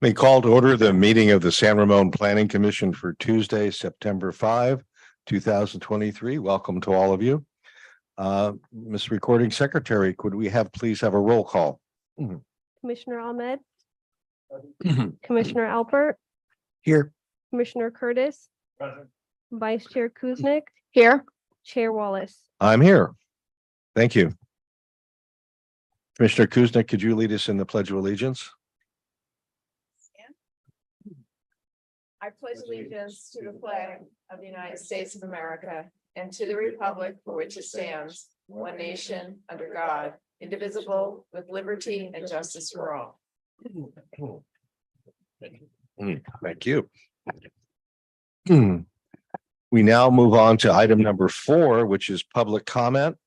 We call to order the meeting of the San Ramon Planning Commission for Tuesday, September 5, 2023. Welcome to all of you. Ms. Recording Secretary, could we please have a roll call? Commissioner Ahmed, Commissioner Alpert, Here. Commissioner Curtis, Vice Chair Kuznick, Here. Chair Wallace. I'm here. Thank you. Commissioner Kuznick, could you lead us in the Pledge of Allegiance? I pledge allegiance to the flag of the United States of America and to the republic for which it stands, one nation, under God, indivisible, with liberty and justice for all. Thank you. We now move on to item number 4, which is public comment.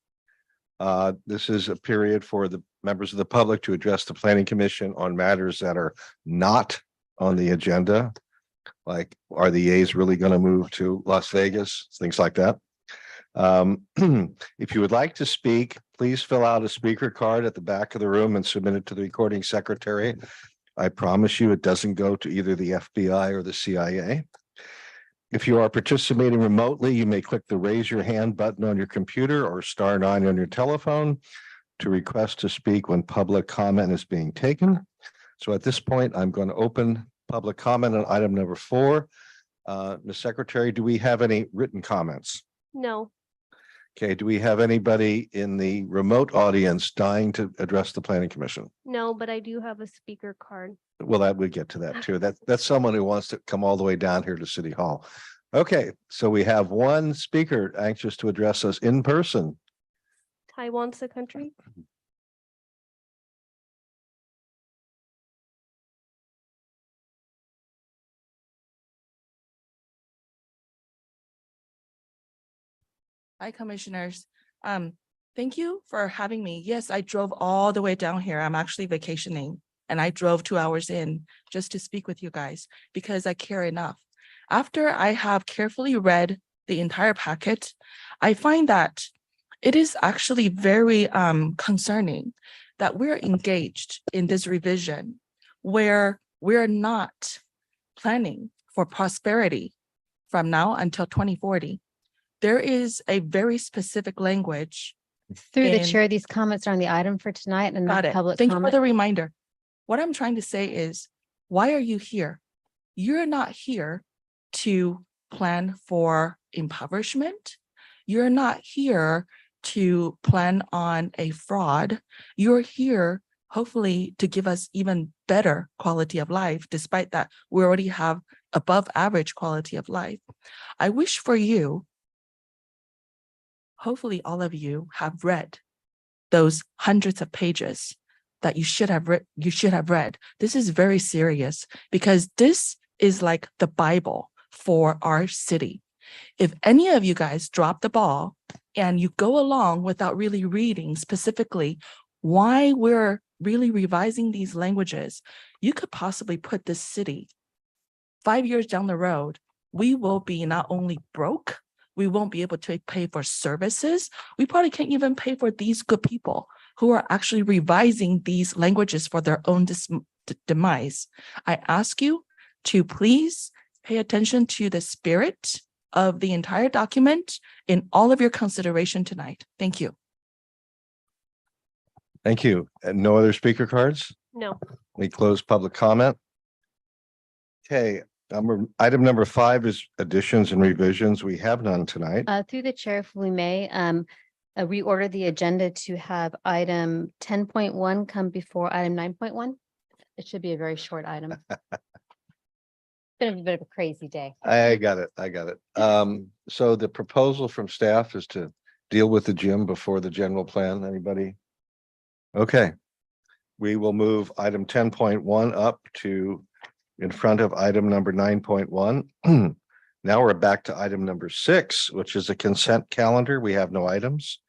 This is a period for the members of the public to address the Planning Commission on matters that are not on the agenda. Like, are the A's really going to move to Las Vegas? Things like that. If you would like to speak, please fill out a speaker card at the back of the room and submit it to the recording secretary. I promise you it doesn't go to either the FBI or the CIA. If you are participating remotely, you may click the raise your hand button on your computer or *9 on your telephone to request to speak when public comment is being taken. So at this point, I'm going to open public comment on item number 4. Ms. Secretary, do we have any written comments? No, Okay, do we have anybody in the remote audience dying to address the Planning Commission? no, but I do have a speaker card. Well, that would get to that too. That's someone who wants to come all the way down here to City Hall. Okay, so we have one speaker anxious to address us in person. Taiwan's the country. Hi, commissioners. Thank you for having me. Yes, I drove all the way down here. I'm actually vacationing and I drove 2 hours in just to speak with you guys because I care enough. After I have carefully read the entire packet, I find that it is actually very concerning that we're engaged in this revision where we're not planning for prosperity from now until 2040. There is a very specific language. Through the And- chair, these comments are on the item for tonight and Got not it. public Thank you for comment. the reminder. What I'm trying to say is, why are you here? You're not here to plan for impoverishment. You're not here to plan on a fraud. You're here hopefully to give us even better quality of life, despite that we already have above average quality of life. I wish for you, hopefully all of you have read those hundreds of pages that you should have read. This is very serious because this is like the Bible for our city. If any of you guys drop the ball and you go along without really reading specifically why we're really revising these languages, you could possibly put this city 5 years down the road. We will be not only broke, we won't be able to pay for services. We probably can't even pay for these good people who are actually revising these languages for their own demise. I ask you to please pay attention to the spirit of the entire document in all of your consideration tonight. Thank you. Thank you. And no other speaker cards? No, We close public comment. Okay, item number 5 is additions and revisions. We have none tonight. Through the chair, if we may, reorder the agenda to have item 10.1 come before item 9.1. It should be a very short item. Been a bit of a crazy day. I got it. So the proposal from staff is to deal with the gym before the general plan. Anybody? Okay. We will move item 10.1 up to in front of item number 9.1. Now we're back to item number 6, which is a consent calendar. We have no items.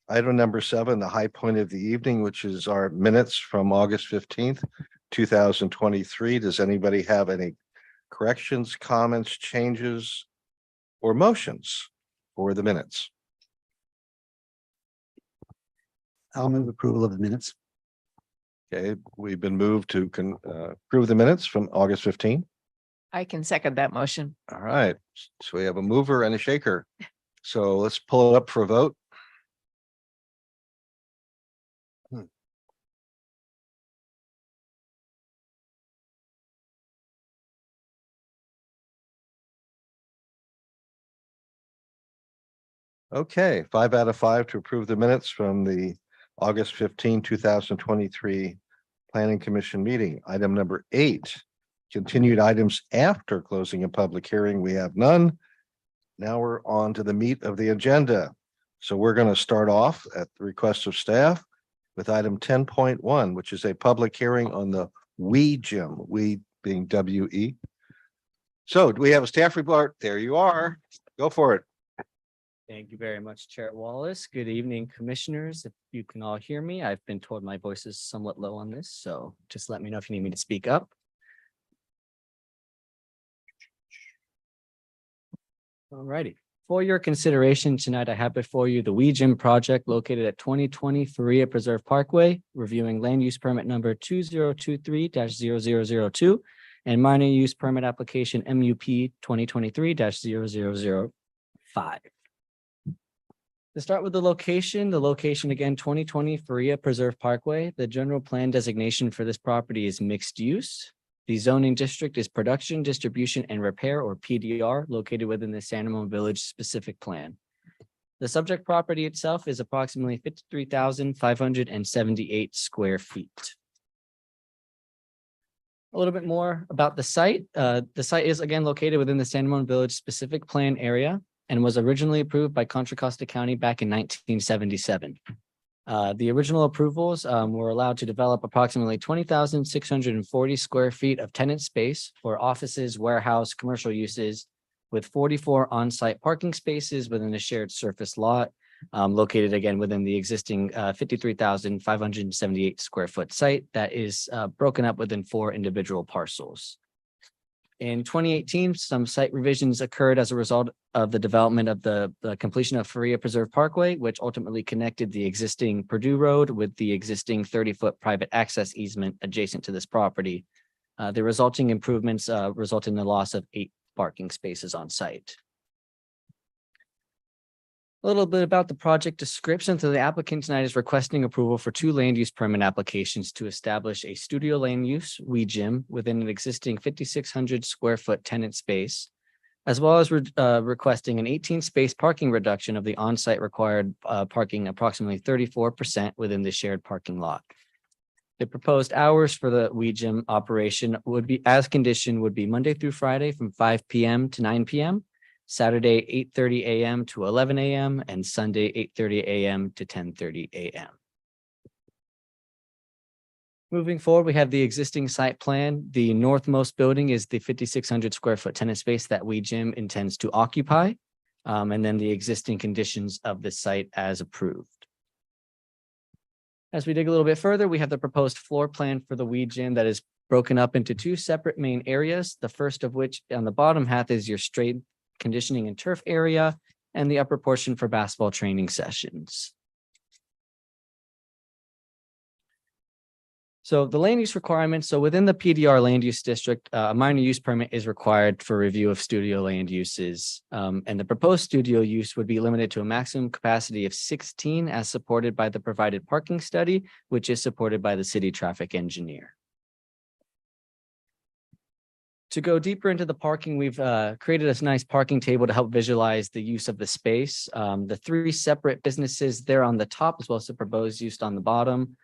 Item number 7, the high point of the evening, which is our minutes from August 15th, 2023. Does anybody have any corrections, comments, changes, or motions for the minutes? I'll move approval of the minutes. Okay, we've been moved to approve the minutes from August 15. I can second that motion. All right, so we have a mover and a shaker. So let's pull it up for a vote. Okay, 5 out of 5 to approve the minutes from the August 15, 2023 Planning Commission meeting. Item number 8, continued items after closing a public hearing. We have none. Now we're on to the meat of the agenda. So we're going to start off at the request of staff with item 10.1, which is a public hearing on the We Gym, we being WE. So do we have a staff report? There you are. Go for it. Thank you very much, Chair Wallace. Good evening, commissioners. If you can all hear me, I've been told my voice is somewhat low on this, so just let me know if you need me to speak up. Alrighty. For your consideration tonight, I have before you the We Gym project located at 2023 at Preserve Parkway, reviewing land use permit number 2023-0002 and minor use permit application MUP 2023-0005. To start with the location again, 2023 at Preserve Parkway. The general plan designation for this property is mixed use. The zoning district is production, distribution, and repair, or PDR, located within the San Ramon Village specific plan. The subject property itself is approximately 53,578 square feet. A little bit more about the site. The site is again located within the San Ramon Village specific plan area and was originally approved by Contra Costa County back in 1977. The original approvals were allowed to develop approximately 20,640 square feet of tenant space for offices, warehouse, commercial uses, with 44 on-site parking spaces within a shared surface lot, located again within the existing 53,578 square foot site that is broken up within 4 individual parcels. In 2018, some site revisions occurred as a result of the development of the completion of Faria Preserve Parkway, which ultimately connected the existing Purdue Road with the existing 30-foot private access easement adjacent to this property. The resulting improvements result in the loss of 8 parking spaces on site. A little bit about the project description. So the applicant tonight is requesting approval for 2 land use permit applications to establish a studio land use We Gym within an existing 5,600 square foot tenant space, as well as requesting an 18 space parking reduction of the on-site required parking approximately 34% within the shared parking lot. The proposed hours for the We Gym operation would be, as conditioned, would be Monday through Friday from 5 p.m. to 9 p.m., Saturday 8:30 a.m. to 11 a.m. and Sunday 8:30 a.m. to 10:30 a.m. Moving forward, we have the existing site plan. The northmost building is the 5,600 square foot tenant space that We Gym intends to occupy, and then the existing conditions of the site as approved. As we dig a little bit further, we have the proposed floor plan for the We Gym that is broken up into 2 separate main areas. The first of which on the bottom half is your straight conditioning and turf area, and the upper portion for basketball training sessions. So the land use requirements, so within the PDR land use district, a minor use permit is required for review of studio land uses. And the proposed studio use would be limited to a maximum capacity of 16 as supported by the provided parking study, which is supported by the city traffic engineer. To go deeper into the parking, we've created a nice parking table to help visualize the use of the space. The 3 separate businesses there on the top, as well as the proposed use on the bottom.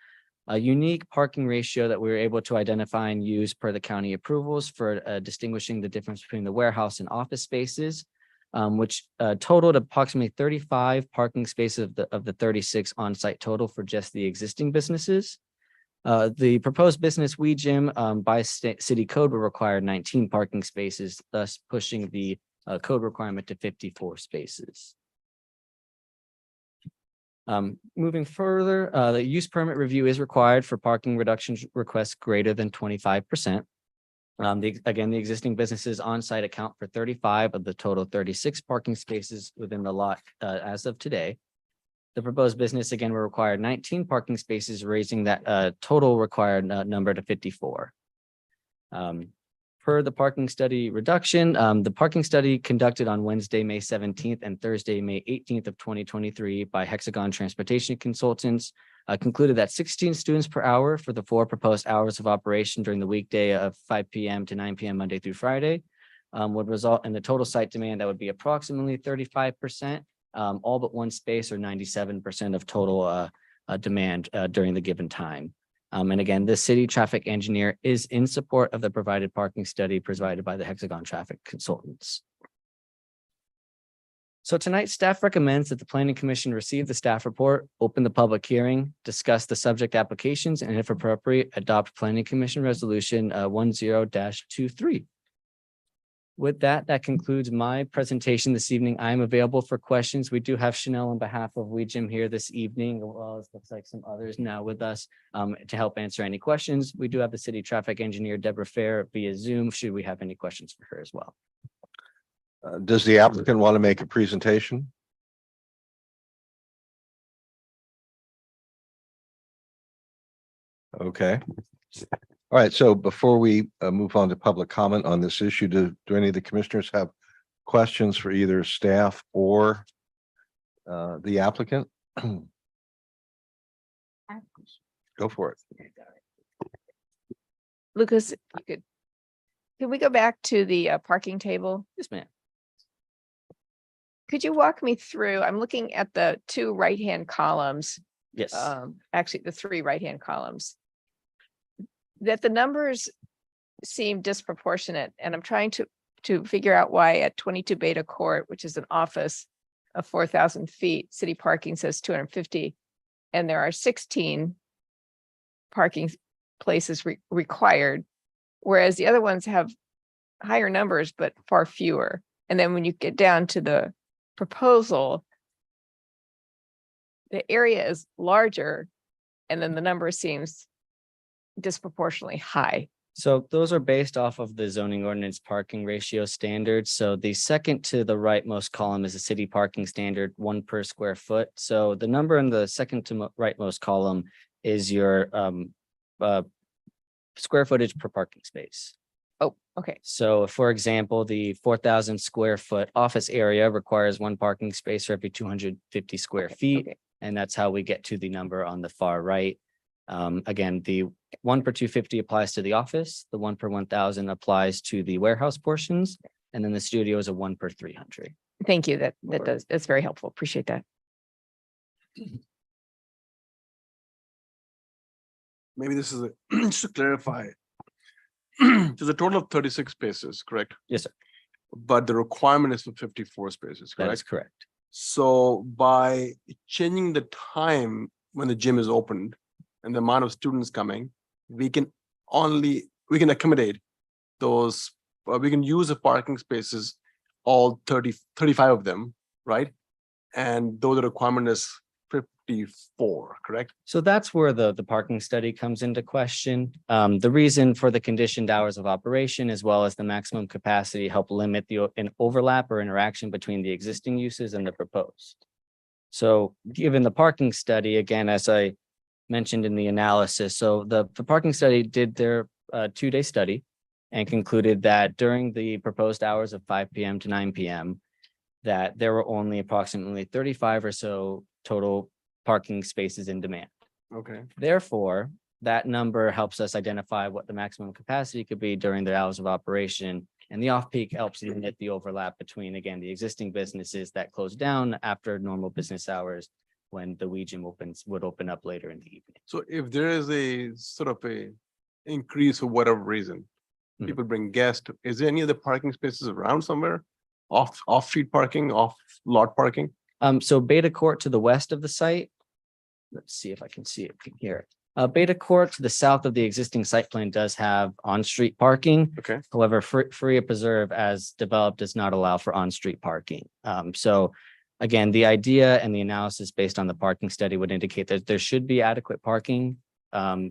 A unique parking ratio that we were able to identify and use per the county approvals for distinguishing the difference between the warehouse and office spaces, which totaled approximately 35 parking spaces of the 36 on-site total for just the existing businesses. The proposed business We Gym by city code will require 19 parking spaces, thus pushing the code requirement to 54 spaces. Moving further, the use permit review is required for parking reduction requests greater than 25%. Again, the existing businesses on site account for 35 of the total 36 parking spaces within the lot as of today. The proposed business again will require 19 parking spaces, raising that total required number to 54. Per the parking study reduction, the parking study conducted on Wednesday, May 17th and Thursday, May 18th of 2023 by Hexagon Transportation Consultants concluded that 16 students per hour for the 4 proposed hours of operation during the weekday of 5 p.m. to 9 p.m. Monday through Friday would result in the total site demand that would be approximately 35%, all but one space or 97% of total demand during the given time. And again, the city traffic engineer is in support of the provided parking study provided by the Hexagon Traffic Consultants. So tonight, staff recommends that the Planning Commission receive the staff report, open the public hearing, discuss the subject applications, and if appropriate, adopt Planning Commission Resolution 10-23. With that, that concludes my presentation this evening. I'm available for questions. We do have Chanel on behalf of WeGym here this evening, as well as looks like some others now with us to help answer any questions. We do have the city traffic engineer, Deborah Fair, via Zoom, should we have any questions for her as well. Does the applicant want to make a presentation? Okay. All right, so before we move on to public comment on this issue, do any of the commissioners have questions for either staff or the applicant? Go for it. Lucas, can we go back to the parking table? Yes, ma'am. Could you walk me through? I'm looking at the 2 right-hand columns, Yes. actually the 3 right-hand columns. That the numbers seem disproportionate, and I'm trying to figure out why at 22 Beta Court, which is an office of 4,000 feet, city parking says 250, and there are 16 parking places required, whereas the other ones have higher numbers but far fewer. And then when you get down to the proposal, the area is larger, and then the number seems disproportionately high. So those are based off of the zoning ordinance parking ratio standards. So the second to the rightmost column is a city parking standard, 1 per square foot. So the number in the second to rightmost column is your square footage per parking space. Oh, okay. So for example, the 4,000 square foot office area requires 1 parking space for every 250 square feet. Okay. And that's how we get to the number on the far right. Again, the 1 per 250 applies to the office, the 1 per 1,000 applies to the warehouse portions, and then the studio is a 1 per 300. Thank you. That's very helpful. Appreciate that. Maybe this is just to clarify. There's a total of 36 spaces, correct? Yes, sir. But the requirement is for 54 spaces, That is correct? correct. So by changing the time when the gym is opened and the amount of students coming, we can accommodate those, we can use the parking spaces, all 35 of them, right? And though the requirement is 54, correct? So that's where the parking study comes into question. The reason for the conditioned hours of operation as well as the maximum capacity help limit an overlap or interaction between the existing uses and the proposed. So given the parking study, again, as I mentioned in the analysis, so the parking study did their 2-day study and concluded that during the proposed hours of 5 p.m. to 9 p.m., that there were only approximately 35 or so total parking spaces in demand. Okay. Therefore, that number helps us identify what the maximum capacity could be during the hours of operation. And the off-peak helps limit the overlap between, again, the existing businesses that close down after normal business hours when the WeGym would open up later in the evening. So if there is a sort of a increase for whatever reason, Mhm. people bring guests, is there any other parking spaces around somewhere? Off-street parking, off-lot parking? So Beta Court to the west of the site. Let's see if I can see it from here. Beta Court to the south of the existing site plan does have on-street parking. Okay. However, Freya Preserve as developed does not allow for on-street parking. So again, the idea and the analysis based on the parking study would indicate that there should be adequate parking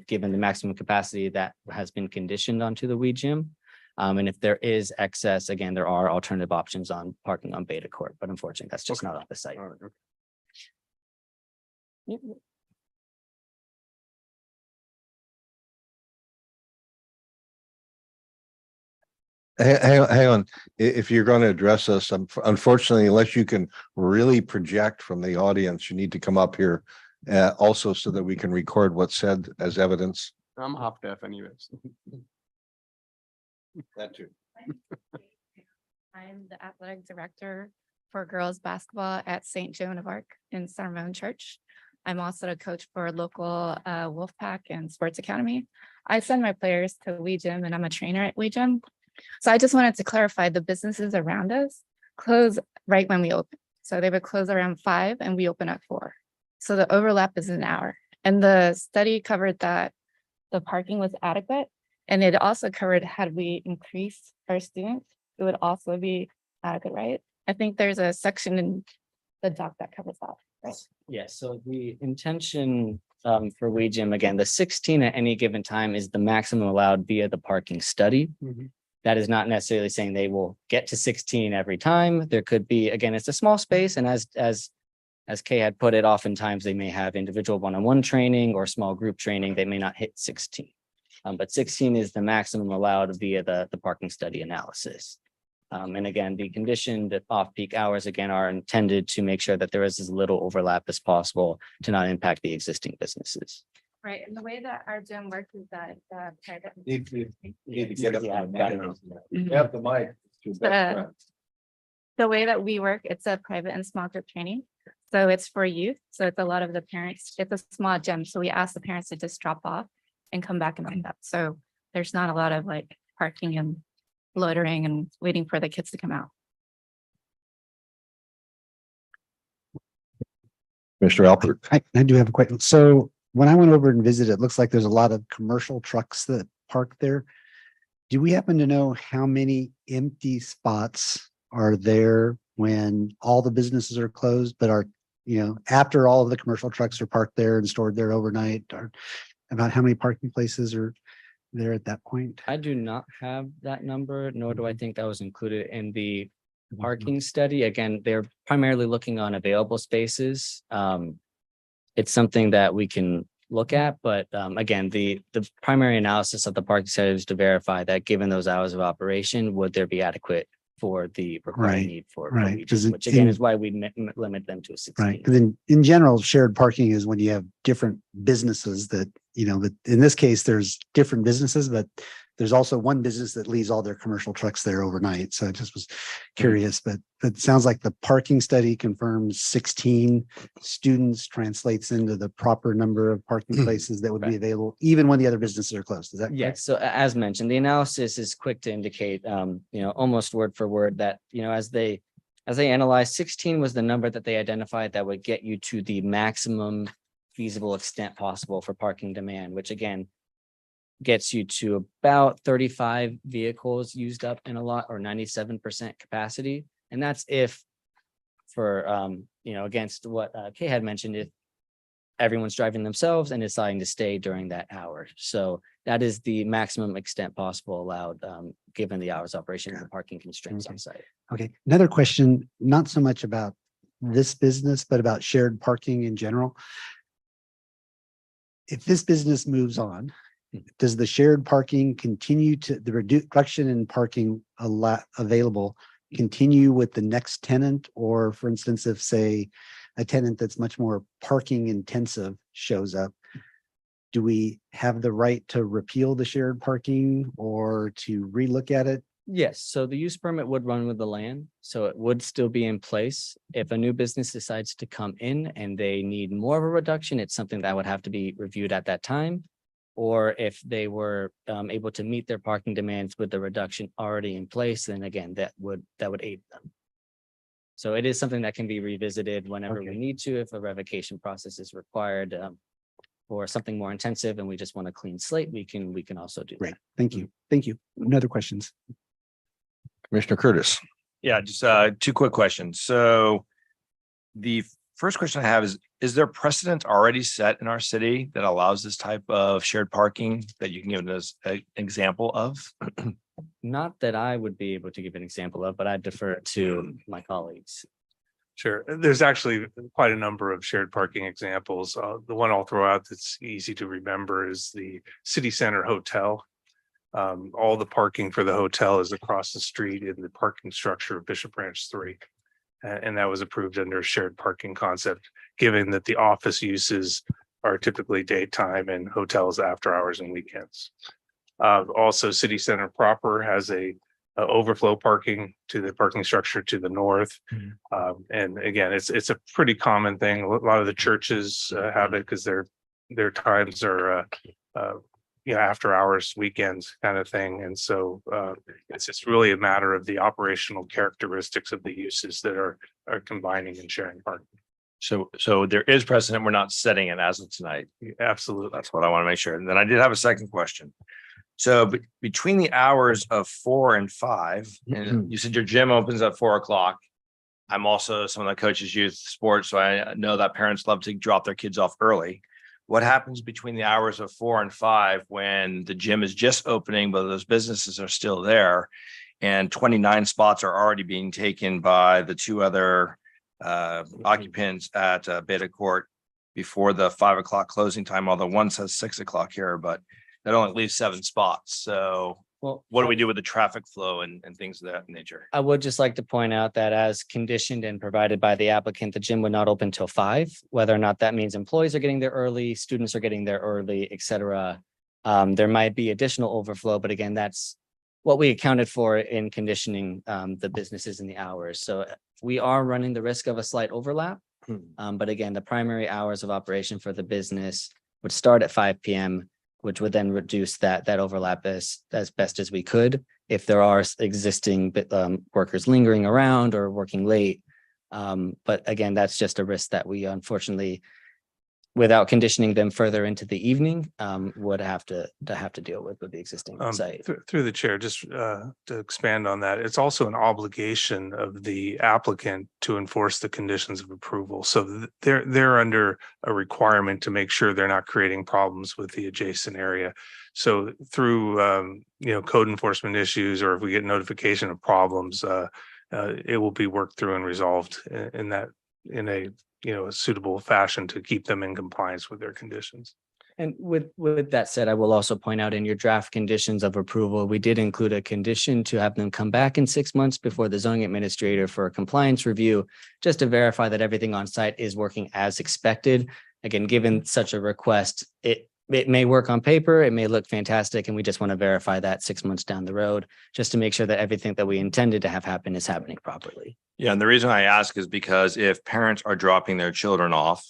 given the maximum capacity that has been conditioned onto the WeGym. And if there is excess, again, there are alternative options on parking on Beta Court, but unfortunately, that's just Okay. not on the site. All right, okay. Hang on, if you're going to address us, unfortunately, unless you can really project from the audience, you need to come up here. Also so that we can record what's said as evidence. I'm half deaf anyways. That too. I'm the athletic director for girls basketball at St. Joan of Arc in Center Mountain Church. I'm also a coach for local Wolfpack and Sports Academy. I send my players to We Gym and I'm a trainer at We Gym. So I just wanted to clarify the businesses around us close right when we open. So they would close around 5 and we open at 4. So the overlap is an hour. And the study covered that the parking was adequate. And it also covered had we increased our students, it would also be adequate, right? I think there's a section in the doc that covers that. Right? Yes, so the intention for We Gym, again, the 16 at any given time is the maximum allowed via the parking study. Mhm. That is not necessarily saying they will get to 16 every time. There could be, again, it's a small space, and as Kay had put it, oftentimes they may have individual one-on-one training or small group training. They may not hit 16. But 16 is the maximum allowed via the parking study analysis. And again, the conditioned off-peak hours, again, are intended to make sure that there is as little overlap as possible to not impact the existing businesses. Right, and the way that our gym works is that private. Need to get up. Yeah, got it. Have the mic. It's your best friend. The way that we work, it's a private and small group training. So it's for youth. So it's a lot of the parents, it's a small gym. So we ask the parents to just drop off and come back and pick up. So there's not a lot of like parking and loitering and waiting for the kids to come out. Mr. Alpert. I do have a question. So when I went over and visited, it looks like there's a lot of commercial trucks that park there. Do we happen to know how many empty spots are there when all the businesses are closed, but are, after all of the commercial trucks are parked there and stored there overnight, or about how many parking places are there at that point? I do not have that number, nor do I think that was included in the parking study. Again, they're primarily looking on available spaces. It's something that we can look at, but again, the primary analysis of the parking study is to verify that given those hours of operation, would there be adequate for the required Right, need for right, regions, 'cause which again in- is why we limit them to a 16. Right, because in general, shared parking is when you have different businesses that, that in this case, there's different businesses, but there's also one business that leaves all their commercial trucks there overnight. So I just was curious, but it sounds like the parking study confirms 16 students translates into the proper number of parking places that would be Right. available, even when the other businesses are closed. Is that correct? Yes, so as mentioned, the analysis is quick to indicate, almost word for word that, as they analyzed, 16 was the number that they identified that would get you to the maximum feasible extent possible for parking demand, which again gets you to about 35 vehicles used up in a lot, or 97% capacity. And that's if for, against what Kay had mentioned, if everyone's driving themselves and deciding to stay during that hour. So that is the maximum extent possible allowed, given the hours of operation and the parking constraints Okay. on site. Okay, another question, not so much about this business, but about shared parking in general. If this business moves on, does the shared parking continue to, the reduction in parking available continue with the next tenant? Or for instance, if say a tenant that's much more parking intensive shows up, do we have the right to repeal the shared parking or to relook at it? Yes, so the use permit would run with the land, so it would still be in place. If a new business decides to come in and they need more of a reduction, it's something that would have to be reviewed at that time. Or if they were able to meet their parking demands with the reduction already in place, then again, that would aid them. So it is something that can be revisited whenever we Okay. need to, if a revocation process is required, or something more intensive and we just want a clean slate, we can also do Great, that. thank you. Thank you. No other questions? Commissioner Curtis. Yeah, just two quick questions. So the first question I have is there precedent already set in our city that allows this type of shared parking that you can give us an example of? Not that I would be able to give an example of, but I defer to my colleagues. Sure. There's actually quite a number of shared parking examples. The one I'll throw out that's easy to remember is the City Center Hotel. All the parking for the hotel is across the street in the parking structure of Bishop Branch 3. And that was approved under a shared parking concept, given that the office uses are typically daytime and hotels after hours and weekends. Also, City Center proper has a overflow parking to the parking structure to the north. And again, it's a pretty common thing. A lot of the churches have it because their times are after hours, weekends kind of thing. And so it's just really a matter of the operational characteristics of the uses that are combining and sharing parking. So there is precedent. We're not setting it as of tonight. Absolutely. That's what I want to make sure. And then I did have a second question. So between the hours of 4 and 5, and you said your gym opens at 4 o'clock. I'm also someone that coaches youth sports, so I know that parents love to drop their kids off early. What happens between the hours of 4 and 5 when the gym is just opening, but those businesses are still there, and 29 spots are already being taken by the 2 other occupants at Beta Court before the 5 o'clock closing time? Although one says 6 o'clock here, but that only leaves 7 spots. So Well, what do we do with the traffic flow and things of that nature? I would just like to point out that as conditioned and provided by the applicant, the gym would not open till 5, whether or not that means employees are getting there early, students are getting there early, et cetera. There might be additional overflow, but again, that's what we accounted for in conditioning the businesses and the hours. So we are running the risk of a slight overlap. But again, the primary hours of operation for the business would start at 5 p.m., which would then reduce that overlap as best as we could. If there are existing workers lingering around or working late. But again, that's just a risk that we unfortunately, without conditioning them further into the evening, would have to deal with the existing site. Through the chair, just to expand on that, it's also an obligation of the applicant to enforce the conditions of approval. So they're under a requirement to make sure they're not creating problems with the adjacent area. So through code enforcement issues, or if we get notification of problems, it will be worked through and resolved in a suitable fashion to keep them in compliance with their conditions. And with that said, I will also point out in your draft conditions of approval, we did include a condition to have them come back in 6 months before the zoning administrator for a compliance review, just to verify that everything on site is working as expected. Again, given such a request, it may work on paper, it may look fantastic, and we just want to verify that 6 months down the road, just to make sure that everything that we intended to have happen is happening properly. Yeah, and the reason I ask is because if parents are dropping their children off,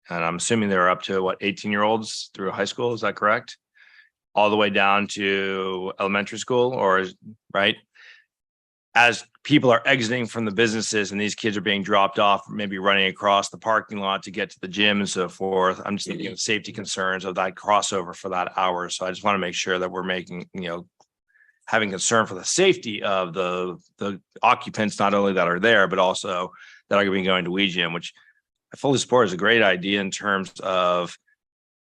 and I'm assuming they're up to 18-year-olds through high school, is that correct? All the way down to elementary school, right? As people are exiting from the businesses and these kids are being dropped off, maybe running across the parking lot to get to the gym and so forth, I'm just thinking of safety concerns of that crossover for that hour. So I just want to make sure that we're making, having concern for the safety of the occupants, not only that are there, but also that are going to be going to WeGym, which I fully support is a great idea in terms of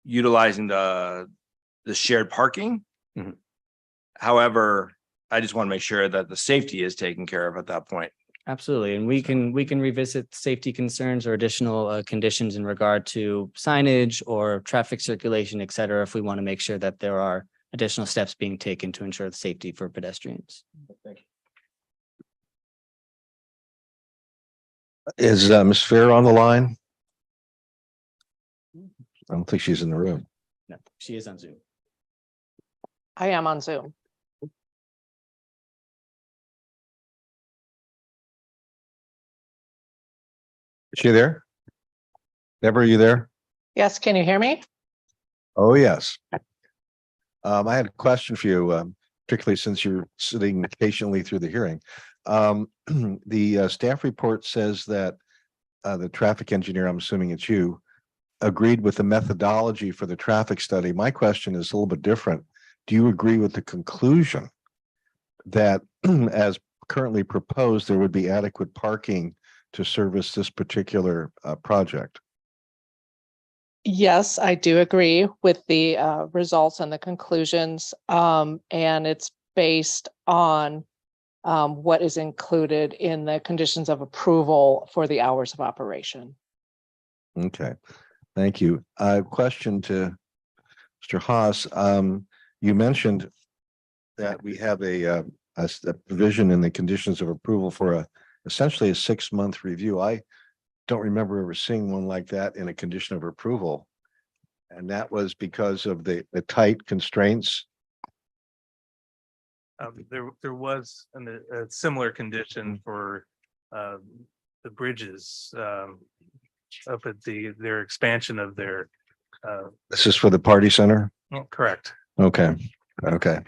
utilizing the shared parking. Mhm. However, I just want to make sure that the safety is taken care of at that point. Absolutely. And we can revisit safety concerns or additional conditions in regard to signage or traffic circulation, et cetera, if we want to make sure that there are additional steps being taken to ensure the safety for pedestrians. Thank you. Is Ms. Fair on the line? I don't think she's in the room. No, she is on Zoom. I am on Zoom. Is she there? Deborah, are you there? Yes, can you hear me? Oh, yes. I had a question for you, particularly since you're sitting patiently through the hearing. The staff report says that the traffic engineer, I'm assuming it's you, agreed with the methodology for the traffic study. My question is a little bit different. Do you agree with the conclusion that as currently proposed, there would be adequate parking to service this particular project? Yes, I do agree with the results and the conclusions. And it's based on what is included in the conditions of approval for the hours of operation. Okay, thank you. Question to Mr. Haas. You mentioned that we have a provision in the conditions of approval for essentially a 6-month review. I don't remember ever seeing one like that in a condition of approval. And that was because of the tight constraints. There was a similar condition for the bridges up at their expansion of their. This is for the party center? Correct. Okay, okay.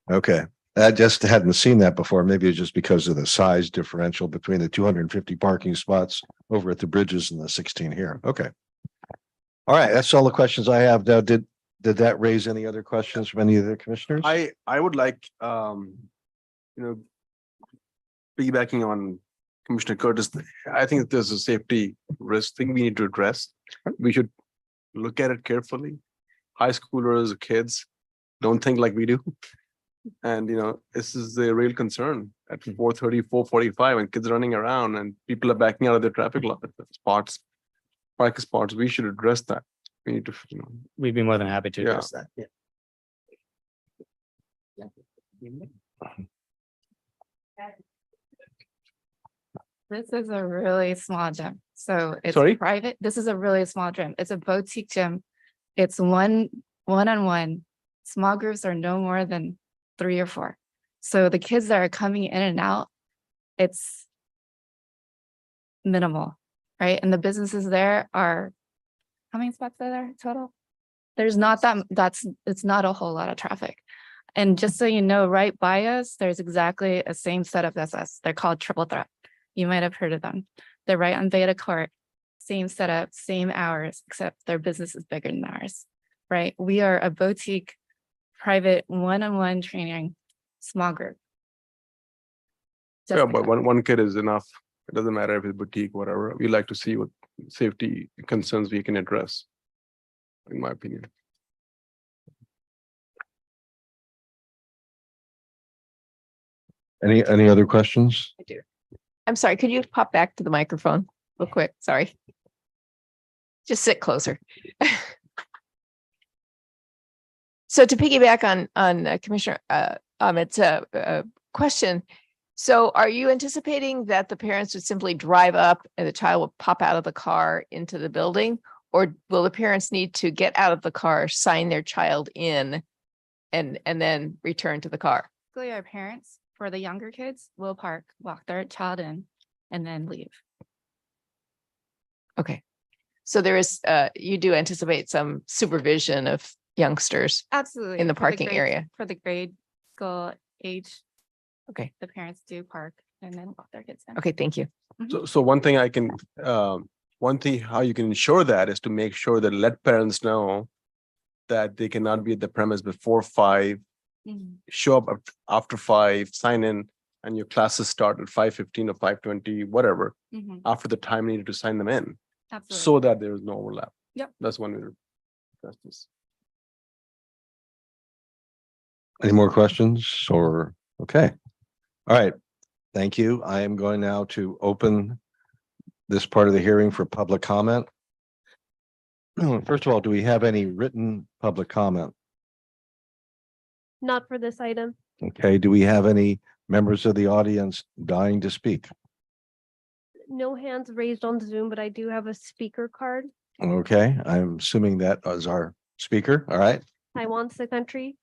Okay, I just hadn't seen that before. Maybe it's just because of the size differential between the 250 parking spots over at the bridges and the 16 here. Okay. All right, that's all the questions I have. Now, did that raise any other questions from any of the commissioners? I would like, piggybacking on Commissioner Curtis, I think there's a safety risk thing we need to address. We should look at it carefully. High schoolers, kids don't think like we do. And, this is a real concern at 4:30, 4:45, and kids running around and people are backing out of their traffic spots, parking spots. We should address that. We need to, We'd be more than happy to Yeah. address that. Yeah. This is a really small gym. So it's Sorry? private. This is a really small gym. It's a boutique gym. It's one-on-one. Small groups are no more than 3 or 4. So the kids that are coming in and out, it's minimal, right? And the businesses there are, how many spots are there total? There's not it's not a whole lot of traffic. And just so you know, right by us, there's exactly a same setup as us. They're called Triple Threat. You might have heard of them. They're right on Veda Court, same setup, same hours, except their business is bigger than ours, right? We are a boutique, private, one-on-one training, small group. Just yeah, like but that. one kid is enough. It doesn't matter if it's boutique, whatever. We like to see what safety concerns we can address, in my opinion. Any other questions? I do. I'm sorry, could you pop back to the microphone real quick? Sorry. Just sit closer. So to piggyback on Commissioner Ahmed's question, so are you anticipating that the parents would simply drive up and the child will pop out of the car into the building? Or will the parents need to get out of the car, sign their child in, and then return to the car? Basically, our parents, for the younger kids, will park, walk their child in, and then leave. Okay. So there is, you do anticipate some supervision of youngsters. Absolutely. In the for parking grade- area. For the grade school age, Okay, the parents do park and then walk their kids in. okay, thank you. So one thing how you can ensure that is to make sure that let parents know that they cannot be at the premise before 5, Mhm. show up after 5, sign in, and your classes start at 5:15 or 5:20, whatever, Mhm. after the time needed to sign them in, Absolutely. so that there is no overlap. Yep. That's one way to address this. Any more questions or, okay. All right, thank you. I am going now to open this part of the hearing for public comment. First of all, do we have any written public comment? Not for this item. Okay, do we have any members of the audience dying to speak? No hands raised on Zoom, but I do have a speaker card. Okay, I'm assuming that is our speaker. All right. Taiwan's the country.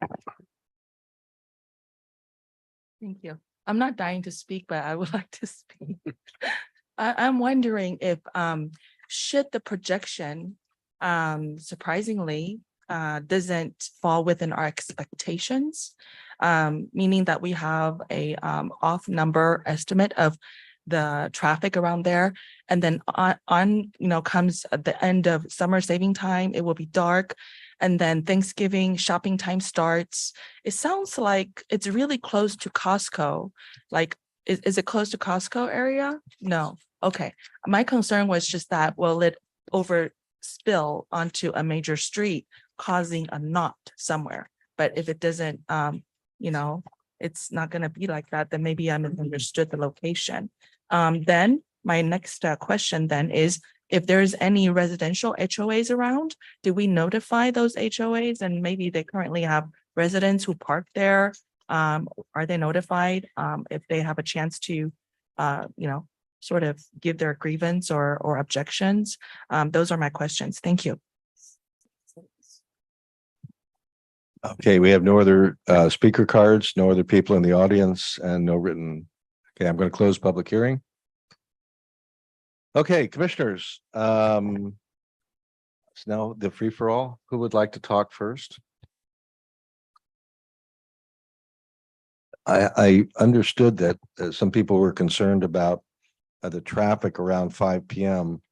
Thank you. I'm not dying to speak, but I would like to speak. I'm wondering if, should the projection, surprisingly, doesn't fall within our expectations, meaning that we have a off number estimate of the traffic around there. And then comes at the end of summer saving time, it will be dark. And then Thanksgiving shopping time starts. It sounds like it's really close to Costco. Like, is it close to Costco area? No. Okay. My concern was just that, will it spill onto a major street, causing a knot somewhere? But if it doesn't, it's not gonna be like that, then maybe I misunderstood the location. Then my next question then is, if there's any residential HOAs around, do we notify those HOAs? And maybe they currently have residents who park there. Are they notified if they have a chance to, sort of give their grievance or objections? Those are my questions. Thank you. Okay, we have no other speaker cards, no other people in the audience, and no written. Okay, I'm going to close public hearing. Okay, commissioners. It's now the free for all. Who would like to talk first? I understood that some people were concerned about the traffic around 5 p.m.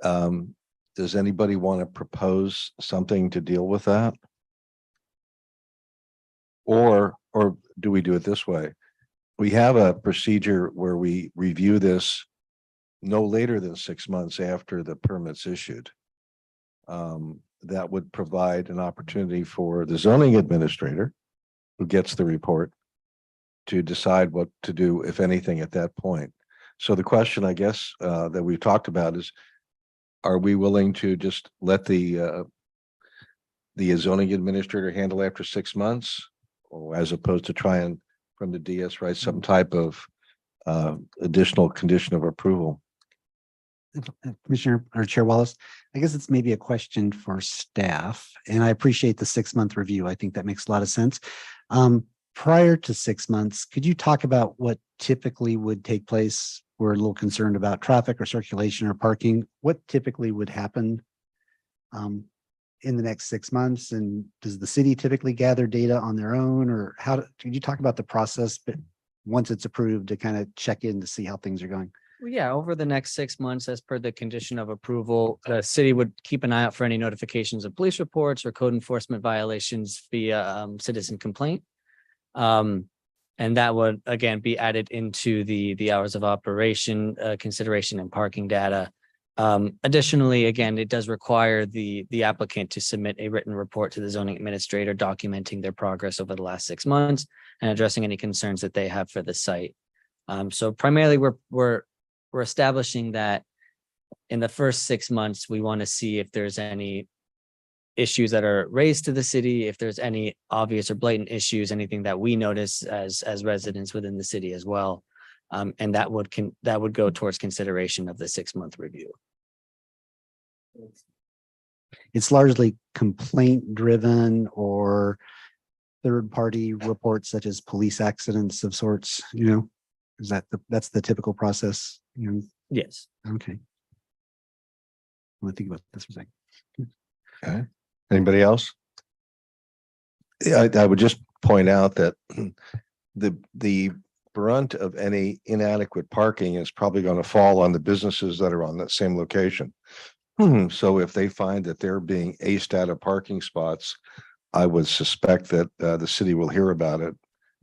Does anybody want to propose something to deal with that? Or do we do it this way? We have a procedure where we review this no later than 6 months after the permit's issued. That would provide an opportunity for the zoning administrator who gets the report to decide what to do, if anything, at that point. So the question, I guess, that we've talked about is, are we willing to just let the zoning administrator handle after 6 months? Or as opposed to trying from the DS, write some type of additional condition of approval? Commissioner or Chair Wallace, I guess it's maybe a question for staff, and I appreciate the 6-month review. I think that makes a lot of sense. Prior to 6 months, could you talk about what typically would take place? We're a little concerned about traffic or circulation or parking. What typically would happen in the next 6 months? And does the city typically gather data on their own, or could you talk about the process, but once it's approved, to kind of check in to see how things are going? Well, yeah, over the next 6 months, as per the condition of approval, the city would keep an eye out for any notifications of police reports or code enforcement violations via citizen complaint. And that would again be added into the hours of operation consideration and parking data. Additionally, again, it does require the applicant to submit a written report to the zoning administrator documenting their progress over the last 6 months and addressing any concerns that they have for the site. So primarily we're establishing that in the first 6 months, we want to see if there's any issues that are raised to the city, if there's any obvious or blatant issues, anything that we notice as residents within the city as well. And that would go towards consideration of the 6-month review. It's largely complaint driven or third party reports such as police accidents of sorts, is that's the typical process? Yes. Okay. I want to think about this for a second. Okay. Anybody else? Yeah, I would just point out that the brunt of any inadequate parking is probably going to fall on the businesses that are on that same location. So if they find that they're being aced out of parking spots, I would suspect that the city will hear about it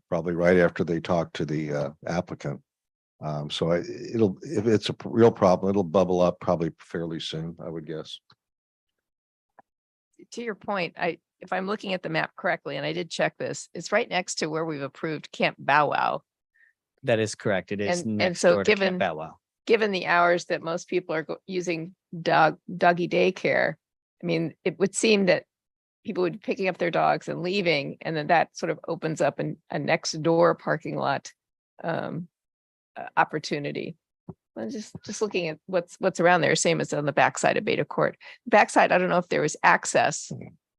probably right after they talk to the applicant. So if it's a real problem, it'll bubble up probably fairly soon, I would guess. To your point, if I'm looking at the map correctly, and I did check this, it's right next to where we've approved Camp Bow Wow. That is correct. It is And next so door to Camp Bow Wow. Given the hours that most people are using doggy daycare, I mean, it would seem that people would be picking up their dogs and leaving, and then that sort of opens up a next door parking lot opportunity. I'm just looking at what's around there, same as on the backside of Beta Court. Backside, I don't know if there was access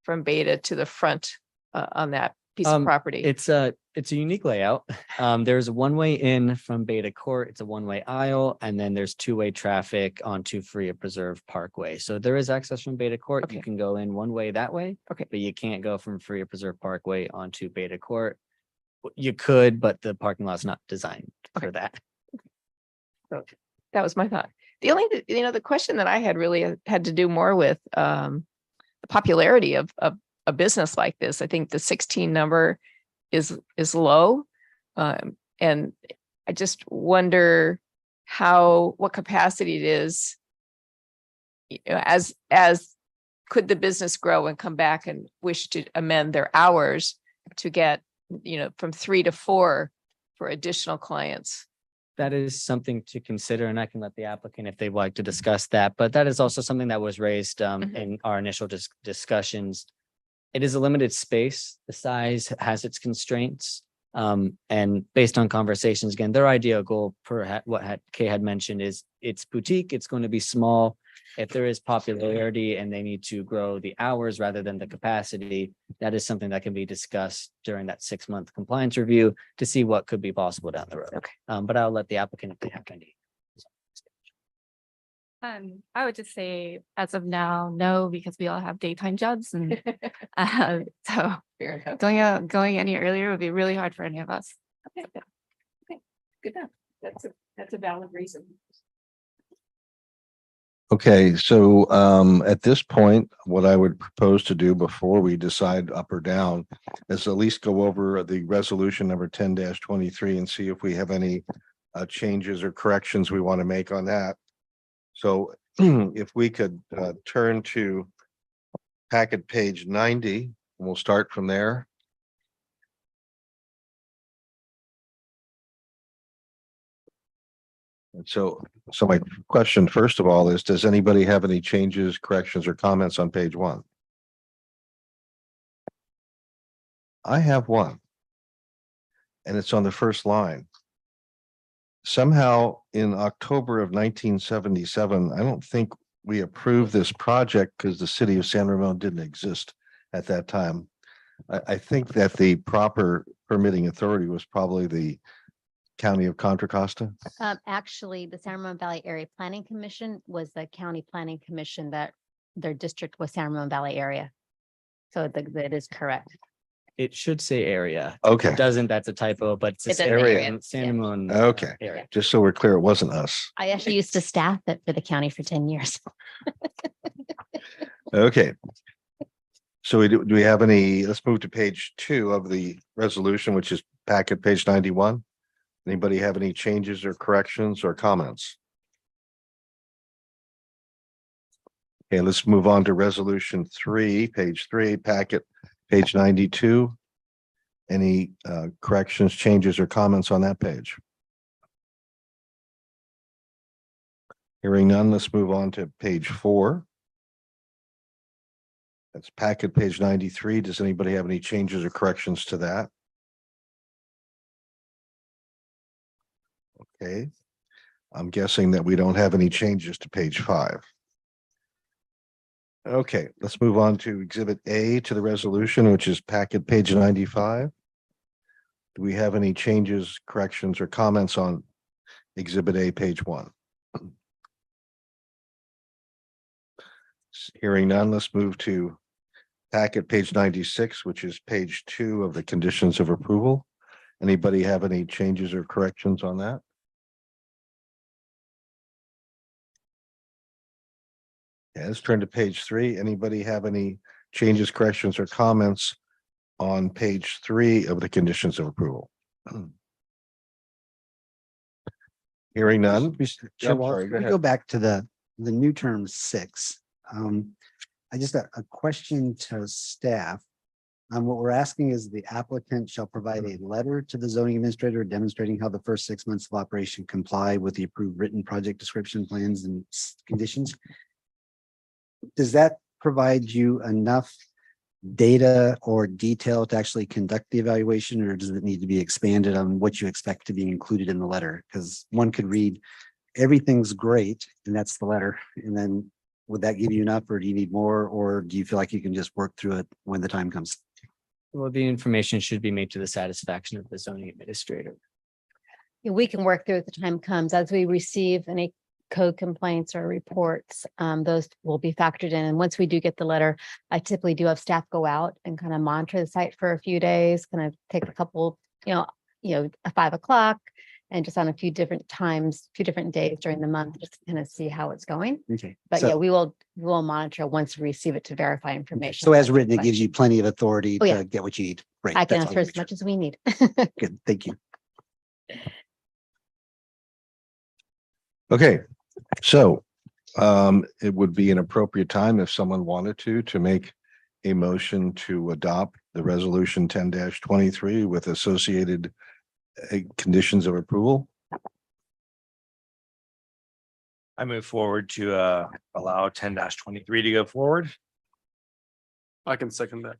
from Beta to the front on that piece of property. It's a unique layout. There's a one-way in from Beta Court. It's a one-way aisle, and then there's two-way traffic onto Freya Preserve Parkway. So there is access from Beta Court. Okay. You can go in one way that way. Okay. But you can't go from Freya Preserve Parkway onto Beta Court. You could, but the parking lot's not designed for that. So that was my thought. The only, the question that I had really had to do more with the popularity of a business like this. I think the 16 number is low. And I just wonder what capacity it is, as could the business grow and come back and wish to amend their hours to get from 3 to 4 for additional clients. That is something to consider, and I can let the applicant if they'd like to discuss that, but that is also something that was raised in our initial discussions. It is a limited space. The size has its constraints. And based on conversations, again, their ideal goal Kay had mentioned is it's boutique, it's going to be small. If there is popularity and they need to grow the hours rather than the capacity, that is something that can be discussed during that 6-month compliance review to see what could be possible down the road. Okay. But I'll let the applicant if they have any. I would just say as of now, no, because we all have daytime jobs and so Fair enough. going any earlier would be really hard for any of us. Good enough. That's a valid reason. Okay, so at this point, what I would propose to do before we decide up or down is at least go over the resolution number 10-23 and see if we have any changes or corrections we want to make on that. So if we could turn to packet page 90, and we'll start from there. And so my question, first of all, is does anybody have any changes, corrections, or comments on page 1? I have one. And it's on the first line. Somehow in October of 1977, I don't think we approved this project because the city of San Ramon didn't exist at that time. I think that the proper permitting authority was probably the County of Contra Costa. Actually, the San Ramon Valley Area Planning Commission was the county planning commission that their district was San Ramon Valley area. So that is correct. It should say area. Okay. If it doesn't, that's a typo, but it's It this does say area area, in San yeah. Ramon. Okay. Area. Just so we're clear, it wasn't us. I actually used to staff it for the county for 10 years. Okay. So do we have any, let's move to page 2 of the resolution, which is packet page 91. Anybody have any changes or corrections or comments? Okay, let's move on to resolution 3, page 3, packet page 92. Any corrections, changes, or comments on that page? Hearing none, let's move on to page 4. That's packet page 93. Does anybody have any changes or corrections to that? Okay. I'm guessing that we don't have any changes to page 5. Okay, let's move on to exhibit A to the resolution, which is packet page 95. Do we have any changes, corrections, or comments on exhibit A, page 1? Hearing none, let's move to packet page 96, which is page 2 of the conditions of approval. Anybody have any changes or corrections on that? Yeah, let's turn to page 3. Anybody have any changes, corrections, or comments on page 3 of the conditions of approval? Hearing none. Chair I'm Wallace, sorry, go can we ahead. go back to the new term 6. I just a question to staff. What we're asking is the applicant shall provide a letter to the zoning administrator demonstrating how the first 6 months of operation comply with the approved written project description plans and conditions. Does that provide you enough data or detail to actually conduct the evaluation, or does it need to be expanded on what you expect to be included in the letter? Because one could read, everything's great, and that's the letter. And then would that give you enough, or do you need more, or do you feel like you can just work through it when the time comes? Well, the information should be made to the satisfaction of the zoning administrator. Yeah, we can work through it. The time comes as we receive any code complaints or reports. Those will be factored in. And once we do get the letter, I typically do have staff go out and kind of monitor the site for a few days, kind of take a couple, at 5 o'clock and just on a few different times, few different days during the month, just to kind of see how it's going. Okay. But So- yeah, we will monitor once we receive it to verify information. So as written, it gives you plenty of authority Oh, yeah. to get what you need. Great. I can That's all answer I as wanted to much as we need. make sure. Good, thank you. Okay, so it would be an appropriate time if someone wanted to make a motion to adopt the resolution 10-23 with associated conditions of approval. I move forward to allow 10-23 to go forward. I can second that.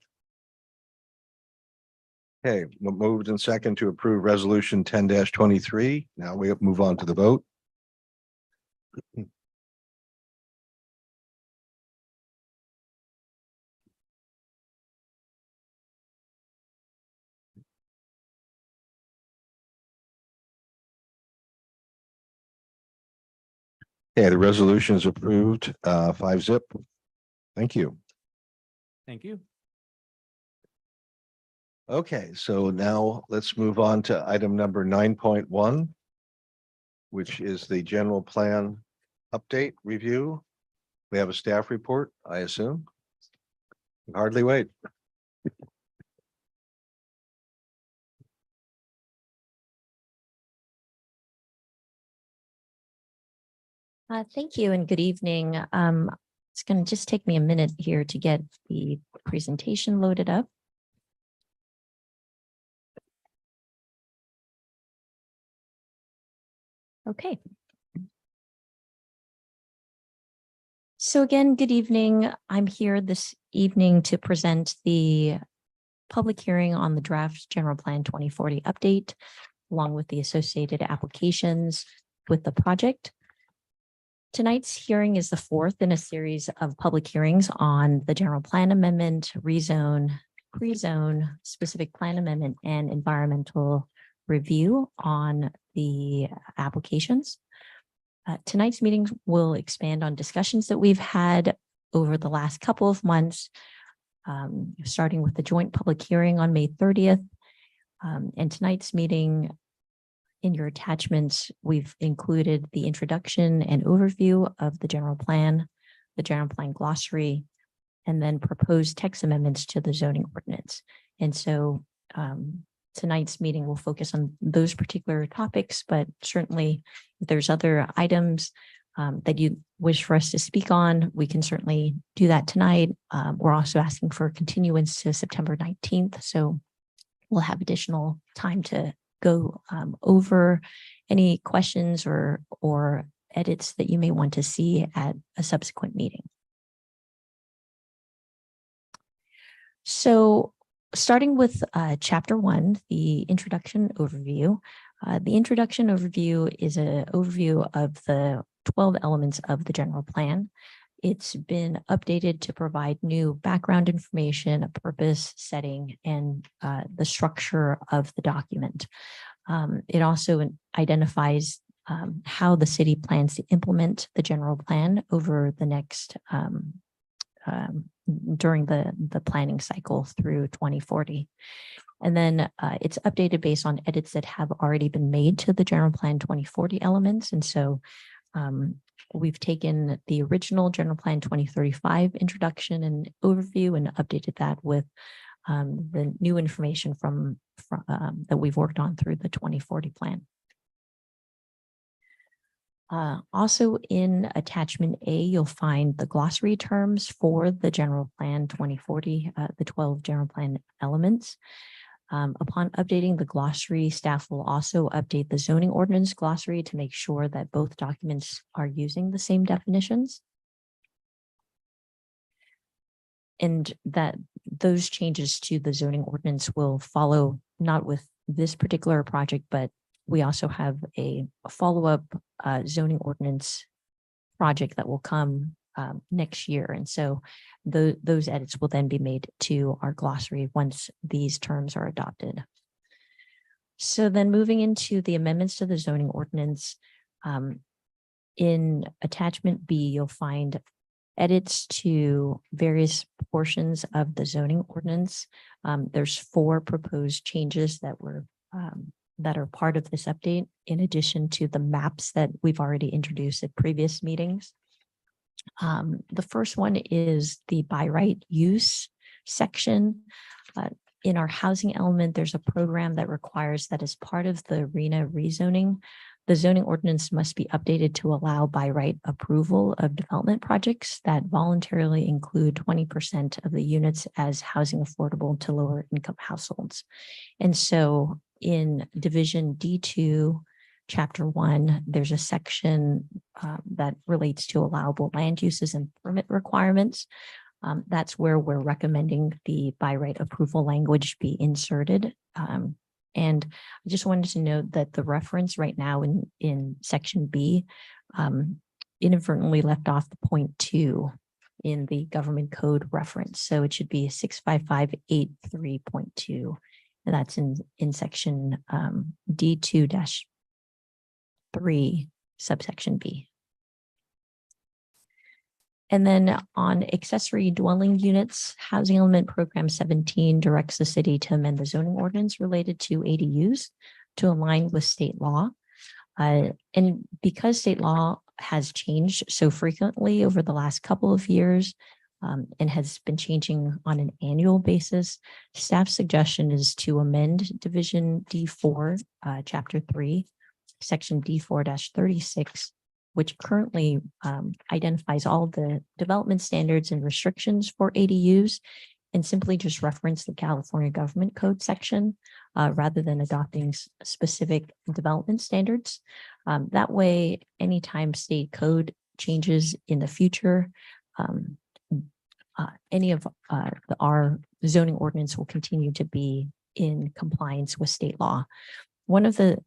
Okay, moved and second to approve resolution 10-23. Now we move on to the vote. Okay, the resolution is approved, 5-0. Thank you. Thank you. Okay, so now let's move on to item number 9.1, which is the general plan update review. We have a staff report, I assume. Hardly wait. Thank you and good evening. It's going to just take me a minute here to get the presentation loaded up. Okay. So again, good evening. I'm here this evening to present the public hearing on the draft general plan 2040 update, along with the associated applications with the project. Tonight's hearing is the fourth in a series of public hearings on the general plan amendment, rezone, pre-zone, specific plan amendment, and environmental review on the applications. Tonight's meeting will expand on discussions that we've had over the last couple of months, starting with the joint public hearing on May 30th. And tonight's meeting, in your attachments, we've included the introduction and overview of the general plan glossary, and then proposed text amendments to the zoning ordinance. And so tonight's meeting will focus on those particular topics, but certainly if there's other items that you wish for us to speak on, we can certainly do that tonight. We're also asking for continuance to September 19th. So we'll have additional time to go over any questions or edits that you may want to see at a subsequent meeting. So starting with chapter 1, the introduction overview. The introduction overview is an overview of the 12 elements of the general plan. It's been updated to provide new background information, a purpose, setting, and the structure of the document. It also identifies how the city plans to implement the general plan over the next during the planning cycle through 2040. And then it's updated based on edits that have already been made to the general plan 2040 elements. And so we've taken the original general plan 2035 introduction and overview and updated that with the new information from that we've worked on through the 2040 plan. Also in attachment A, you'll find the glossary terms for the general plan 2040, the 12 general plan elements. Upon updating the glossary, staff will also update the zoning ordinance glossary to make sure that both documents are using the same definitions. And that those changes to the zoning ordinance will follow not with this particular project, but we also have a follow-up zoning ordinance project that will come next year. And so those edits will then be made to our glossary once these terms are adopted. So then moving into the amendments to the zoning ordinance, in attachment B, you'll find edits to various portions of the zoning ordinance. There's 4 proposed changes that were that are part of this update, in addition to the maps that we've already introduced at previous meetings. The first one is the by right use section. In our housing element, there's a program that requires that as part of the RENA rezoning, The zoning ordinance must be updated to allow by right approval of development projects that voluntarily include 20% of the units as housing affordable to lower income households. And so in Division D2, Chapter 1, there's a section that relates to allowable land uses and permit requirements. That's where we're recommending the by right approval language be inserted. And I just wanted to note that the reference right now in section B inadvertently left off the point 2 in the government code reference. So it should be 65583.2. And that's in section D2-3 subsection B. And then on accessory dwelling units, Housing Element Program 17 directs the city to amend the zoning ordinance related to ADUs to align with state law. And because state law has changed so frequently over the last couple of years and has been changing on an annual basis, staff's suggestion is to amend Division D4, Chapter 3, Section D4-36, which currently identifies all of the development standards and restrictions for ADUs, and simply just reference the California Government Code section rather than adopting specific development standards. That way, anytime state code changes in the future, any of our zoning ordinance will continue to be in compliance with state law. One of the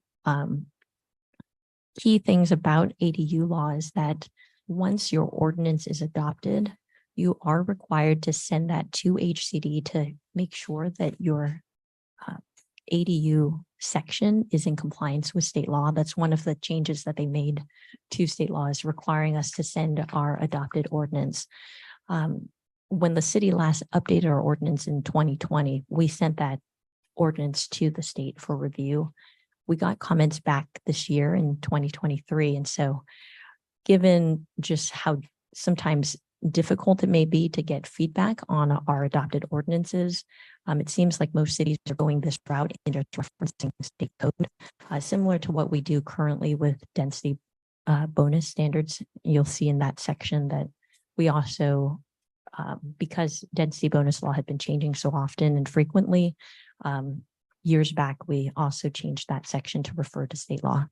key things about ADU law is that once your ordinance is adopted, you are required to send that to HCD to make sure that your ADU section is in compliance with state law. That's one of the changes that they made to state law, is requiring us to send our adopted ordinance. When the city last updated our ordinance in 2020, we sent that ordinance to the state for review. We got comments back this year in 2023. And so given just how sometimes difficult it may be to get feedback on our adopted ordinances, it seems like most cities are going this route in just referencing state code, similar to what we do currently with density bonus standards. You'll see in that section that we also, because density bonus law had been changing so often and frequently, years back, we also changed that section to refer to state law.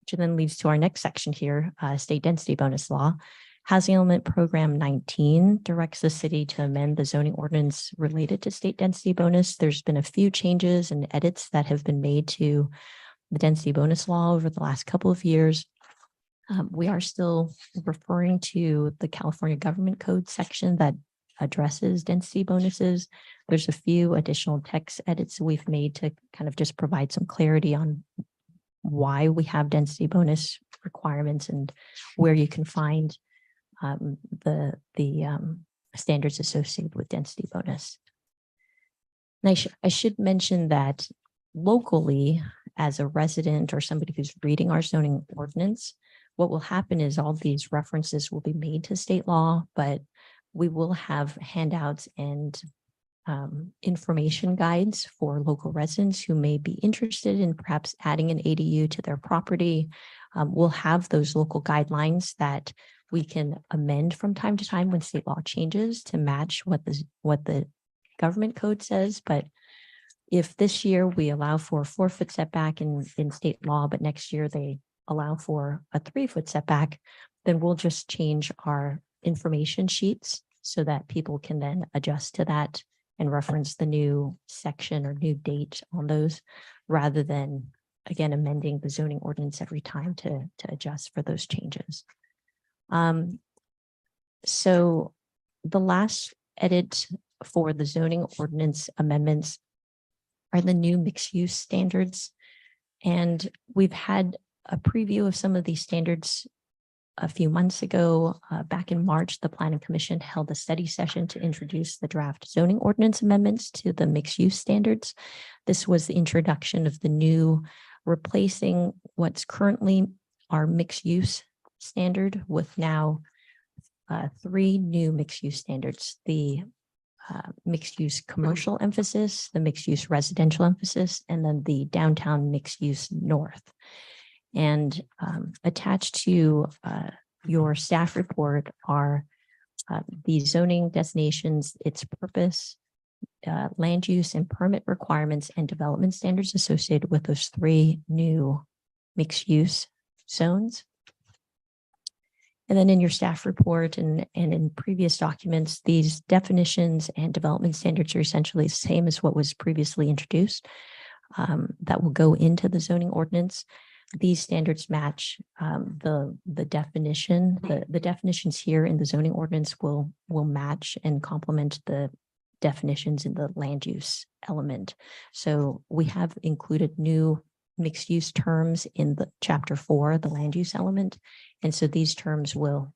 Which then leads to our next section here, state density bonus law. Housing Element Program 19 directs the city to amend the zoning ordinance related to state density bonus. There's been a few changes and edits that have been made to the density bonus law over the last couple of years. We are still referring to the California Government Code section that addresses density bonuses. There's a few additional text edits we've made to kind of just provide some clarity on why we have density bonus requirements and where you can find the standards associated with density bonus. And I should mention that locally, as a resident or somebody who's reading our zoning ordinance, what will happen is all these references will be made to state law, but we will have handouts and information guides for local residents who may be interested in perhaps adding an ADU to their property. We'll have those local guidelines that we can amend from time to time when state law changes to match what the government code says. But if this year we allow for a 4-foot setback in state law, but next year they allow for a 3-foot setback, then we'll just change our information sheets so that people can then adjust to that and reference the new section or new date on those, rather than, again, amending the zoning ordinance every time to adjust for those changes. So the last edit for the zoning ordinance amendments are the new mixed use standards. And we've had a preview of some of these standards a few months ago. Back in March, the Planning Commission held a study session to introduce the draft zoning ordinance amendments to the mixed use standards. This was the introduction of the new, replacing what's currently our mixed use standard with now 3 new mixed use standards. The mixed-use commercial emphasis, the mixed-use residential emphasis, and then the downtown mixed-use north. And attached to your staff report are the zoning designations, its purpose, land use and permit requirements and development standards associated with those 3 new mixed-use zones. And then in your staff report and in previous documents, these definitions and development standards are essentially the same as what was previously introduced that will go into the zoning ordinance. These standards match the definition. The definitions here in the zoning ordinance will match and complement the definitions in the land use element. So we have included new mixed use terms in the chapter 4, the land use element. And so these terms will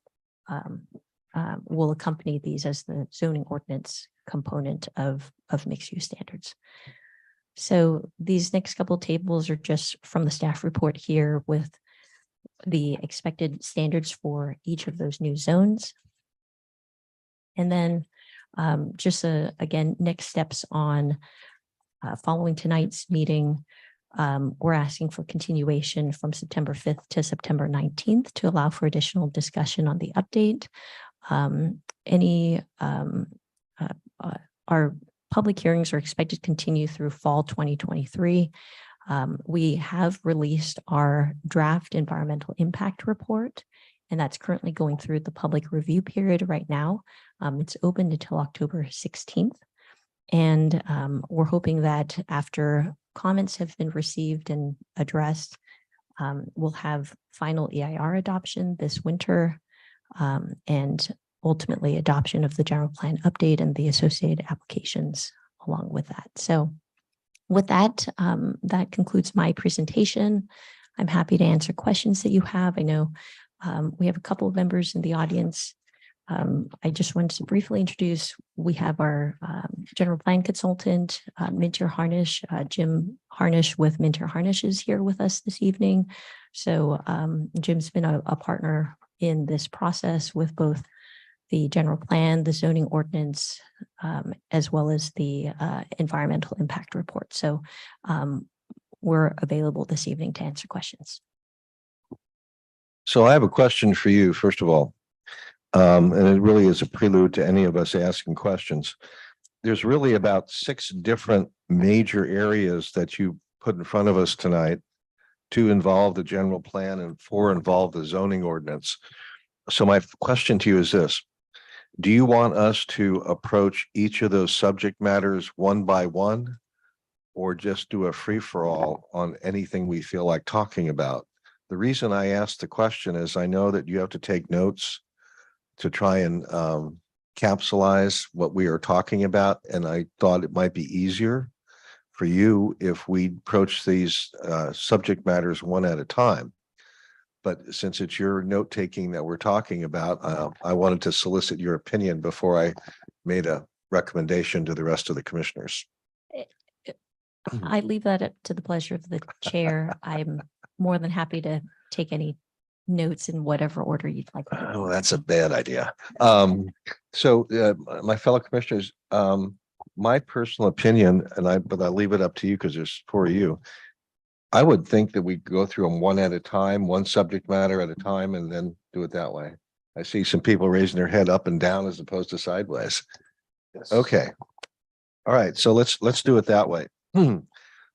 accompany these as the zoning ordinance component of mixed use standards. So these next couple tables are just from the staff report here with the expected standards for each of those new zones. And then again, next steps on following tonight's meeting. We're asking for continuation from September 5th to September 19th to allow for additional discussion on the update. Our public hearings are expected to continue through fall 2023. We have released our draft environmental impact report, and that's currently going through the public review period right now. It's open until October 16th. And we're hoping that after comments have been received and addressed, we'll have final EIR adoption this winter and ultimately adoption of the general plan update and the associated applications along with that. So with that, that concludes my presentation. I'm happy to answer questions that you have. I know we have a couple of members in the audience. I just wanted to briefly introduce, we have our general plan consultant, Minter Harnish, Jim Harnish with Minter Harnish is here with us this evening. So Jim's been a partner in this process with both the general plan, the zoning ordinance, as well as the environmental impact report. So we're available this evening to answer questions. So I have a question for you, first of all. And it really is a prelude to any of us asking questions. There's really about 6 different major areas that you put in front of us tonight. 2 involve the general plan and 4 involve the zoning ordinance. So my question to you is this: do you want us to approach each of those subject matters one by one, or just do a free-for-all on anything we feel like talking about? The reason I asked the question is I know that you have to take notes to try and capsulize what we are talking about. And I thought it might be easier for you if we approach these subject matters one at a time. But since it's your note taking that we're talking about, I wanted to solicit your opinion before I made a recommendation to the rest of the commissioners. I leave that up to the pleasure of the chair. I'm more than happy to take any notes in whatever order you'd like. Oh, that's a bad idea. My fellow commissioners, my personal opinion, but I leave it up to you because there's 4 of you. I would think that we go through them one at a time, one subject matter at a time, and then do it that way. I see some people raising their head up and down as opposed to sideways. Okay. All right. So let's do it that way.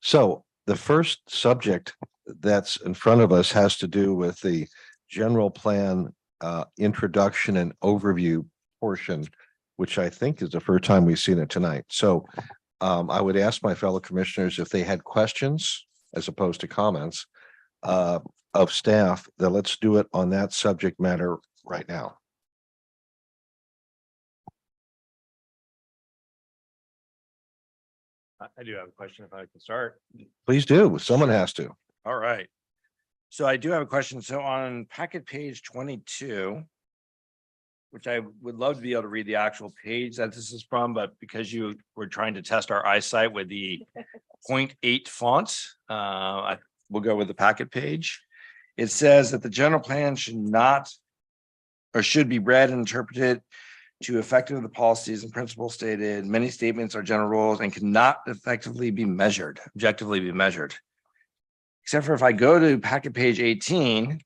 So the first subject that's in front of us has to do with the general plan introduction and overview portion, which I think is the first time we've seen it tonight. So I would ask my fellow commissioners if they had questions as opposed to comments of staff, that let's do it on that subject matter right now. I do have a question if I can start. Please do. Someone has to. All right. So I do have a question. So on packet page 22, which I would love to be able to read the actual page that this is from, but because you were trying to test our eyesight with the 0.8 font, we'll go with the packet page. It says that the general plan should not or should be read and interpreted to effective the policies and principles stated, many statements are general rules and cannot effectively be measured, objectively be measured. Except for if I go to packet page 18,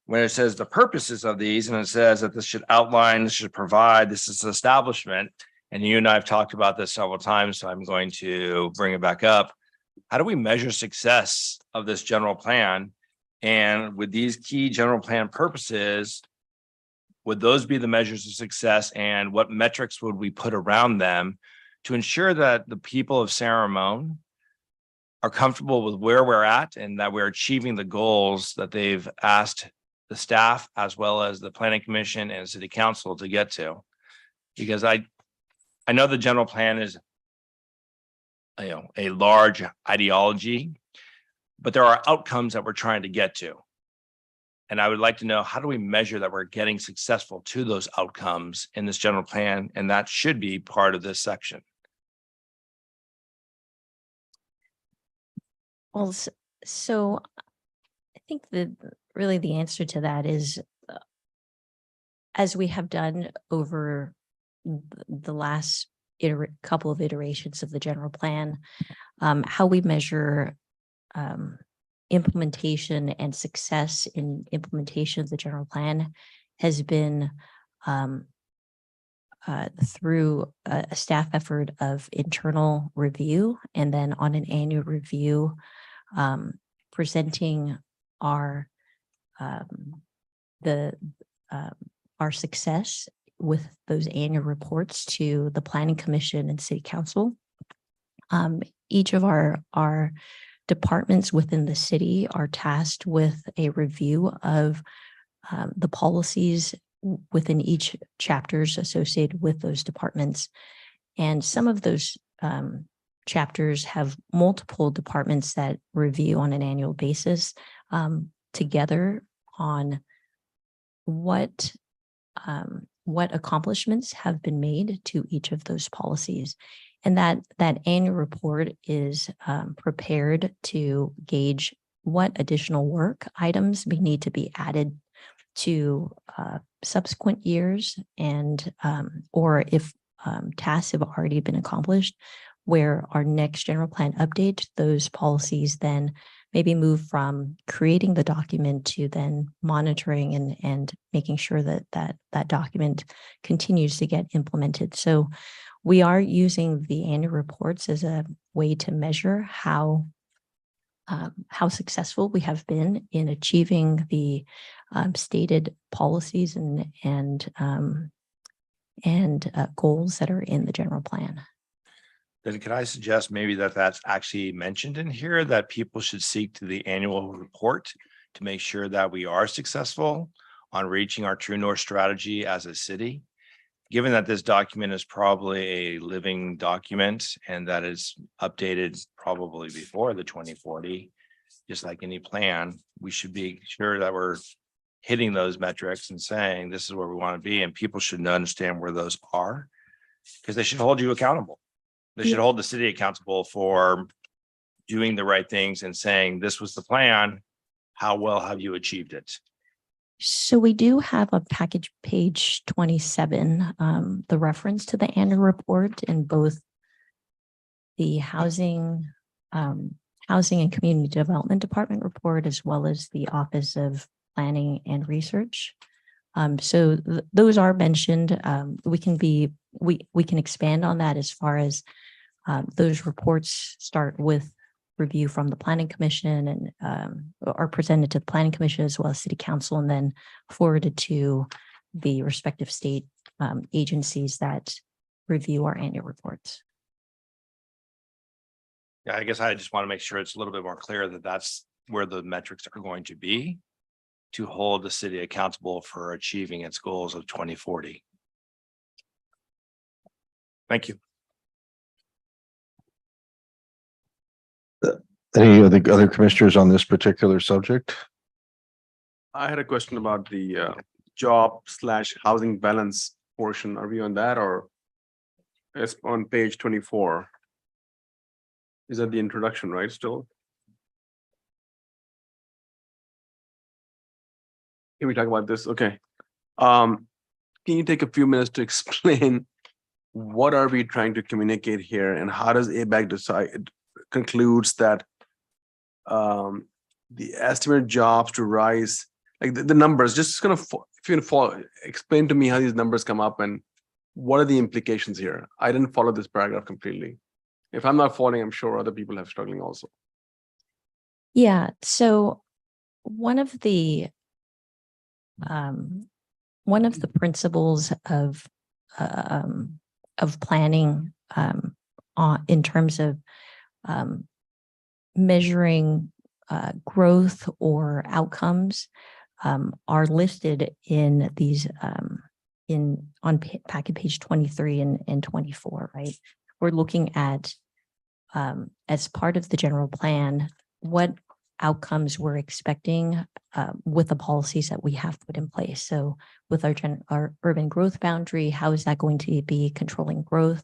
when it says the purposes of these, and it says that this should outline, this should provide, this is establishment. And you and I have talked about this several times, so I'm going to bring it back up. How do we measure success of this general plan? And with these key general plan purposes, would those be the measures of success, and what metrics would we put around them to ensure that the people of San Ramon are comfortable with where we're at and that we're achieving the goals that they've asked the staff as well as the planning commission and city council to get to? Because I know the general plan is, you know, a large ideology, but there are outcomes that we're trying to get to. And I would like to know, how do we measure that we're getting successful to those outcomes in this general plan? And that should be part of this section. Well, so I think that really the answer to that is, as we have done over the last couple of iterations of the general plan, how we measure implementation and success in implementation of the general plan has been through a staff effort of internal review, and then on an annual review, presenting our success with those annual reports to the Planning Commission and City Council. Each of our departments within the city are tasked with a review of the policies within each chapters associated with those departments. And some of those chapters have multiple departments that review on an annual basis together on what accomplishments have been made to each of those policies. And that annual report is prepared to gauge what additional work items may need to be added to subsequent years, and or if tasks have already been accomplished, where our next general plan update, those policies then maybe move from creating the document to then monitoring and making sure that document continues to get implemented. So we are using the annual reports as a way to measure how successful we have been in achieving the stated policies and goals that are in the general plan. Then can I suggest maybe that's actually mentioned in here, that people should seek to the annual report to make sure that we are successful on reaching our True North strategy as a city? Given that this document is probably a living document and that is updated probably before the 2040, just like any plan, we should be sure that we're hitting those metrics and saying this is where we want to be, and people should understand where those are, because they should hold you accountable. They should hold the city accountable for doing the right things and saying, this was the plan. How well have you achieved it? So we do have a package page 27, the reference to the annual report in both the housing and community development department report, as well as the Office of Planning and Research. So those are mentioned. We can expand on that as far as those reports start with review from the Planning Commission and are presented to the Planning Commission as well as City Council, and then forwarded to the respective state agencies that review our annual reports. Yeah, I guess I just want to make sure it's a little bit more clear that that's where the metrics are going to be to hold the city accountable for achieving its goals of 2040. Thank you. Any of the other commissioners on this particular subject? I had a question about the job/housing balance portion. Are we on that, or it's on page 24? Is that the introduction, right, still? Can we talk about this? Okay. Can can you take a few minutes to explain what are we trying to communicate here and how does ABAG decide, concludes that the estimated jobs to rise, like the numbers, just kind of, if you can follow, explain to me how these numbers come up and what are the implications here? I didn't follow this paragraph completely. If I'm not following, I'm sure other people have struggling also. Yeah, so one of the principles of planning in terms of measuring growth or outcomes are listed in these packet page 23 and 24, right? We're looking at as part of the general plan, what outcomes we're expecting with the policies that we have put in place. So with our urban growth boundary, how is that going to be controlling growth?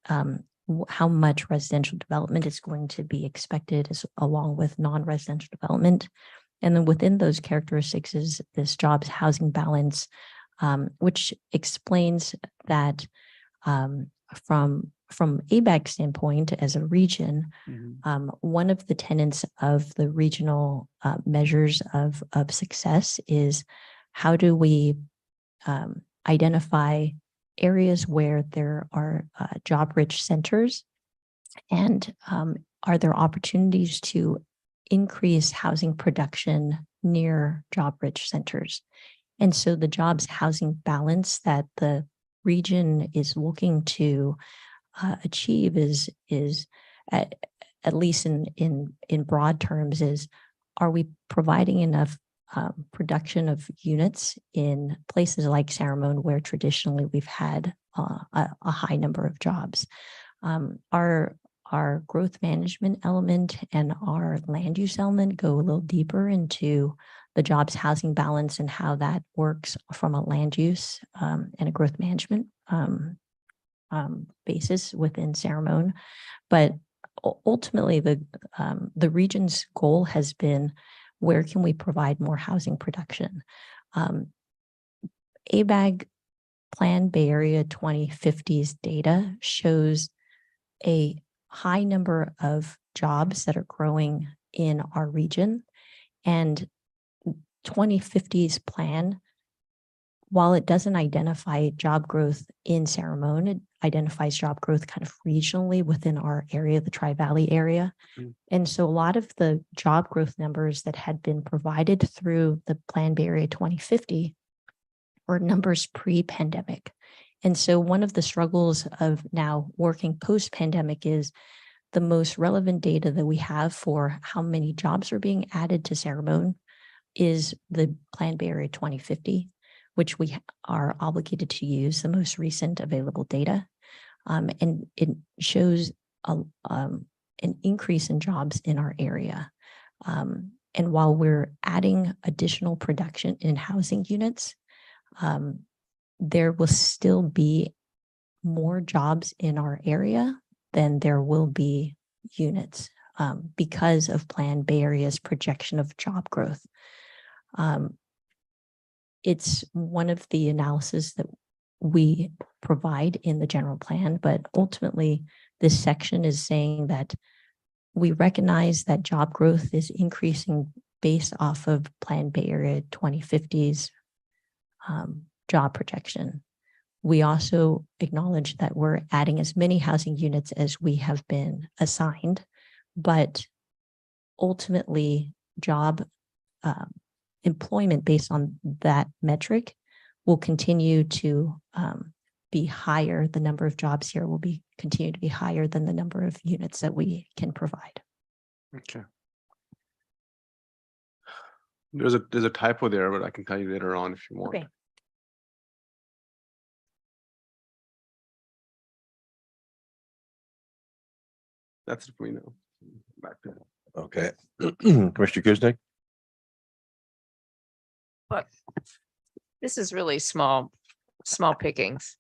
How much residential development is going to be expected along with non-residential development? And then within those characteristics is this jobs housing balance, which explains that from ABAG standpoint as a region, one of the tenets of the regional measures of success is how do we identify areas where there are job-rich centers, and are there opportunities to increase housing production near job-rich centers? And so the jobs housing balance that the region is looking to achieve is at least in broad terms is, are we providing enough production of units in places like San Ramon where traditionally we've had a high number of jobs? Our growth management element and our land use element go a little deeper into the jobs housing balance and how that works from a land use and a growth management basis within San Ramon. But ultimately, the region's goal has been, where can we provide more housing production? ABAG Plan Bay Area 2050's data shows a high number of jobs that are growing in our region, and 2050's plan, while it doesn't identify job growth in San Ramon, it identifies job growth kind of regionally within our area, the Tri-Valley area. And so a lot of the job growth numbers that had been provided through the Plan Bay Area 2050 were numbers pre-pandemic. And so one of the struggles of now working post-pandemic is the most relevant data that we have for how many jobs are being added to San Ramon is the Plan Bay Area 2050, which we are obligated to use the most recent available data. And it shows an increase in jobs in our area. And while we're adding additional production in housing units, there will still be more jobs in our area than there will be units because of Plan Bay Area's projection of job growth. It's one of the analysis that we provide in the general plan, but ultimately this section is saying that we recognize that job growth is increasing based off of Plan Bay Area 2050's job projection. We also acknowledge that we're adding as many housing units as we have been assigned, but ultimately job employment based on that metric will continue to be higher. The number of jobs here will continue to be higher than the number of units that we can provide. Okay. There's a typo there, but I can tell you later on if you want. Okay. That's it for me now. Back to Okay. Commissioner Kuznick? But this is really small pickings.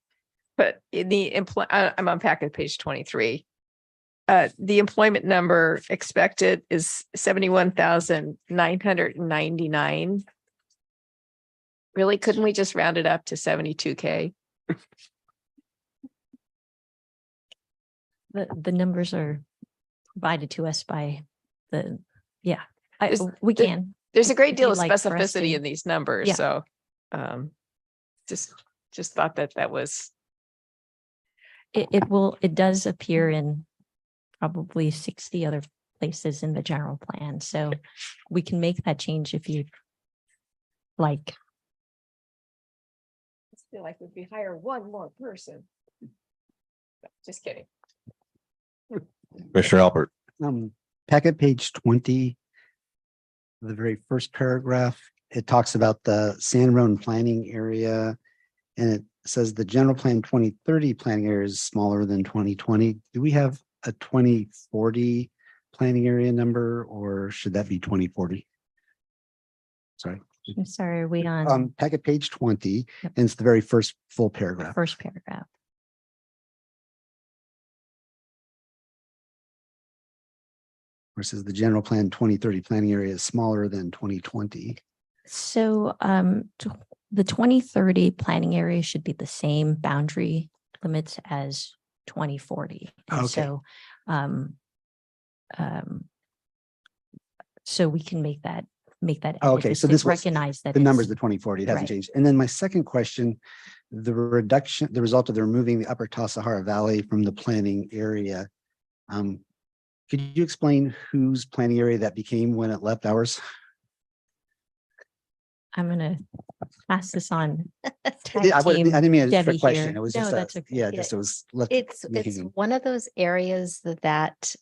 But in the I'm on packet page 23. The employment number expected is 71,999. Really, couldn't we just round it up to 72K? The numbers are provided to us by yeah, Is- we there- can. There's a great If deal you'd of like for us specificity to- in these numbers, Yeah. so um, just thought that was, It does appear in probably 60 other places in the general plan. So we can make that change if you like. I feel like if we hire one more person. Just kidding. Commissioner Albert. Packet page 20. The very first paragraph, it talks about the San Ramon planning area. And it says the general plan 2030 planning area is smaller than 2020. Do we have a 2040 planning area number, or should that be 2040? Sorry. I'm sorry, are we on Packet page 20, Yep. and it's the very first full the paragraph. first paragraph? Where it says the general plan 2030 planning area is smaller than 2020. So the 2030 planning area should be the same boundary limits as 2040. And Okay. So we can make that edit Okay, just so to this was recognize that the numbers, it's- the 2040, it hasn't right. changed. And then my second question, the result of the removing the upper Tassajara Valley from the planning area. Could you explain whose planning area that became when it left ours? I'm gonna pass this on. tag I team didn't mean a Debbie trick question. here. It was No, just, that's okay. yeah, just it was. left It's me hanging. one of those areas that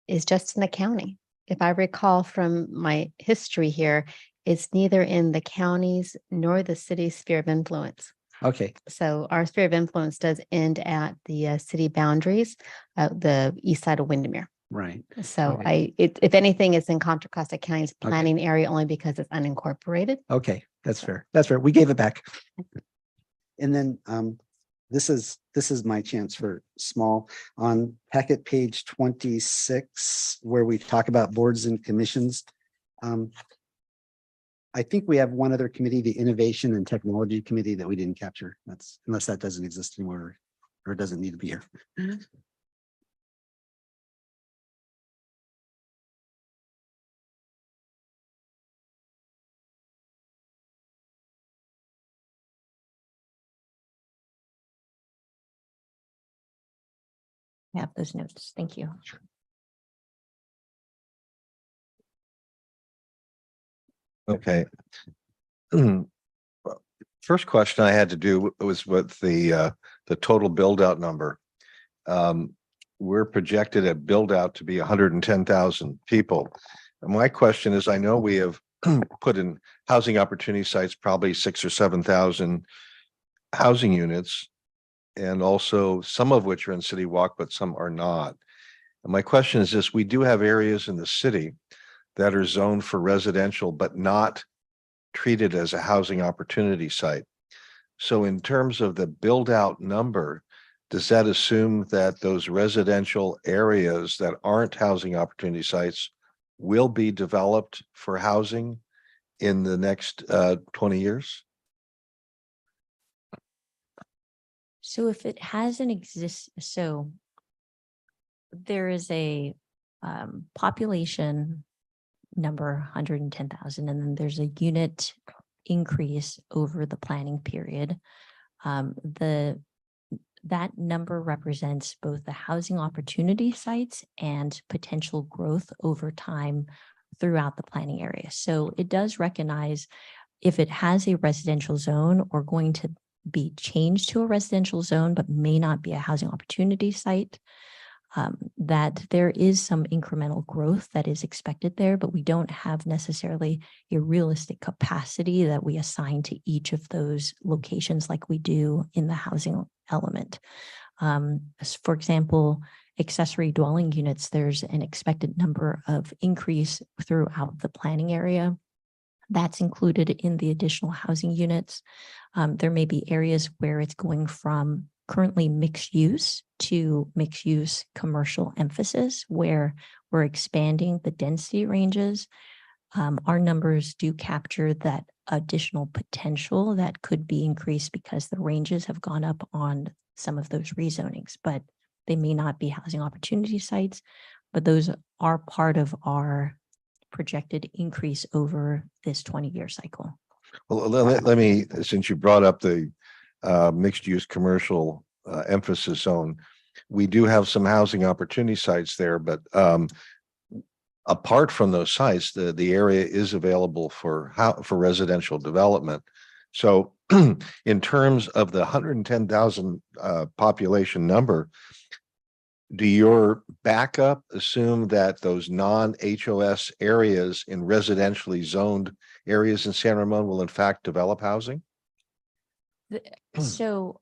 is just in the county. If I recall from my history here, it's neither in the counties nor the city's sphere of influence. Okay, So our sphere of influence does end at the city boundaries, the east side of Windermere. right. So Okay. if anything, it's in Contra Costa County's Okay. planning area only because it's unincorporated. Okay, that's fair. That's fair. We gave it back. And then this is my chance for small on packet page 26, where we talk about boards and commissions. I think we have one other committee, the Innovation and Technology Committee, that we didn't capture. That's unless that doesn't exist anymore or doesn't need to be here. I have those notes. Thank you. Okay. First question I had to do was with the total build out number. We're projected at build out to be 110,000 people. And my question is, I know we have put in housing opportunity sites, probably 6,000 or 7,000 housing units. And also some of which are in City Walk, but some are not. And my question is this, we do have areas in the city that are zoned for residential, but not treated as a housing opportunity site. So in terms of the build out number, does that assume that those residential areas that aren't housing opportunity sites will be developed for housing in the next 20 years? So if it hasn't so there is a population number 110,000, and then there's a unit increase over the planning period. That number represents both the housing opportunity sites and potential growth over time throughout the planning area. So it does recognize if it has a residential zone or going to be changed to a residential zone, but may not be a housing opportunity site, that there is some incremental growth that is expected there, but we don't have necessarily a realistic capacity that we assign to each of those locations like we do in the housing element. For example, accessory dwelling units, there's an expected number of increase throughout the planning area. That's included in the additional housing units. There may be areas where it's going from currently mixed use to mixed use commercial emphasis, where we're expanding the density ranges. Our numbers do capture that additional potential that could be increased because the ranges have gone up on some of those rezonings, but they may not be housing opportunity sites, but those are part of our projected increase over this 20-year cycle. Well, let me, since you brought up the mixed use commercial emphasis zone, we do have some housing opportunity sites there, but apart from those sites, the area is available for residential development. So in terms of the 110,000 population number, do your backup assume that those non-HOS areas in residentially zoned areas in San Ramon will in fact develop housing? So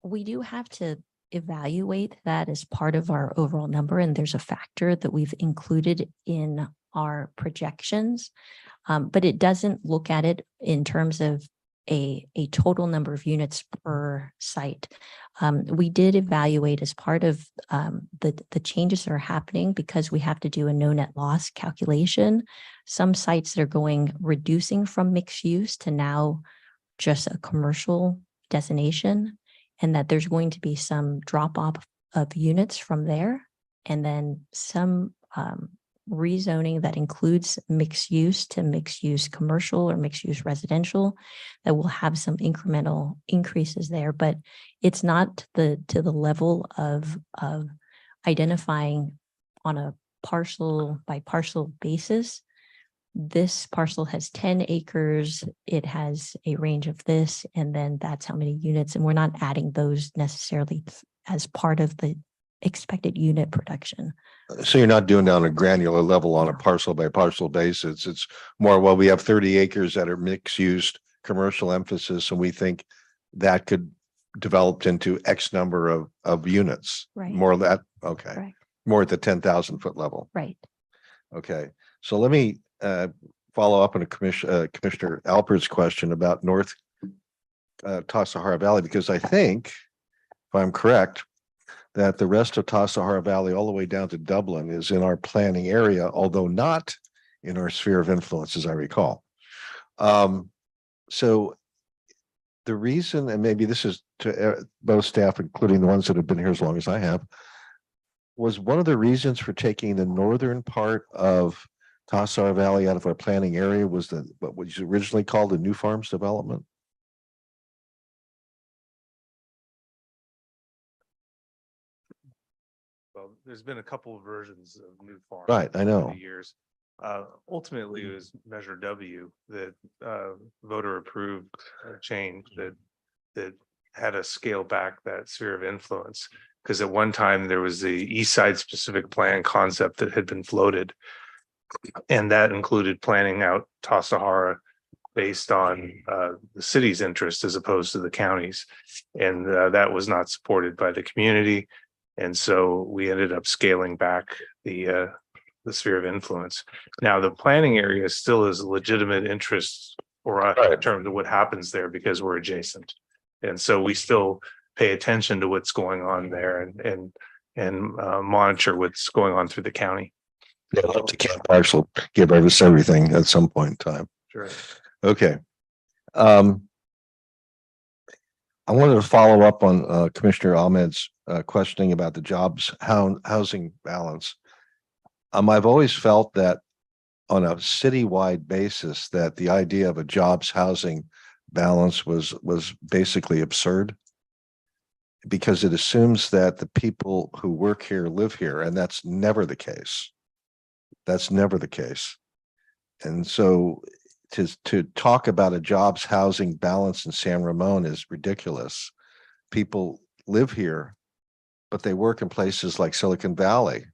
we do have to evaluate that as part of our overall number, and there's a factor that we've included in our projections, but it doesn't look at it in terms of a total number of units per site. We did evaluate as part of the changes that are happening because we have to do a no net loss calculation. Some sites that are reducing from mixed use to now just a commercial designation, and that there's going to be some drop off of units from there, and then some rezoning that includes mixed use to mixed use commercial or mixed use residential that will have some incremental increases there, but it's not to the level of identifying on a parcel by parcel basis. This parcel has 10 acres, it has a range of this, and then that's how many units, and we're not adding those necessarily as part of the expected unit production. So you're not doing it on a granular level on a parcel by parcel basis. It's more, well, we have 30 acres that are mixed use commercial emphasis, and we think that could develop into X number of units. Right. More of that. Okay. Correct. More at the 10,000 foot level. Right. Okay. So let me follow up on Commissioner Alpert's question about North Tassajara Valley, because I think, if I'm correct, that the rest of Tassajara Valley all the way down to Dublin is in our planning area, although not in our sphere of influence, as I recall. So the reason, and maybe this is to both staff, including the ones that have been here as long as I have, was one of the reasons for taking the northern part of Tassajara Valley out of our planning area was what was originally called the New Farms development. Well, there's been a couple of versions of New Farm. Right, I know. over the years. Ultimately, it was Measure W that voter approved change that had to scale back that sphere of influence. Because at one time there was the East Side Specific Plan concept that had been floated. And that included planning out Tassajara based on the city's interest as opposed to the county's. And that was not supported by the community. And so we ended up scaling back the sphere of influence. Now, the planning area still is a legitimate interest for us in terms of what happens there because we're adjacent. And so we still pay attention to what's going on there and monitor what's going on through the county. Yeah, I'd love to Camp Parcel give us everything at some point in time. Sure. Okay. I wanted to follow up on Commissioner Ahmed's questioning about the jobs housing balance. I've always felt that on a citywide basis that the idea of a jobs housing balance was basically absurd, because it assumes that the people who work here live here, and that's never the case. That's never the case. And so to talk about a jobs housing balance in San Ramon is ridiculous. People live here, but they work in places like Silicon Valley.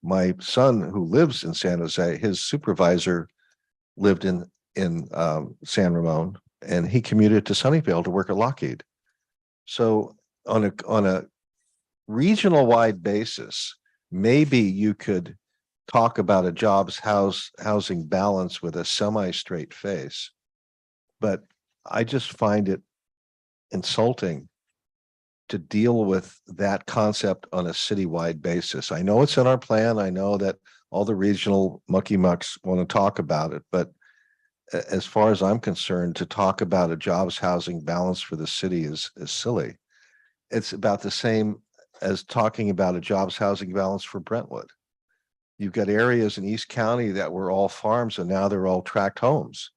My son, who lives in San Jose, his supervisor lived in San Ramon, and he commuted to Sunnyvale to work at Lockheed. So on a regional wide basis, maybe you could talk about a jobs housing balance with a semi-straight face, but I just find it insulting to deal with that concept on a citywide basis. I know it's in our plan. I know that all the regional mucky mucks want to talk about it, but as far as I'm concerned, to talk about a jobs housing balance for the city is silly. It's about the same as talking about a jobs housing balance for Brentwood. You've got areas in East County that were all farms and now they're all tract homes.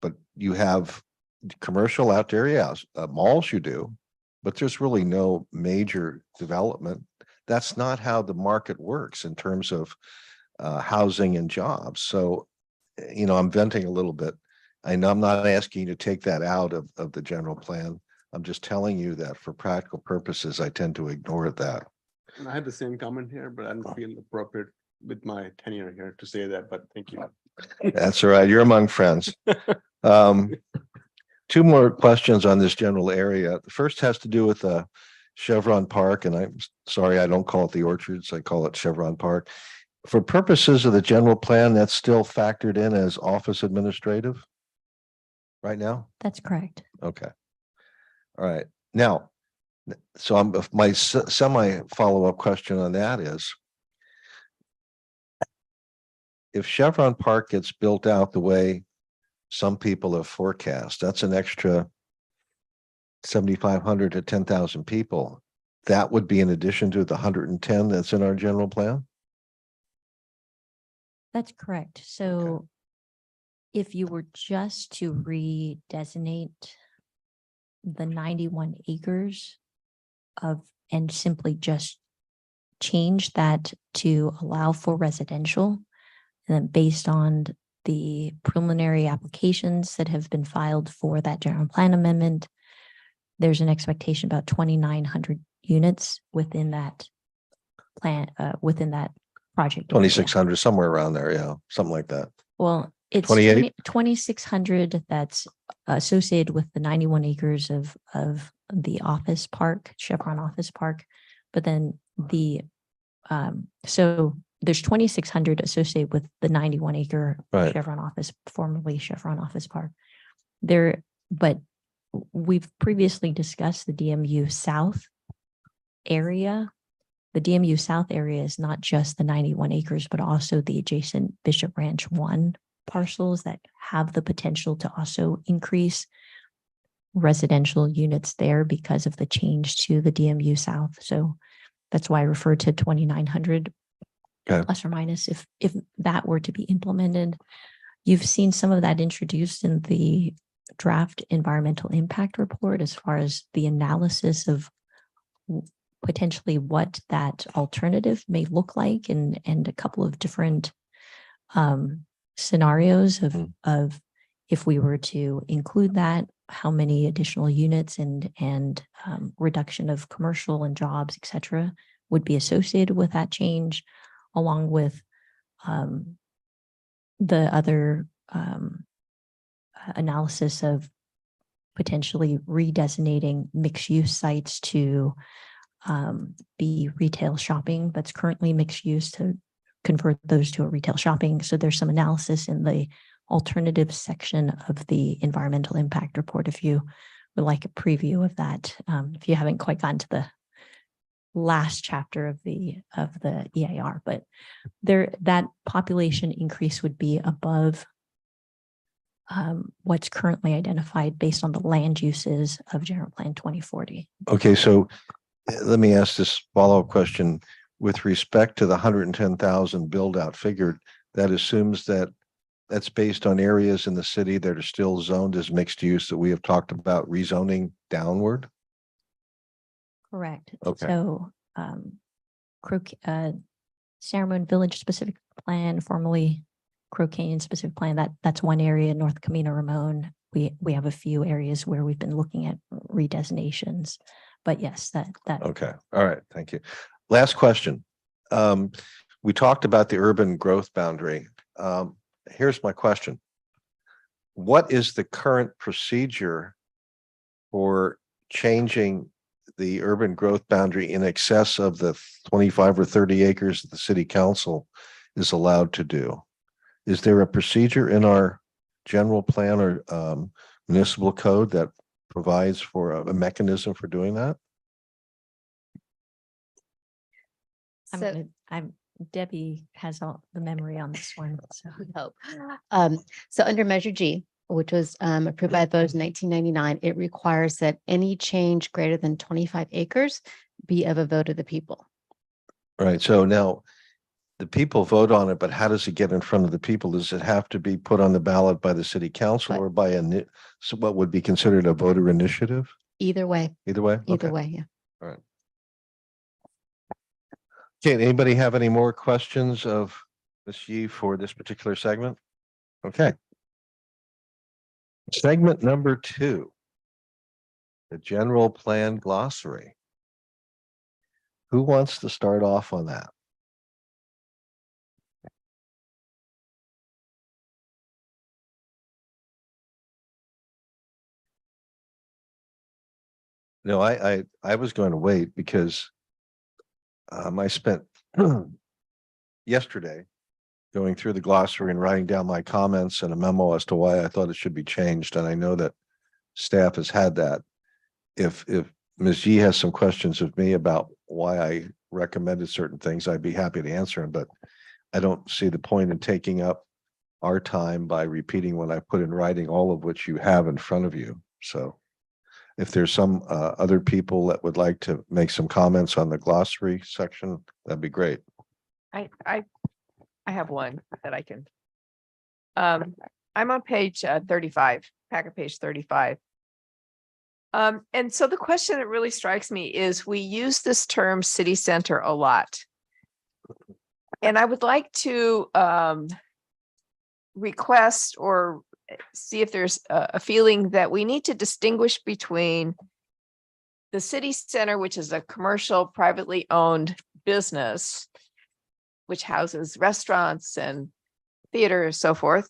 But you have commercial out there, yeah, malls you do, but there's really no major development. That's not how the market works in terms of housing and jobs. So, I'm venting a little bit. I know I'm not asking you to take that out of the general plan. I'm just telling you that for practical purposes, I tend to ignore that. And I had the same comment here, but I don't feel appropriate with my tenure here to say that, but thank you. That's all right. You're among friends. Two more questions on this general area. The first has to do with Chevron Park, and I'm sorry, I don't call it the Orchards. I call it Chevron Park. For purposes of the general plan, that's still factored in as office administrative right now? That's correct. Okay. All right. Now, so my semi follow-up question on that is, if Chevron Park gets built out the way some people have forecast, that's an extra 7,500 to 10,000 people. That would be in addition to the 110 that's in our general plan? That's correct. So if you were just to redesignate the 91 acres and simply just change that to allow for residential, and then based on the preliminary applications that have been filed for that general plan amendment, there's an expectation about 2,900 units within that plan, within that project. 2,600, somewhere around there. Yeah, something like that. Well, it's 28? 2,600 that's associated with the 91 acres of the office park, Chevron Office Park. But then so there's 2,600 associated with the 91 acre Right. Chevron Office, formerly Chevron Office Park. But we've previously discussed the DMU South area. The DMU South area is not just the 91 acres, but also the adjacent Bishop Ranch 1 parcels that have the potential to also increase residential units there because of the change to the DMU South. So that's why I refer to 2,900 Okay. plus or minus if that were to be implemented. You've seen some of that introduced in the draft environmental impact report as far as the analysis of potentially what that alternative may look like and a couple of different scenarios of if we were to include that, how many additional units and reduction of commercial and jobs, et cetera, would be associated with that change, along with the other analysis of potentially redesignating mixed use sites to be retail shopping that's currently mixed use to convert those to a retail shopping. So there's some analysis in the alternative section of the environmental impact report if you would like a preview of that. If you haven't quite gotten to the last chapter of the EIR, but that population increase would be above what's currently identified based on the land uses of General Plan 2040. Okay, so let me ask this follow-up question. With respect to the 110,000 build out figured, that assumes that that's based on areas in the city that are still zoned as mixed use that we have talked about rezoning downward? Correct. Okay. So Ceremony Village specific plan, formerly Crow Canyon specific plan, that's one area. North Camino Ramon, we have a few areas where we've been looking at redesignations, but yes, that Okay, all right, thank you. Last question. We talked about the urban growth boundary. Here's my question. What is the current procedure for changing the urban growth boundary in excess of the 25 or 30 acres that the city council is allowed to do? Is there a procedure in our general plan or municipal code that provides for a mechanism for doing that? So Debbie has all the memory on this one, so. Hope. So under Measure G, which was approved by voters in 1999, it requires that any change greater than 25 acres be of a vote of the people. Right, so now the people vote on it, but how does it get in front of the people? Does it have to be put on the ballot by the city council But- or by so what would be considered a voter initiative? Either way, Either way? either Okay. way, yeah. All right. Okay, anybody have any more questions of Ms. Yee for this particular segment? Okay. Segment number 2. The general plan glossary. Who wants to start off on that? No, I was going to wait because I spent yesterday going through the glossary and writing down my comments and a memo as to why I thought it should be changed. And I know that staff has had that. If Ms. Yee has some questions of me about why I recommended certain things, I'd be happy to answer them, but I don't see the point in taking up our time by repeating what I put in writing, all of which you have in front of you. So if there's some other people that would like to make some comments on the glossary section, that'd be great. I have one that I can. I'm on page 35, packet page 35. And so the question that really strikes me is we use this term city center a lot. And I would like to request or see if there's a feeling that we need to distinguish between the city center, which is a commercial privately owned business, which houses restaurants and theaters, so forth,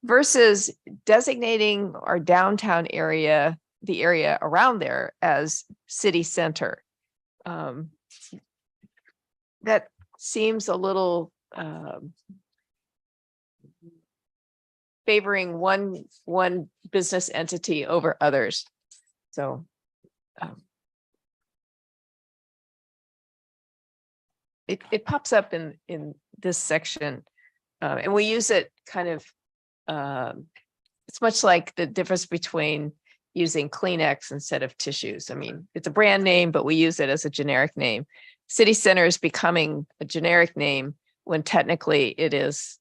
versus designating our downtown area, the area around there, as city center. That seems a little favoring one business entity over others. So it pops up in this section, and we use it kind of. It's much like the difference between using Kleenex instead of tissues. I mean, it's a brand name, but we use it as a generic name. City center is becoming a generic name when technically it is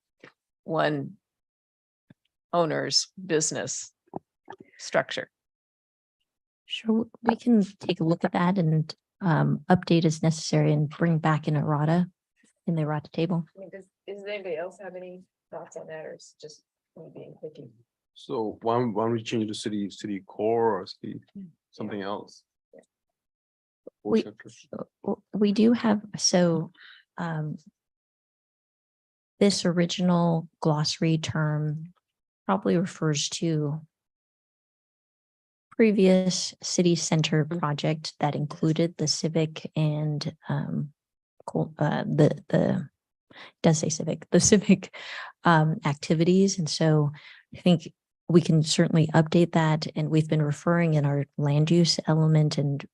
one owner's business structure. Sure, we can take a look at that and update as necessary and bring back in the errata table. I mean, does anybody else have any thoughts on that, or is it just me being picky? So why don't we change it to city core or something else? We- We do have, this original glossary term probably refers to previous city center project that included the civic and the civic activities. And so I think we can certainly update that. And we've been referring in our land use element and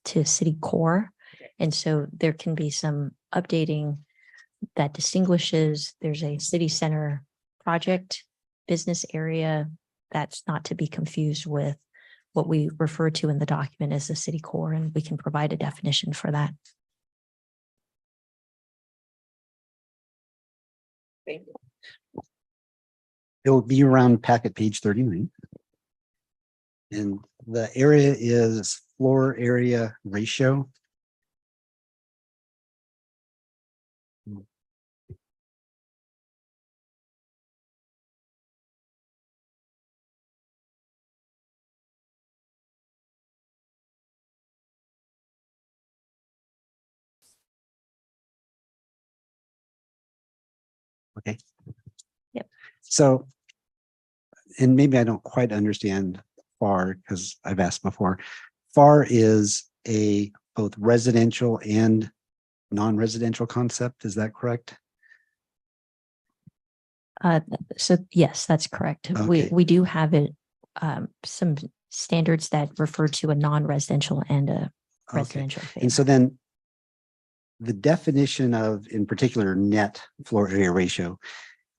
to city core. And so there can be some updating that distinguishes, there's a city center project business area that's not to be confused with what we refer to in the document as the city core, and we can provide a definition for that. Thank you. It'll be around packet page 39. And the area is floor area ratio. Okay. Yep. So, and maybe I don't quite understand FAR because I've asked before. FAR is a both residential and non-residential concept. Is that correct? So yes, that's correct. Okay. We do have it, some standards that refer to a non-residential and a Okay. residential And phase. so then the definition of, in particular, net floor area ratio,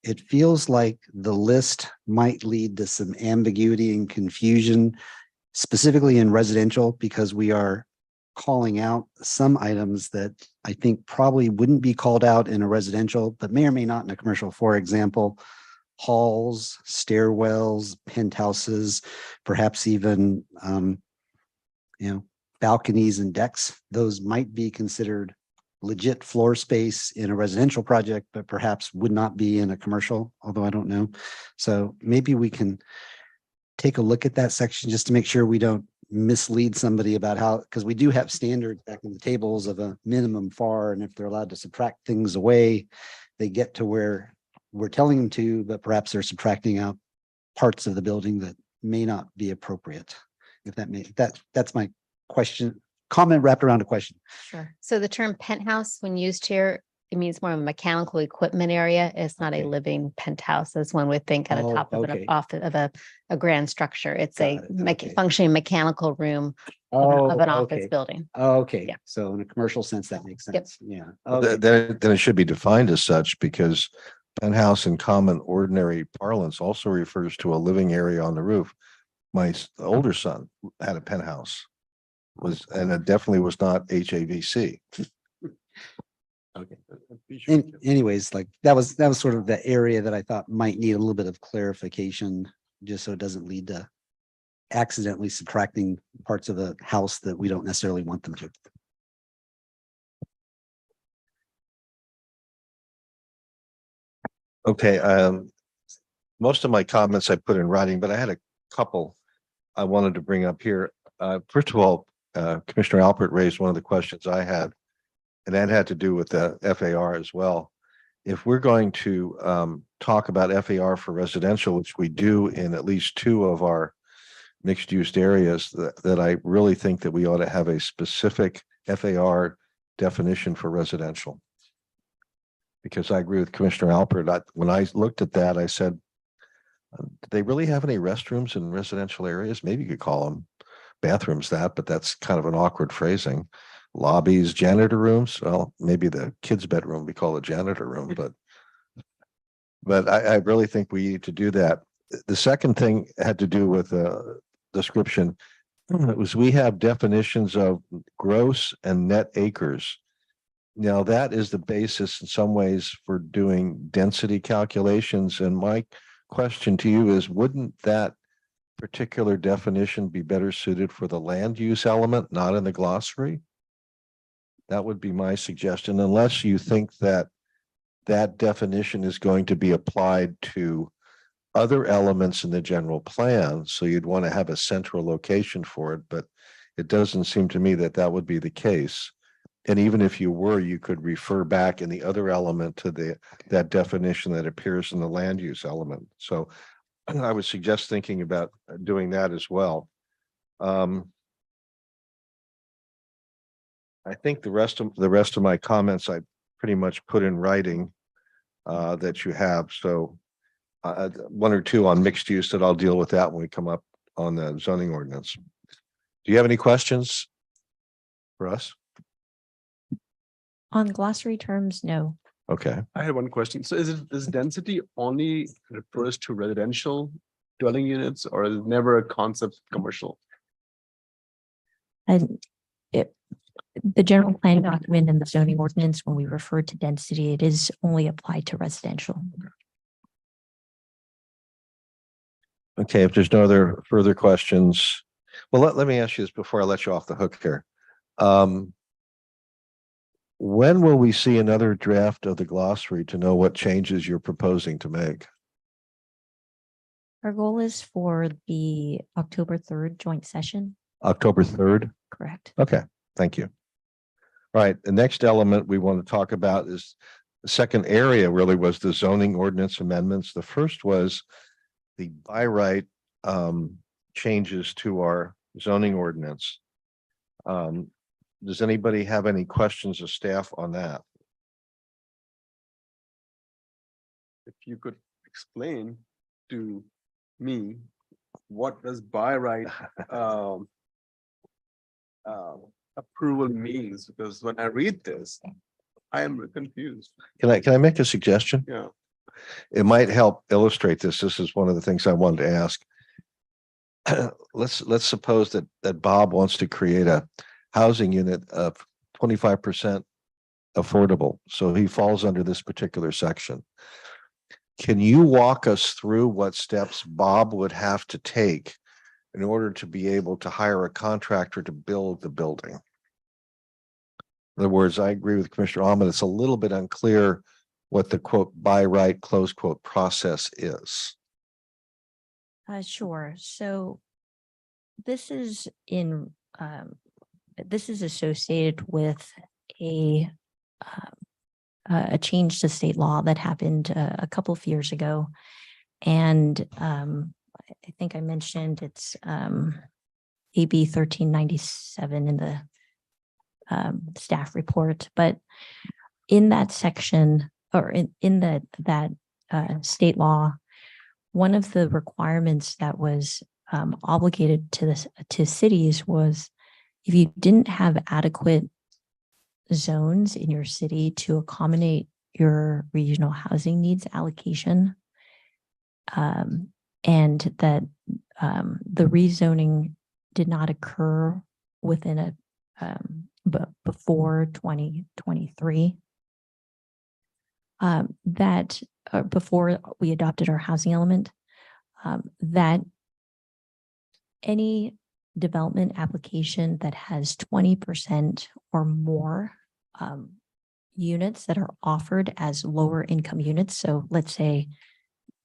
it feels like the list might lead to some ambiguity and confusion, specifically in residential, because we are calling out some items that I think probably wouldn't be called out in a residential, but may or may not in a commercial. For example, halls, stairwells, penthouses, perhaps even, balconies and decks. Those might be considered legit floor space in a residential project, but perhaps would not be in a commercial, although I don't know. So maybe we can take a look at that section just to make sure we don't mislead somebody about how, because we do have standards back in the tables of a minimum FAR, and if they're allowed to subtract things away, they get to where we're telling them to, but perhaps they're subtracting out parts of the building that may not be appropriate. If that's my comment wrapped around a question. Sure. So the term penthouse, when used here, it means more of a mechanical equipment area. It's not a living penthouse, as one would think at the Oh, top of okay. a grand structure. It's a Got it. Okay. functioning mechanical room Oh, of an office okay. building. Okay, Yeah. so in a commercial sense, that makes Yep. sense. Yeah. Well, Okay. then it should be defined as such, because penthouse in common ordinary parlance also refers to a living area on the roof. My older son had a penthouse, and it definitely was not HAVC. Okay. Anyways, like that was sort of the area that I thought might need a little bit of clarification, just so it doesn't lead to accidentally subtracting parts of a house that we don't necessarily want them to. Okay, most of my comments I put in writing, but I had a couple I wanted to bring up here. First of all, Commissioner Alpert raised one of the questions I had, and that had to do with the FAR as well. If we're going to talk about FAR for residential, which we do in at least two of our mixed-use areas, that I really think that we ought to have a specific FAR definition for residential. Because I agree with Commissioner Alpert. When I looked at that, I said, do they really have any restrooms in residential areas? Maybe you could call them bathrooms but that's kind of an awkward phrasing. Lobbies, janitor rooms. Well, maybe the kids' bedroom we call a janitor room, but I really think we need to do that. The second thing had to do with description. It was, we have definitions of gross and net acres. Now that is the basis in some ways for doing density calculations. And my question to you is, wouldn't that particular definition be better suited for the land use element, not in the glossary? That would be my suggestion, unless you think that that definition is going to be applied to other elements in the general plan. So you'd want to have a central location for it, but it doesn't seem to me that that would be the case. And even if you were, you could refer back in the other element to that definition that appears in the land use element. So I would suggest thinking about doing that as well. I think the rest of my comments I pretty much put in writing that you have. So one or two on mixed use that I'll deal with that when we come up on the zoning ordinance. Do you have any questions for us? On glossary terms, no. Okay. I had one question. So is density only refers to residential dwelling units, or is it never a concept commercial? And the general plan document and the zoning ordinance, when we refer to density, it is only applied to residential. Okay, if there's no other further questions, well, let me ask you this before I let you off the hook here. When will we see another draft of the glossary to know what changes you're proposing to make? Our goal is for the October 3rd joint session. October 3rd? Correct. Okay, thank you. All right, the next element we want to talk about is the second area really was the zoning ordinance amendments. The first was the by right changes to our zoning ordinance. Does anybody have any questions of staff on that? If you could explain to me, what does by right approval means? Because when I read this, I am confused. Can I make a suggestion? Yeah. It might help illustrate this. This is one of the things I wanted to ask. Let's suppose that Bob wants to create a housing unit of 25% affordable. So he falls under this particular section. Can you walk us through what steps Bob would have to take in order to be able to hire a contractor to build the building? In other words, I agree with Commissioner Ahmed. It's a little bit unclear what the quote by right close quote process is. Sure. So this is in, this is associated with a change to state law that happened a couple of years ago. And I think I mentioned it's AB 1397 in the staff report, but in that section or in that state law, one of the requirements that was obligated to cities was if you didn't have adequate zones in your city to accommodate your regional housing needs allocation, and that the rezoning did not occur within before 2023, that before we adopted our housing element, that any development application that has 20% or more units that are offered as lower income units. So let's say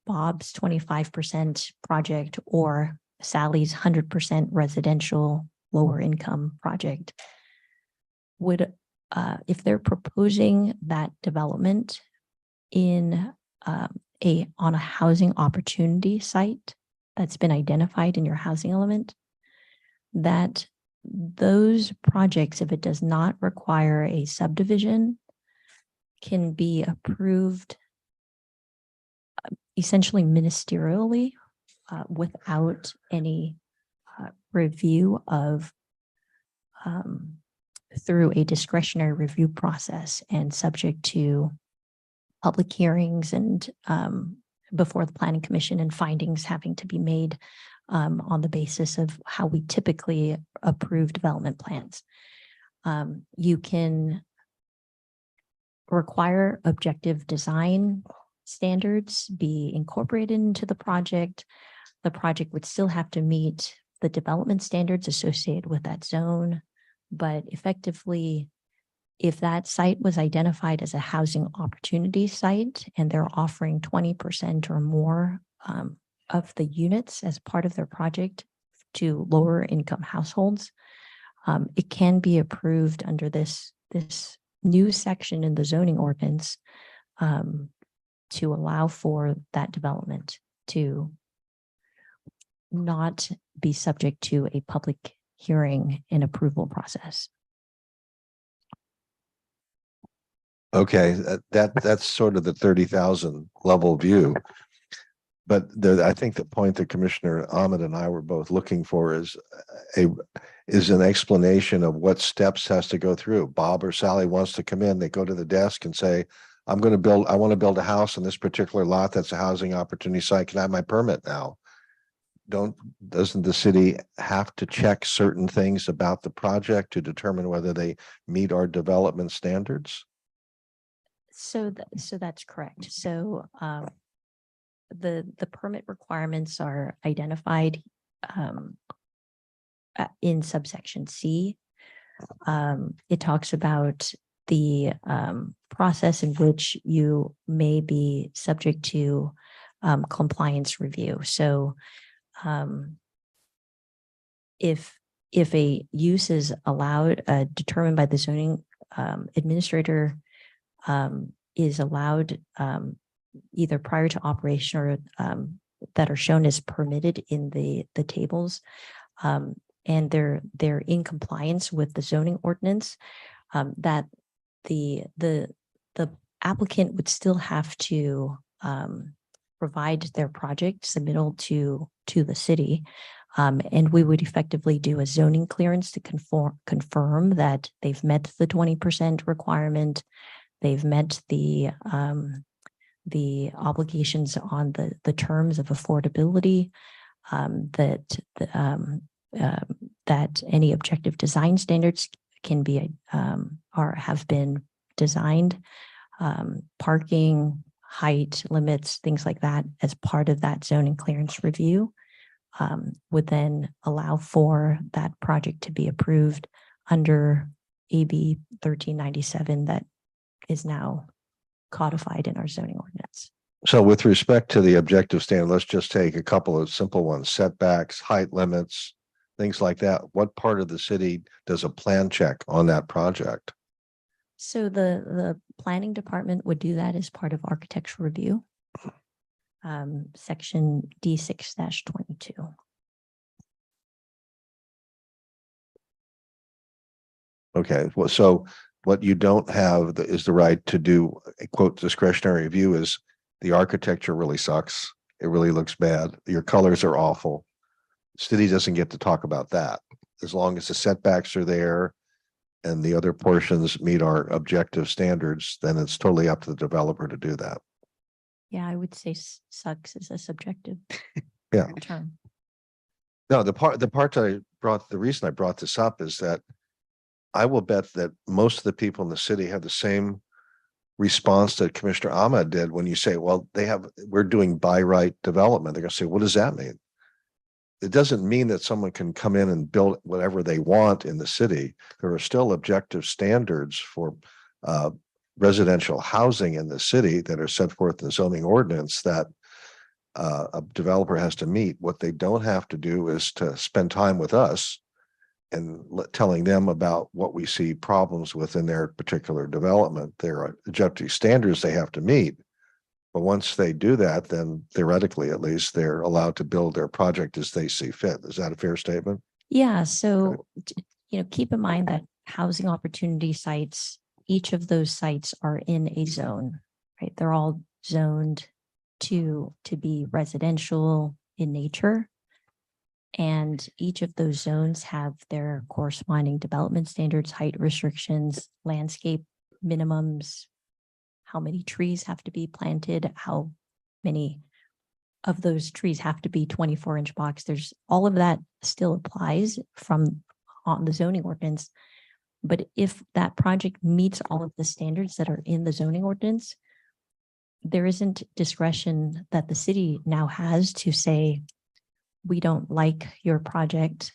Bob's 25% project or Sally's 100% residential lower income project would, if they're proposing that development in on a housing opportunity site that's been identified in your housing element, that those projects, if it does not require a subdivision, can be approved essentially ministerially without any review of through a discretionary review process and subject to public hearings and before the Planning Commission and findings having to be made on the basis of how we typically approve development plans. You can require objective design standards be incorporated into the project. The project would still have to meet the development standards associated with that zone, but effectively, if that site was identified as a housing opportunity site and they're offering 20% or more of the units as part of their project to lower income households, it can be approved under this new section in the zoning ordinance to allow for that development to not be subject to a public hearing and approval process. Okay, that's sort of the 30,000 level view. But I think the point that Commissioner Ahmed and I were both looking for is an explanation of what steps has to go through. Bob or Sally wants to come in, they go to the desk and say, I want to build a house on this particular lot that's a housing opportunity site. Can I have my permit now? Doesn't the city have to check certain things about the project to determine whether they meet our development standards? So that's correct. So the permit requirements are identified in subsection C. It talks about the process in which you may be subject to compliance review. So if a use is allowed, determined by the zoning administrator, is allowed either prior to operation or that are shown as permitted in the tables, and they're in compliance with the zoning ordinance, that the applicant would still have to provide their project submittal to the city. And we would effectively do a zoning clearance to confirm that they've met the 20% requirement, they've met the obligations on the terms of affordability, that any objective design standards can be or have been designed, parking, height limits, things like that, as part of that zoning clearance review, would then allow for that project to be approved under AB 1397 that is now codified in our zoning ordinance. So with respect to the objective standard, let's just take a couple of simple ones: setbacks, height limits, things like that. What part of the city does a plan check on that project? So the planning department would do that as part of architectural review. Section D6-22. Okay, well, so what you don't have is the right to do a quote discretionary review is the architecture really sucks. It really looks bad. Your colors are awful. City doesn't get to talk about that. As long as the setbacks are there and the other portions meet our objective standards, then it's totally up to the developer to do that. Yeah, I would say sucks is a subjective Yeah. term. No, the reason I brought this up is that I will bet that most of the people in the city have the same response that Commissioner Ahmed did when you say, well, we're doing by right development. They're gonna say, what does that mean? It doesn't mean that someone can come in and build whatever they want in the city. There are still objective standards for residential housing in the city that are set forth in the zoning ordinance that a developer has to meet. What they don't have to do is to spend time with us and telling them about what we see problems with in their particular development. There are objective standards they have to meet. But once they do that, then theoretically, at least, they're allowed to build their project as they see fit. Is that a fair statement? Yeah, so, keep in mind that housing opportunity sites, each of those sites are in a zone, right? They're all zoned to be residential in nature. And each of those zones have their corresponding development standards, height restrictions, landscape minimums, how many trees have to be planted, how many of those trees have to be 24-inch box. There's all of that still applies from on the zoning ordinance. But if that project meets all of the standards that are in the zoning ordinance, there isn't discretion that the city now has to say, we don't like your project,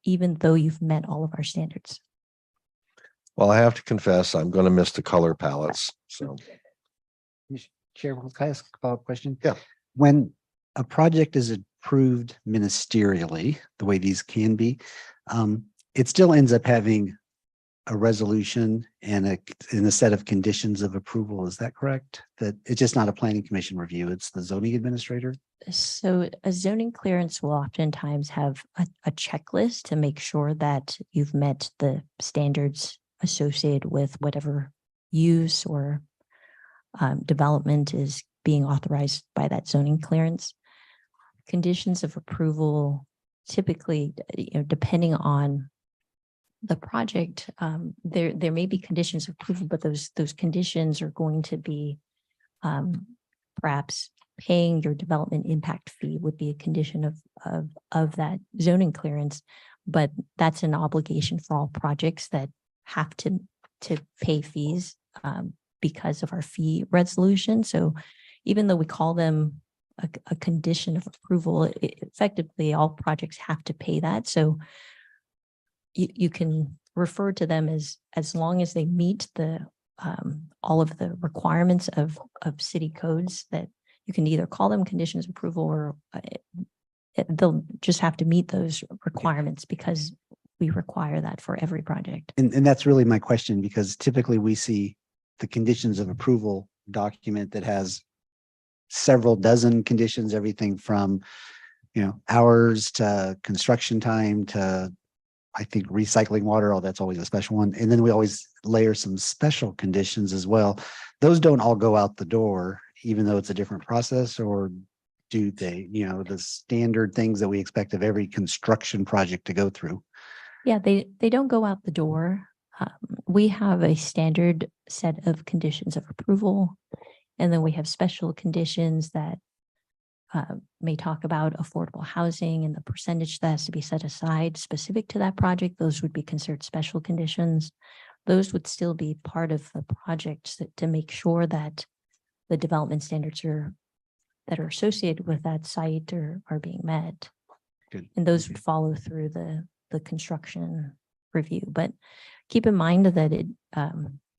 even though you've met all of our standards. Well, I have to confess, I'm going to miss the color palettes. So, Chair, can I ask a follow-up question? Yeah. When a project is approved ministerially, the way these can be, it still ends up having a resolution and a set of conditions of approval. Is that correct? That it's just not a planning commission review, it's the zoning administrator? So a zoning clearance will oftentimes have a checklist to make sure that you've met the standards associated with whatever use or development is being authorized by that zoning clearance. Conditions of approval, typically, depending on the project, there may be conditions of approval, but those conditions are going to be perhaps paying your development impact fee would be a condition of that zoning clearance, but that's an obligation for all projects that have to pay fees because of our fee resolution. So even though we call them a condition of approval, effectively all projects have to pay that. So you can refer to them as long as they meet the all of the requirements of city codes, that you can either call them conditions of approval or they'll just have to meet those requirements because we require that for every project. And that's really my question, because typically we see the conditions of approval document that has several dozen conditions, everything from, hours to construction time to, I think, recycling water. Oh, that's always a special one. And then we always layer some special conditions as well. Those don't all go out the door, even though it's a different process, or do they, the standard things that we expect of every construction project to go through? Yeah, they don't go out the door. We have a standard set of conditions of approval, and then we have special conditions that may talk about affordable housing and the percentage that has to be set aside specific to that project. Those would be considered special conditions. Those would still be part of the project to make sure that the development standards that are associated with that site are being met. Good. And those would follow through the construction review. But keep in mind that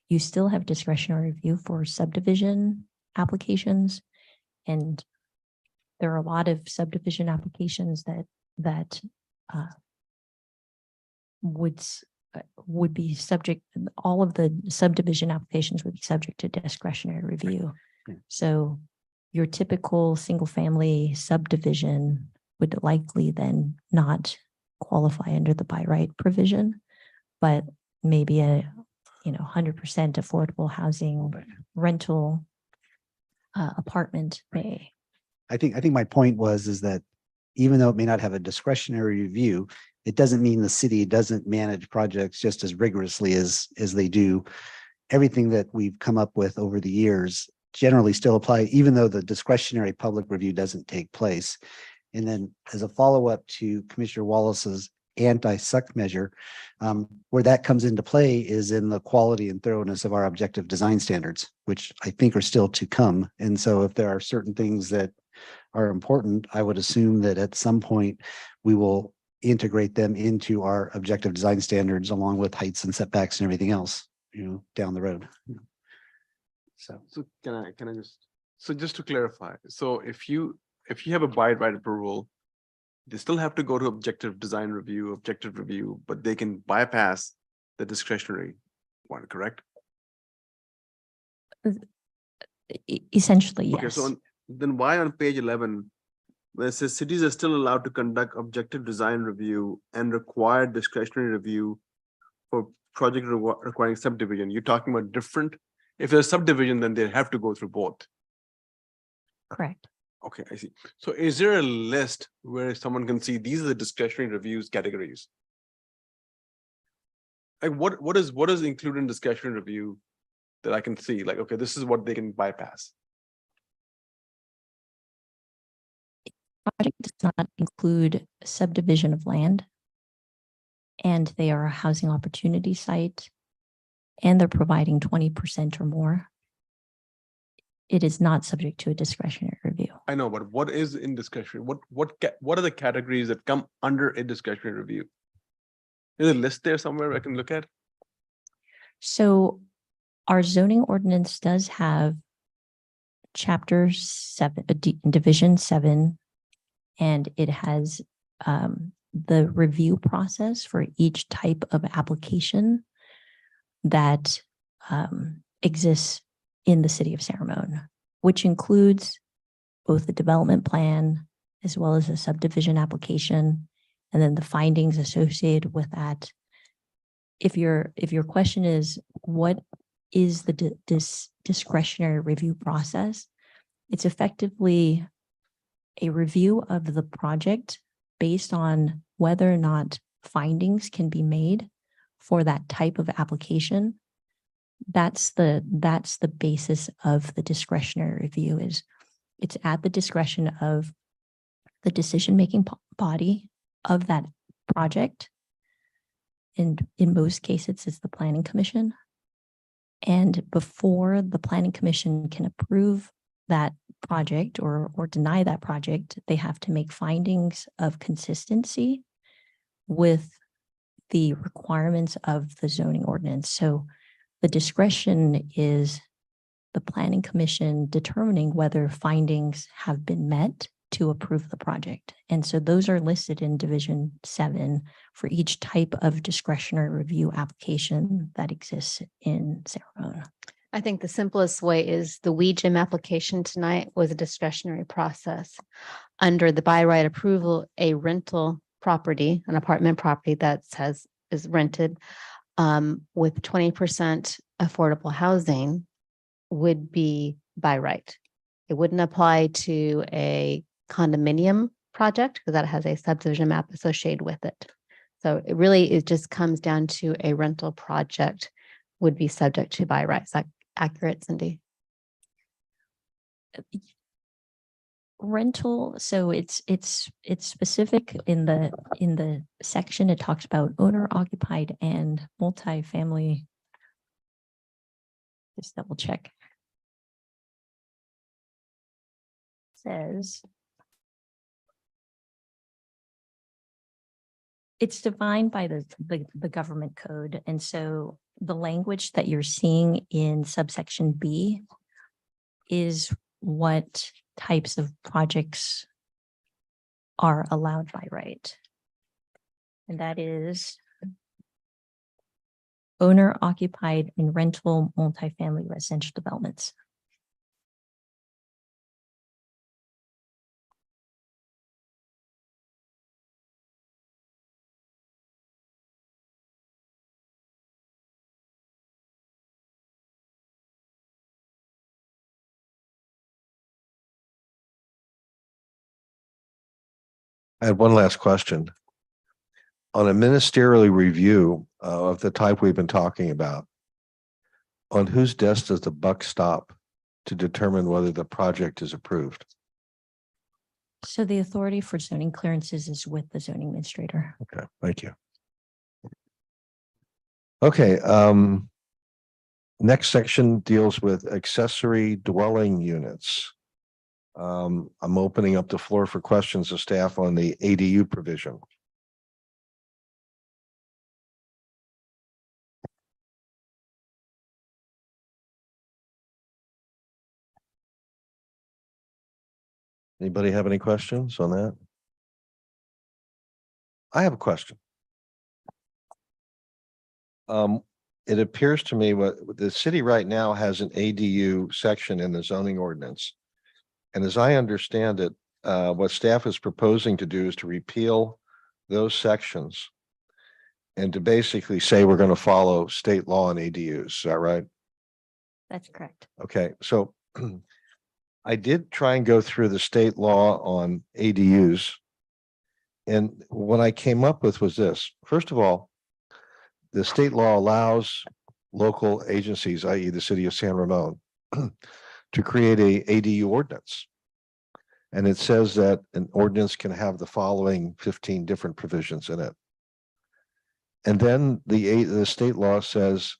you still have discretionary review for subdivision applications. And there are a lot of subdivision applications that would be subject, all of the subdivision applications would be subject to discretionary review. Yeah. So your typical single family subdivision would likely then not qualify under the by right provision, but maybe a 100% affordable housing rental apartment may. I think my point is that even though it may not have a discretionary review, it doesn't mean the city doesn't manage projects just as rigorously as they do. Everything that we've come up with over the years generally still apply, even though the discretionary public review doesn't take place. And then as a follow-up to Commissioner Wallace's anti-suck measure, where that comes into play is in the quality and thoroughness of our objective design standards, which I think are still to come. And so if there are certain things that are important, I would assume that at some point we will integrate them into our objective design standards along with heights and setbacks and everything else, down the road. So can I just to clarify, so if you have a by right approval, they still have to go to objective design review, objective review, but they can bypass the discretionary one, correct? Essentially, yes. Okay, so then why on page 11, where it says cities are still allowed to conduct objective design review and required discretionary review for project requiring subdivision, you're talking about different, if there's subdivision, then they have to go through both. Correct. Okay, I see. So is there a list where someone can see these are the discretionary reviews categories? Like what is included in discretionary review that I can see? Like, okay, this is what they can bypass. Project does not include subdivision of land, and they are a housing opportunity site, and they're providing 20% or more. It is not subject to a discretionary review. I know, but what is in discretionary? What are the categories that come under a discretionary review? Is a list there somewhere I can look at? So our zoning ordinance does have chapter 7, division 7, and it has the review process for each type of application that exists in the city of San Ramon, which includes both the development plan as well as a subdivision application, and then the findings associated with that. If your question is, what is the discretionary review process? It's effectively a review of the project based on whether or not findings can be made for that type of application. That's the basis of the discretionary review. Is it's at the discretion of the decision-making body of that project. And in most cases, it's the planning commission. And before the planning commission can approve that project or deny that project, they have to make findings of consistency with the requirements of the zoning ordinance. So the discretion is the planning commission determining whether findings have been met to approve the project. And so those are listed in division 7 for each type of discretionary review application that exists in San Ramon. I think the simplest way is the Wee Gym application tonight was a discretionary process. Under the by right approval, a rental property, an apartment property that is rented with 20% affordable housing would be by right. It wouldn't apply to a condominium project because that has a subdivision map associated with it. So it just comes down to a rental project would be subject to by right. Is that accurate, Cindy? Rental, so it's specific in the section. It talks about owner occupied and multifamily. Just double check. Says it's defined by the government code. And so the language that you're seeing in subsection B is what types of projects are allowed by right. And that is owner occupied and rental multifamily residential developments. I had one last question. On a ministerial review of the type we've been talking about, on whose desk does the buck stop to determine whether the project is approved? So the authority for zoning clearances is with the zoning administrator. Okay, thank you. Okay, next section deals with accessory dwelling units. I'm opening up the floor for questions of staff on the ADU provision. Anybody have any questions on that? I have a question. It appears to me what the city right now has an ADU section in the zoning ordinance. And as I understand it, what staff is proposing to do is to repeal those sections and to basically say we're going to follow state law on ADUs. Is that right? That's correct. Okay, so I did try and go through the state law on ADUs. And what I came up with was this. First of all, the state law allows local agencies, i.e. the city of San Ramon, to create a ADU ordinance. And it says that an ordinance can have the following 15 different provisions in it. And then the state law says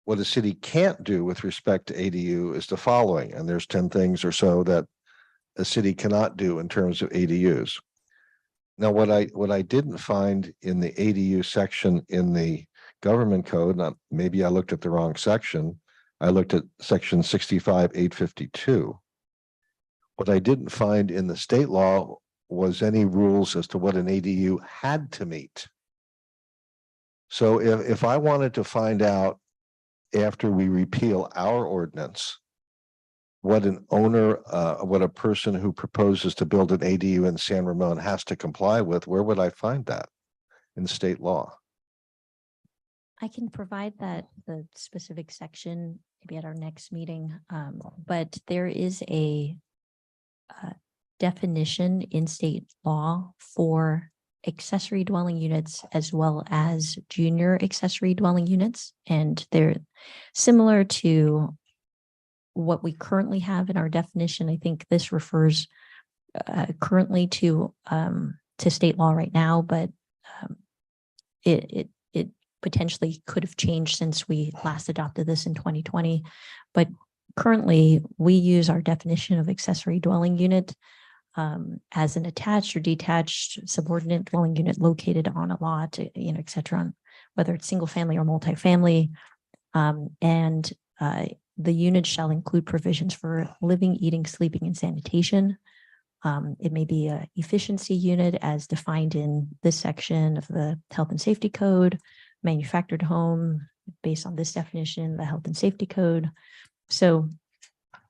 what a city can't do with respect to ADU is the following, and there's 10 things or so that a city cannot do in terms of ADUs. Now, what I didn't find in the ADU section in the government code, maybe I looked at the wrong section. I looked at section 65-852. What I didn't find in the state law was any rules as to what an ADU had to meet. So if I wanted to find out after we repeal our ordinance, what an owner, what a person who proposes to build an ADU in San Ramon has to comply with, where would I find that in state law? I can provide the specific section maybe at our next meeting, but there is a definition in state law for accessory dwelling units as well as junior accessory dwelling units. And they're similar to what we currently have in our definition. I think this refers currently to state law right now, but it potentially could have changed since we last adopted this in 2020. But currently we use our definition of accessory dwelling unit as an attached or detached subordinate dwelling unit located on a lot, et cetera, whether it's single family or multifamily. The unit shall include provisions for living, eating, sleeping, and sanitation. It may be an efficiency unit as defined in this section of the Health and Safety Code, manufactured home based on this definition, the Health and Safety Code. So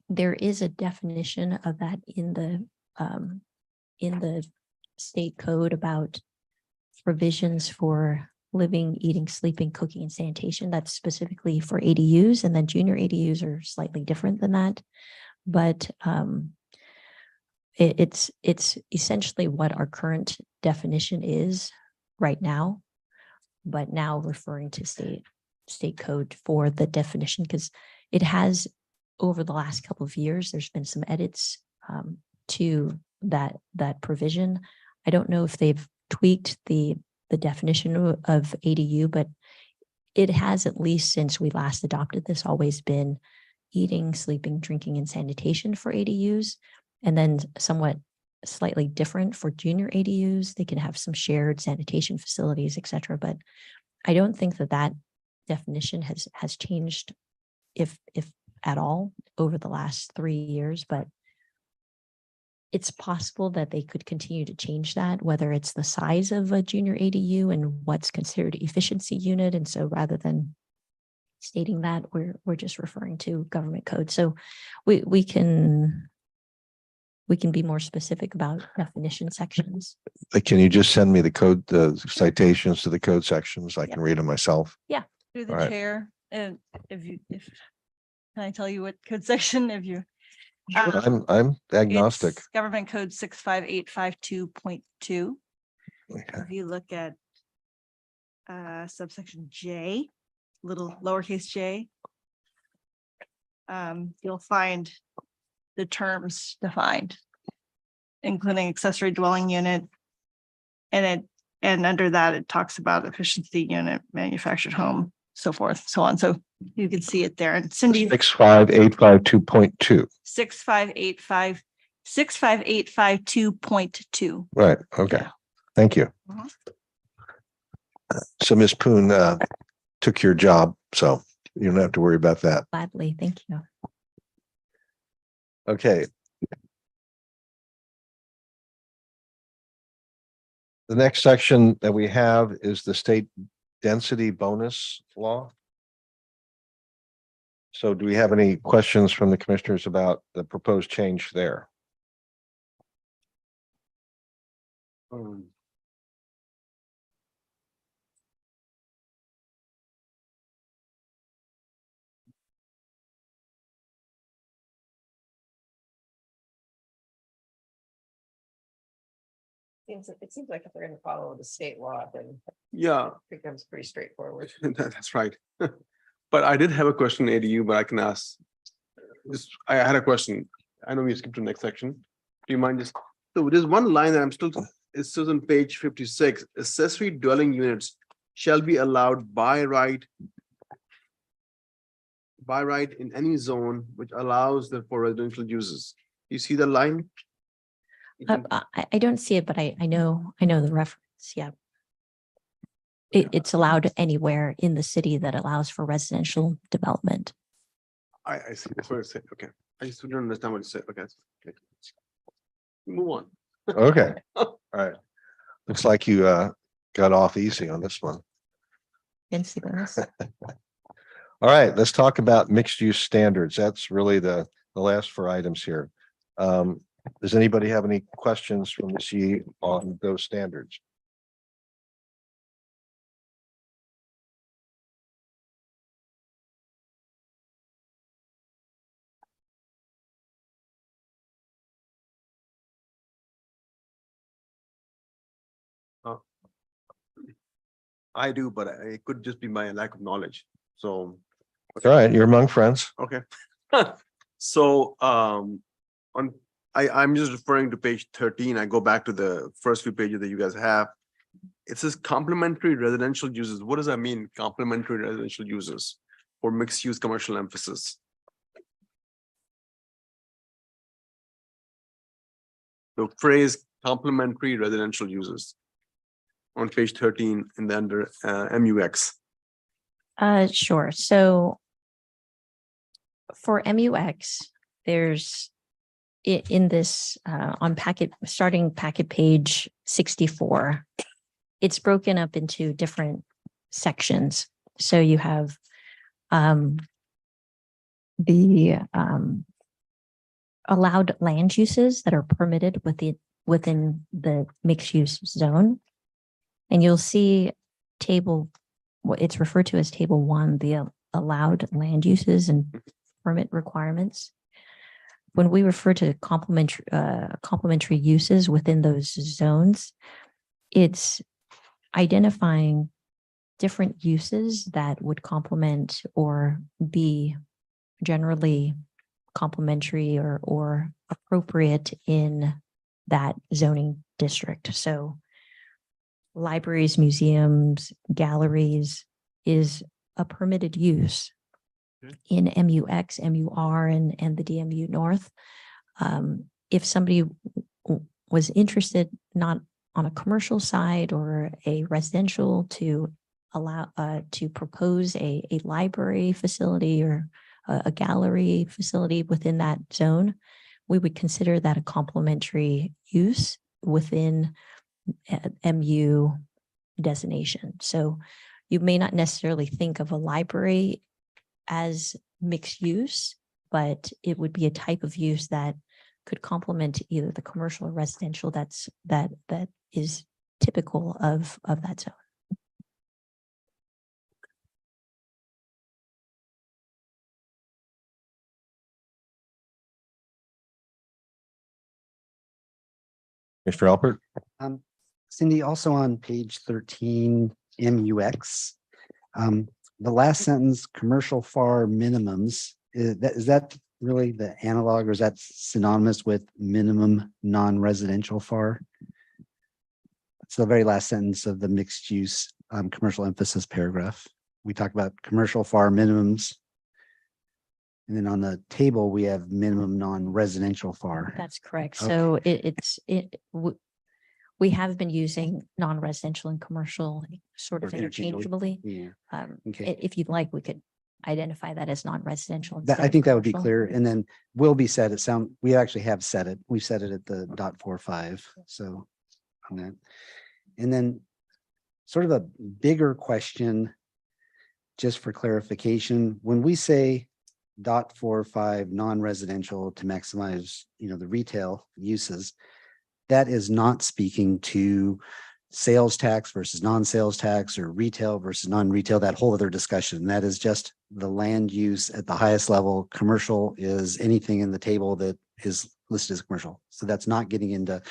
there is a definition of that in the state code about provisions for living, eating, sleeping, cooking, and sanitation. That's specifically for ADUs, and then junior ADUs are slightly different than that. But it's essentially what our current definition is right now. but now referring to state code for the definition, because it has, over the last couple of years, there's been some edits to that provision. I don't know if they've tweaked the definition of ADU, but it has, at least since we last adopted this, always been eating, sleeping, drinking, and sanitation for ADUs, and then somewhat slightly different for junior ADUs. They can have some shared sanitation facilities, et cetera. But I don't think that definition has changed, if at all, over the last 3 years. But it's possible that they could continue to change that, whether it's the size of a junior ADU and what's considered efficiency unit. And so rather than stating that, we're just referring to government code. So we can be more specific about definition sections. Can you just send me the citations to the code sections? I can read them myself. Through the All right. chair, and if can I tell you what code section, if you? I'm agnostic. It's Government Code 65852.2. Okay. If you look at subsection J, little lowercase j, you'll find the terms defined, including accessory dwelling unit. And under that, it talks about efficiency unit, manufactured home, so forth, so on. So you can see it there. And Cindy, 65852.2. 65852.2. Right. Okay. Thank you. Mhm. So Ms. Poon took your job, so you don't have to worry about that. Gladly, thank you. Okay. The next section that we have is the state density bonus law. So do we have any questions from the commissioners about the proposed change there? It seems like if we're gonna follow the state law, then Yeah, it becomes pretty straightforward. that's right. But I did have a question, ADU, but I can ask. I had a question. I know we skipped to the next section. Do you mind just, so there's one line that it says on page 56, accessory dwelling units shall be allowed by right in any zone which allows them for residential uses. You see the line? I don't see it, but I know the reference. Yeah. It's allowed anywhere in the city that allows for residential development. I see. That's what it said. Okay. I just didn't understand what it said. Okay. Move on. Okay. All right. Looks like you got off easy on this one. Against the bonus. All right, let's talk about mixed use standards. That's really the last 4 items here. Does anybody have any questions from the CE on those standards? I do, but it could just be my lack of knowledge. So, All right, you're among friends. okay. So, I'm just referring to page 13. I go back to the first few pages that you guys have. It says complementary residential uses. What does that mean? Complementary residential uses or mixed use commercial emphasis? The phrase complementary residential uses on page 13 and then under MUX. Sure. So for MUX, there's in this on starting packet page 64, it's broken up into different sections. So you have the allowed land uses that are permitted within the mixed use zone. And you'll see what it's referred to as table 1, the allowed land uses and permit requirements. When we refer to complementary uses within those zones, it's identifying different uses that would complement or be generally complementary or appropriate in that zoning district. So libraries, museums, galleries is a permitted use in MUX, MUR, and the DMU North. If somebody was interested, not on a commercial side or a residential, to allow, to propose a library facility or a gallery facility within that zone, we would consider that a complementary use within MU designation. So you may not necessarily think of a library as mixed use, but it would be a type of use that could complement either the commercial or residential that is typical of that zone. Mr. Alpert? Cindy, also on page 13, MUX, the last sentence, commercial FAR minimums, is that really the analog, or is that synonymous with minimum non-residential FAR? It's the very last sentence of the mixed use commercial emphasis paragraph. We talk about commercial FAR minimums. And then on the table, we have minimum non-residential FAR. That's correct. Okay. So we have been using non-residential and commercial sort of Or interchangeably. interchangeably. Yeah. Okay. If you'd like, we could identify that as non-residential. That, I instead of think that would be commercial. clear. And then will be said, we actually have said it. We said it at the .45. So on that. And then sort of a bigger question, just for clarification, when we say .45 non-residential to maximize, the retail uses, that is not speaking to sales tax versus non-sales tax or retail versus non-retail, that whole other discussion. That is just the land use at the highest level. Commercial is anything in the table that is listed as commercial. So that's not getting into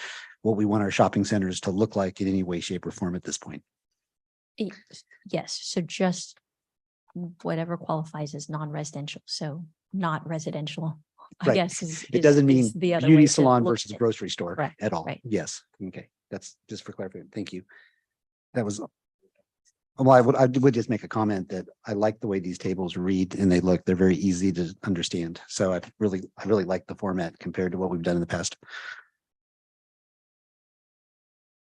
what we want our shopping centers to look like in any way, shape, or form at this point. Yes, so just whatever qualifies as non-residential, so not residential, I Right. guess It doesn't mean is the other beauty way to salon look versus at it. grocery store Correct, at all. right. Yes. Okay. That's just for clarification. Thank you. That was. Well, I would just make a comment that I like the way these tables read and they look, they're very easy to understand. So I really like the format compared to what we've done in the past.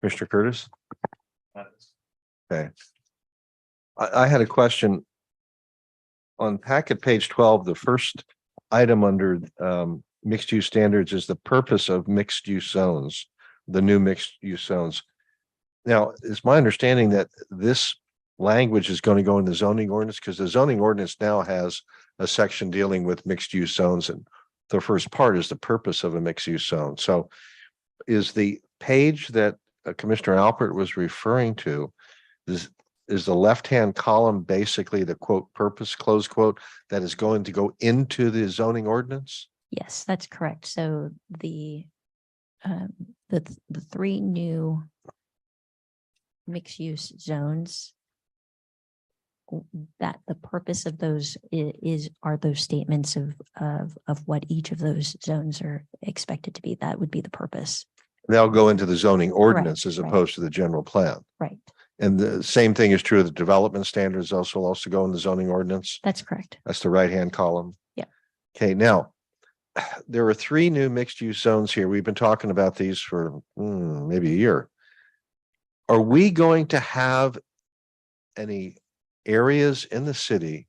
Mr. Curtis? Okay. I had a question. On packet page 12, the first item under mixed use standards is the purpose of mixed use zones, the new mixed use zones. Now, it's my understanding that this language is going to go in the zoning ordinance, because the zoning ordinance now has a section dealing with mixed use zones, and the first part is the purpose of a mixed use zone. So is the page that Commissioner Alpert was referring to, is the left-hand column basically the quote purpose, close quote, that is going to go into the zoning ordinance? Yes, that's correct. So the three new mixed-use zones, that the purpose of those are those statements of what each of those zones are expected to be. That would be the purpose. They'll go into the zoning ordinance as right. opposed to the general plan. Right. And the same thing is true of the development standards also will also go in the zoning ordinance. That's correct. That's the right-hand column. Yeah. Okay, now, there are three new mixed-use zones here. We've been talking about these for maybe a year. Are we going to have any areas in the city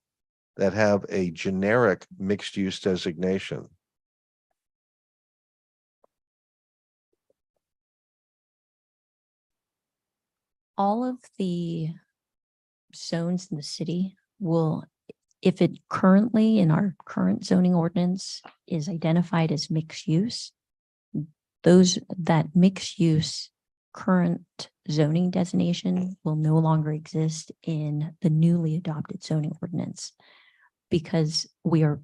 that have a generic mixed-use designation? All of the zones in the city will, if it currently in our current zoning ordinance is identified as mixed use, that mixed use current zoning designation will no longer exist in the newly adopted zoning ordinance, because we are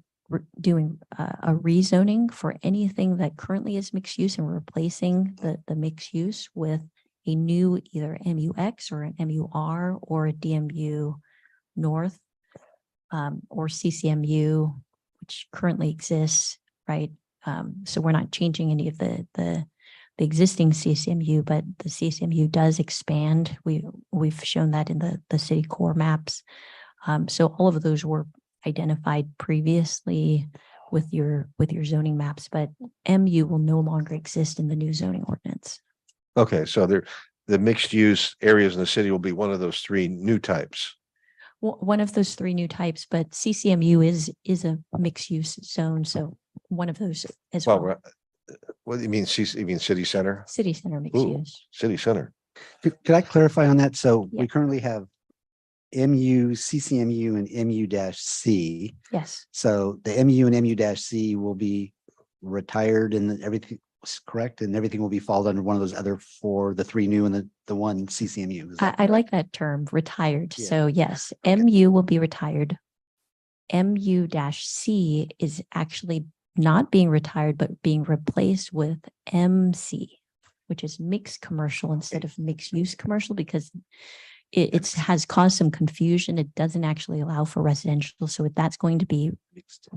doing a rezoning for anything that currently is mixed use, and we're replacing the mixed use with a new either MUX or an MUR or a DMU North or CCMU, which currently exists, right? So we're not changing any of the existing CCMU, but the CCMU does expand. We've shown that in the city core maps. So all of those were identified previously with your zoning maps, but MU will no longer exist in the new zoning ordinance. Okay, so the mixed use areas in the city will be one of those three new types. One of those three new types, but CCMU is a mixed use zone, so one of those as Well, well. what do you mean? You mean city center? City center mixed Ooh, use. city center. Could I clarify on that? So Yeah. we currently have MU, CCMU and MU-C. Yes, So the MU and MU-C will be retired and then everything is correct and everything will be followed under one of those other four, the three new and the one CCMU. Is that I like that term, retired. Yeah. So yes, Okay. MU will be retired. MU-C is actually not being retired, but being replaced with MC, which is mixed commercial instead of mixed use commercial because it has caused some confusion. It doesn't actually allow for residential. So that's going to be mixed?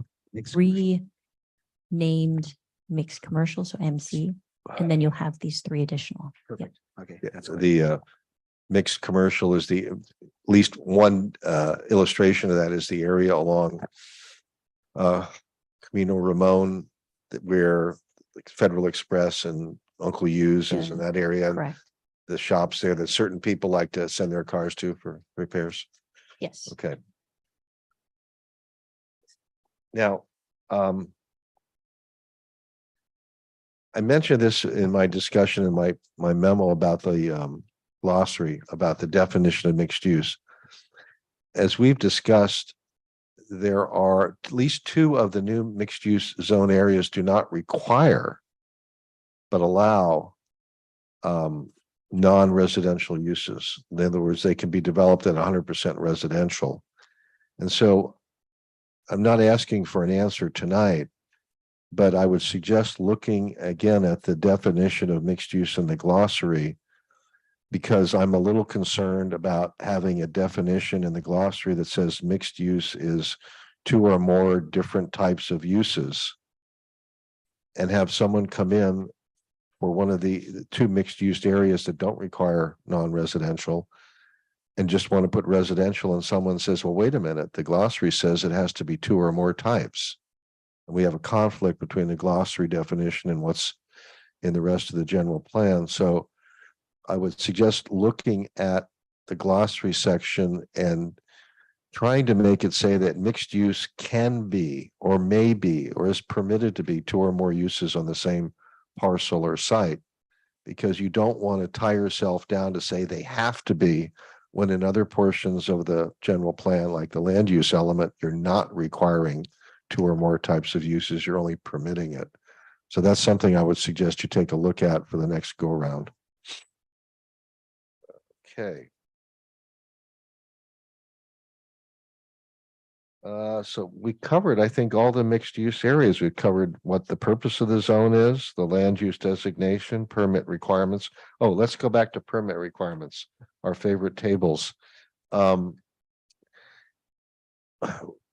renamed mixed commercial, so MC. And then you'll have these three additional. Yeah. Perfect. Okay. Yeah, That's what I- the mixed commercial is at least one illustration of that is the area along Camino Ramon where Federal Express and Uncle U's is in that area. Correct. The shops there that certain people like to send their cars to for repairs. Yes. Okay. Now, I mentioned this in my discussion in my memo about the glossary about the definition of mixed use. As we've discussed, there are at least two of the new mixed use zone areas do not require but allow non-residential uses. In other words, they can be developed at 100% residential. And so I'm not asking for an answer tonight, but I would suggest looking again at the definition of mixed use in the glossary, because I'm a little concerned about having a definition in the glossary that says mixed use is two or more different types of uses, and have someone come in for one of the two mixed use areas that don't require non-residential and just want to put residential, and someone says, well, wait a minute, the glossary says it has to be two or more types. And we have a conflict between the glossary definition and what's in the rest of the general plan. So I would suggest looking at the glossary section and trying to make it say that mixed use can be or may be or is permitted to be two or more uses on the same parcel or site, because you don't want to tie yourself down to say they have to be, when in other portions of the general plan, like the land use element, you're not requiring two or more types of uses, you're only permitting it. So that's something I would suggest you take a look at for the next go around. Okay. So we covered, I think, all the mixed use areas. We covered what the purpose of the zone is, the land use designation, permit requirements. Oh, let's go back to permit requirements, our favorite tables.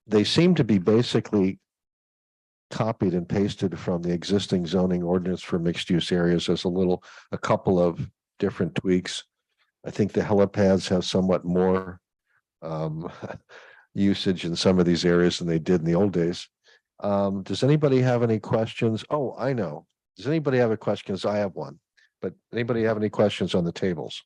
They seem to be basically copied and pasted from the existing zoning ordinance for mixed use areas. There's a couple of different tweaks. I think the helipads have somewhat more usage in some of these areas than they did in the old days. Does anybody have any questions? Oh, I know. Does anybody have a question? 'Cause I have one, but anybody have any questions on the tables?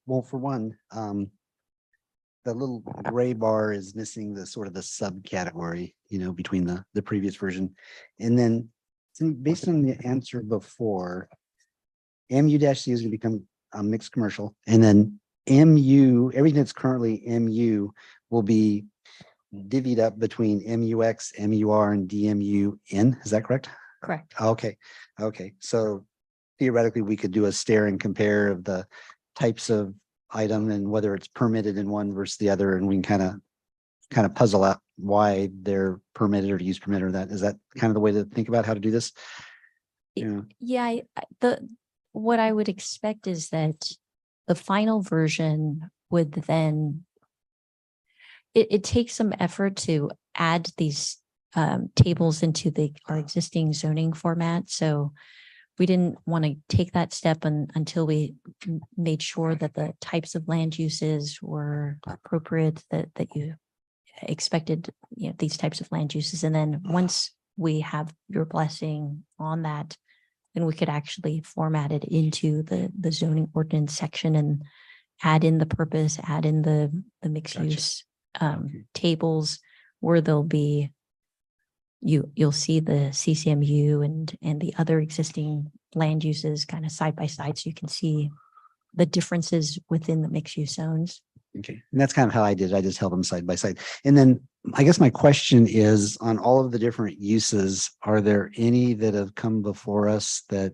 Well, for one, the little gray bar is missing the sort of the subcategory, between the previous version. And then based on the answer before, MU-C is going to become a mixed commercial, and then MU, everything that's currently MU will be divvied up between MUX, MUR, and DMUN. Is that correct? Correct. Okay. So theoretically, we could do a stare and compare of the types of item and whether it's permitted in one versus the other, and we can kind of puzzle out why they're permitted or use permitted or that. Is that kind of the way to think about how to do this? Yeah, what I would expect is that the final version would then, it takes some effort to add these tables into our existing zoning format. So we didn't want to take that step until we made sure that the types of land uses were appropriate, that you expected, these types of land uses. And then once we have your blessing on that, then we could actually format it into the zoning ordinance section and add in the purpose, add in the mixed Gotcha. use tables where there'll be, you'll see the CCMU and the other existing land uses kind of side by side, so you can see the differences within the mixed use zones. Okay, and that's kind of how I did. I just held them side by side. And then I guess my question is, on all of the different uses, are there any that have come before us that,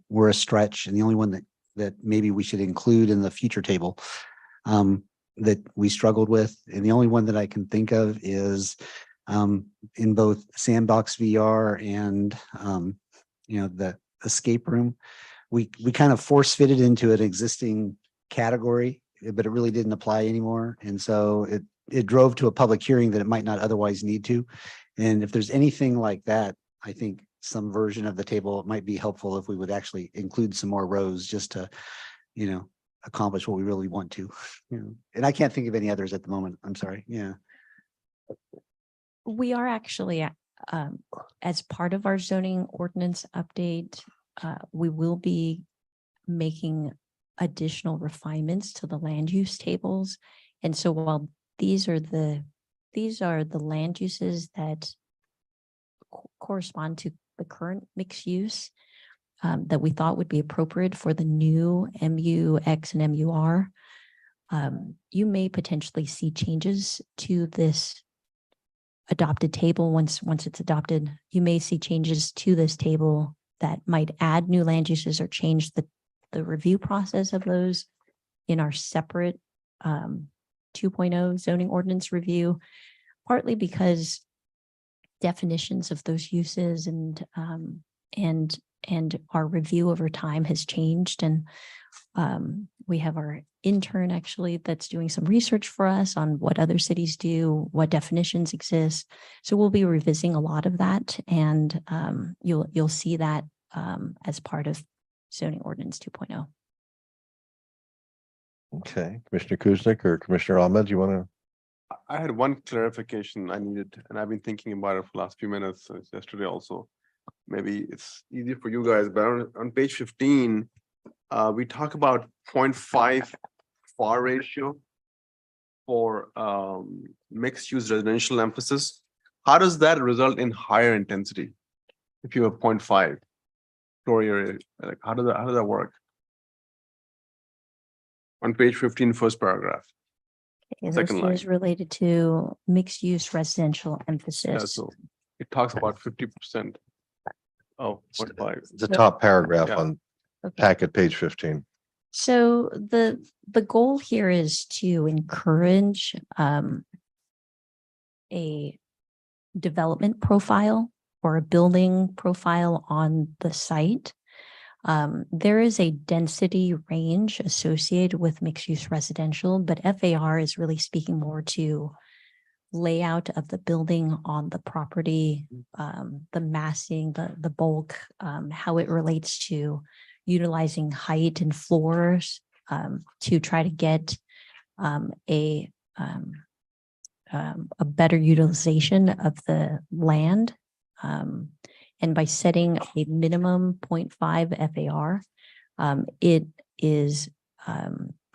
were a stretch, and the only one that maybe we should include in the future table that we struggled with? And the only one that I can think of is in both Sandbox VR and the escape room. We kind of force fitted into an existing category, but it really didn't apply anymore. And so it drove to a public hearing that it might not otherwise need to. And if there's anything like that, I think some version of the table, it might be helpful if we would actually include some more rows just to, accomplish what we really want to. And I can't think of any others at the moment. I'm sorry. Yeah. We are actually, as part of our zoning ordinance update, we will be making additional refinements to the land use tables. And so while these are the land uses that correspond to the current mixed use that we thought would be appropriate for the new MUX and MUR, you may potentially see changes to this adopted table. Once it's adopted, you may see changes to this table that might add new land uses or change the review process of those in our separate 2.0 zoning ordinance review, partly because definitions of those uses and our review over time has changed. And we have our intern actually that's doing some research for us on what other cities do, what definitions exist. So we'll be revisiting a lot of that, and you'll see that as part of zoning ordinance 2.0. Okay, Commissioner Kuznick or Commissioner Ahmed, you want to? I had one clarification I needed, and I've been thinking about it for the last few minutes, yesterday also. Maybe it's easy for you guys, but on page 15, we talk about 0.5 FAR ratio for mixed use residential emphasis. How does that result in higher intensity? If you have 0.5 floor area, like how does that work? On page 15, first paragraph. This Second line. is related to mixed use residential Yeah, emphasis. so it talks about 50%. Oh, 0.5. The top paragraph Yeah. on Okay. packet page 15. So the goal here is to encourage a development profile or a building profile on the site. There is a density range associated with mixed use residential, but FAR is really speaking more to layout of the building on the property, the massing, the bulk, how it relates to utilizing height and floors to try to get a better utilization of the land. And by setting a minimum 0.5 FAR, it is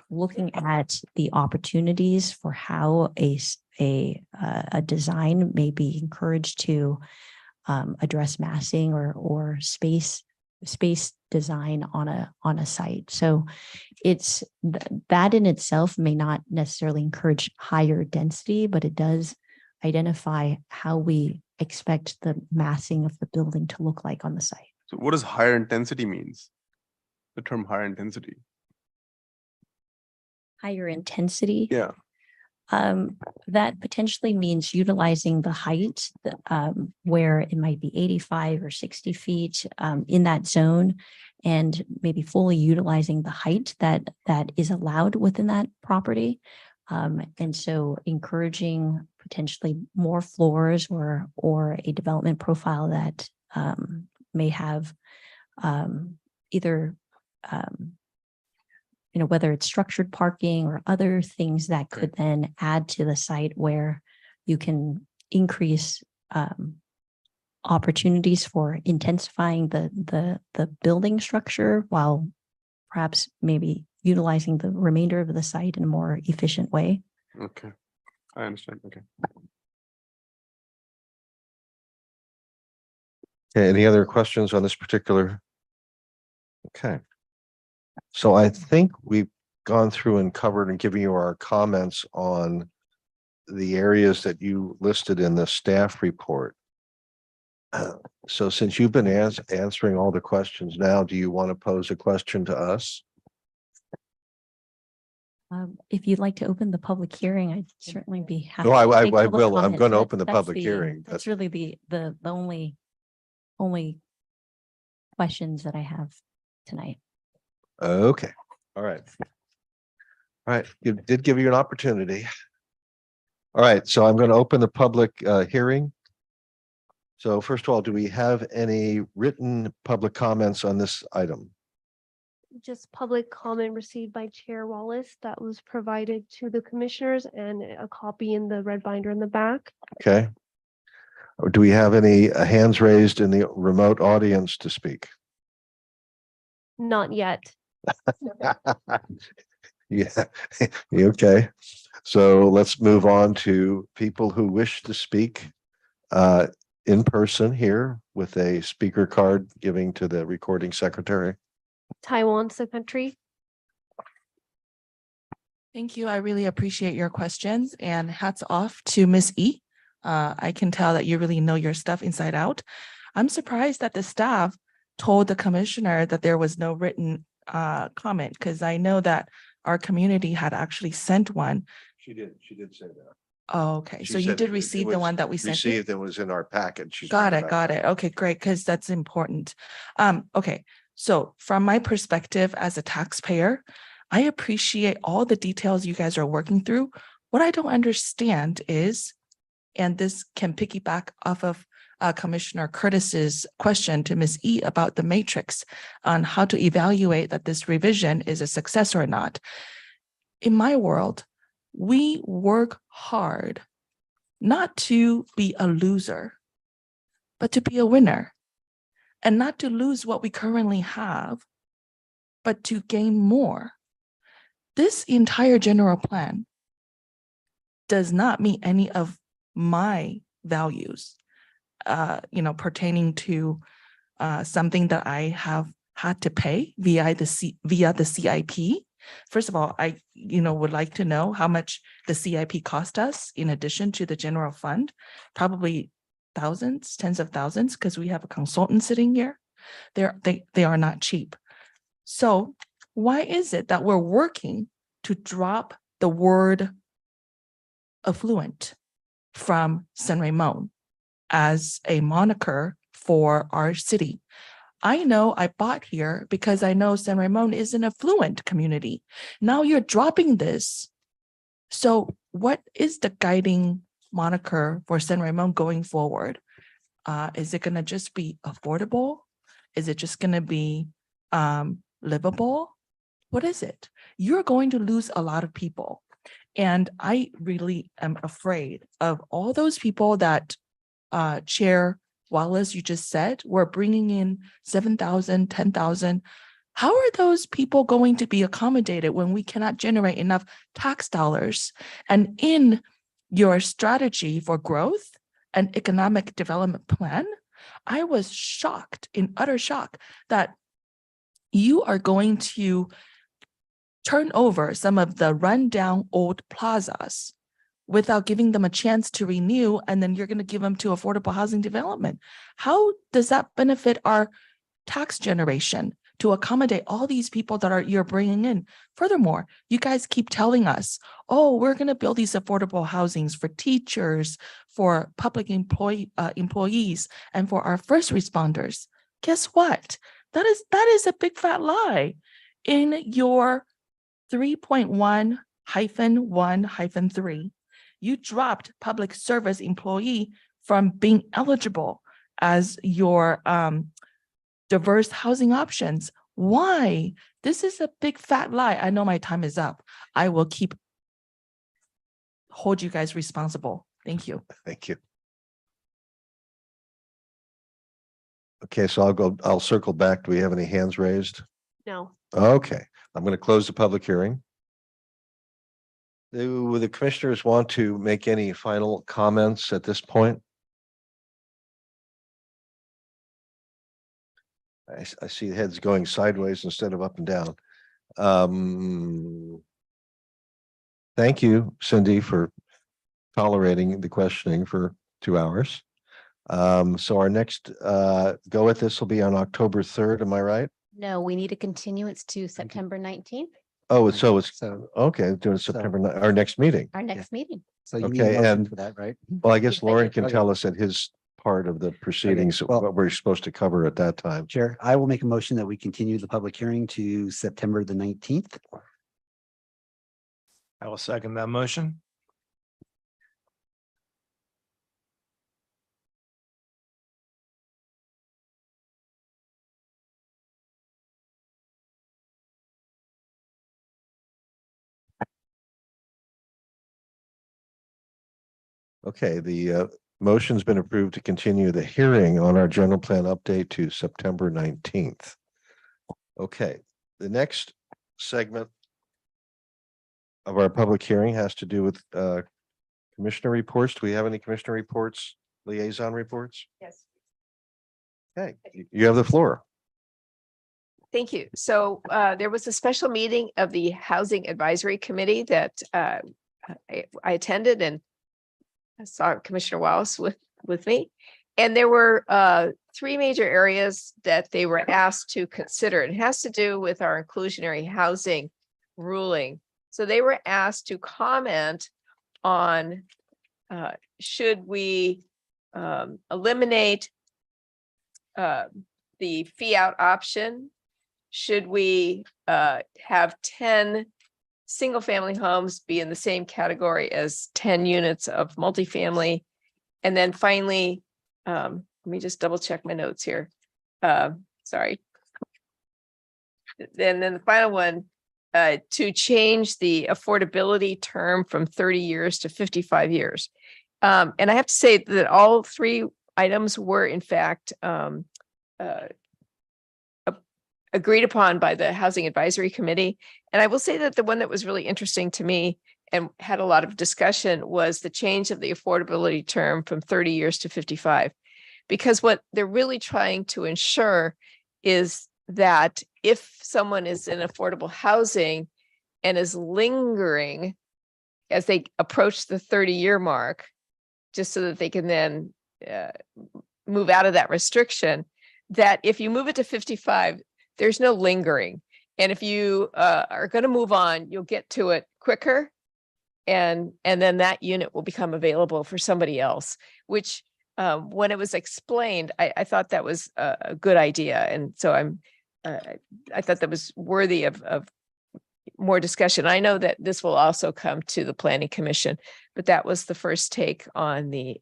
looking at the opportunities for how a design may be encouraged to address massing or space design on a site. So it's that in itself may not necessarily encourage higher density, but it does identify how we expect the massing of the building to look like on the site. So what does higher intensity means? The term higher intensity. Higher intensity. Yeah. That potentially means utilizing the height where it might be 85 or 60 feet in that zone and maybe fully utilizing the height that is allowed within that property. And so encouraging potentially more floors or a development profile that may have either whether it's structured parking or other things that could then add to the site where you can increase opportunities for intensifying the building structure while perhaps maybe utilizing the remainder of the site in a more efficient way. Okay, I understand. Okay. Okay, any other questions on this particular? Okay. So I think we've gone through and covered and given you our comments on the areas that you listed in the staff report. So since you've been answering all the questions now, do you want to pose a question to us? If you'd like to open the public hearing, I'd certainly be happy. No, to I take public will. I'm comment. going to That- open the that's public hearing. That's really the only questions that I have tonight. Okay, all right. All right, it did give you an opportunity. All right, so I'm going to open the public hearing. So first of all, do we have any written public comments on this item? Just public comment received by Chair Wallace that was provided to the commissioners and a copy in the red binder in the back. Okay. Or do we have any hands raised in the remote audience to speak? Not yet. Yeah, okay. So let's move on to people who wish to speak in person here with a speaker card giving to the recording secretary. Taiwan's the country. Thank you. I really appreciate your questions and hats off to Miss E. I can tell that you really know your stuff inside out. I'm surprised that the staff told the commissioner that there was no written comment because I know that our community had actually sent one. She did say that. Oh, okay. She So you said did it receive the was one that we sent you? Received, it was in our package. She's Got bringing it, that got back. it. Okay, great, because that's important. Okay, so from my perspective as a taxpayer, I appreciate all the details you guys are working through. What I don't understand is, and this can piggyback off of Commissioner Curtis's question to Ms. E about the matrix on how to evaluate that this revision is a success or not. In my world, we work hard not to be a loser, but to be a winner, and not to lose what we currently have, but to gain more. This entire general plan does not meet any of my values, pertaining to something that I have had to pay via the CIP. First of all, I would like to know how much the CIP cost us in addition to the general fund, probably thousands, tens of thousands, because we have a consultant sitting here. They are not cheap. So why is it that we're working to drop the word affluent from San Ramon as a moniker for our city? I know I bought here because I know San Ramon is an affluent community. Now you're dropping this. So what is the guiding moniker for San Ramon going forward? Is it going to just be affordable? Is it just going to be livable? What is it? You're going to lose a lot of people. And I really am afraid of all those people that Chair Wallace, you just said, we're bringing in 7,000, 10,000. How are those people going to be accommodated when we cannot generate enough tax dollars? And in your strategy for growth and economic development plan, I was shocked, in utter shock, that you are going to turn over some of the rundown old plazas without giving them a chance to renew, and then you're going to give them to affordable housing development. How does that benefit our tax generation to accommodate all these people that you're bringing in? Furthermore, you guys keep telling us, oh, we're going to build these affordable housings for teachers, for public employees, and for our first responders. Guess what? That is a big fat lie. In your 3.1-1-3, you dropped public service employee from being eligible as your diverse housing options. Why? This is a big fat lie. I know my time is up. I will hold you guys responsible. Thank you. Thank you. Okay, so I'll circle back. Do we have any hands raised? No. Okay, I'm going to close the public hearing. Do the commissioners want to make any final comments at this point? I see heads going sideways instead of up and down. Thank you, Cindy, for tolerating the questioning for 2 hours. So our next go with this will be on October 3rd. Am I right? No, we need a continuance to September 19th, Oh, so it's So, okay, doing September, our next meeting. our next meeting. so you need Okay, a motion and- for that, right? Well, I guess Yes, I Lauren do. can Okay. tell us at his part of the proceedings, well- what we're supposed to cover at that time. Chair, I will make a motion that we continue the public hearing to September the 19th. I will second that motion. Okay, the motion's been approved to continue the hearing on our general plan update to September 19th. Okay, the next segment of our public hearing has to do with commissioner reports. Do we have any commissioner reports, liaison reports? Yes. Okay, you have the floor. Thank you. So there was a special meeting of the Housing Advisory Committee that I attended, and I saw Commissioner Wallace with me. And there were 3 major areas that they were asked to consider. It has to do with our inclusionary housing ruling. So they were asked to comment on should we eliminate the fee out option? Should we have 10 single-family homes be in the same category as 10 units of multifamily? And then finally, let me just double check my notes here. Sorry. Then the final one, to change the affordability term from 30 years to 55 years. And I have to say that all 3 items were in fact agreed upon by the Housing Advisory Committee. And I will say that the one that was really interesting to me and had a lot of discussion was the change of the affordability term from 30 years to 55. Because what they're really trying to ensure is that if someone is in affordable housing and is lingering as they approach the 30-year mark, just so that they can then move out of that restriction, that if you move it to 55, there's no lingering. And if you are going to move on, you'll get to it quicker. And then that unit will become available for somebody else, which when it was explained, I thought that was a good idea. And so I thought that was worthy of more discussion. I know that this will also come to the Planning Commission, but that was the first take on the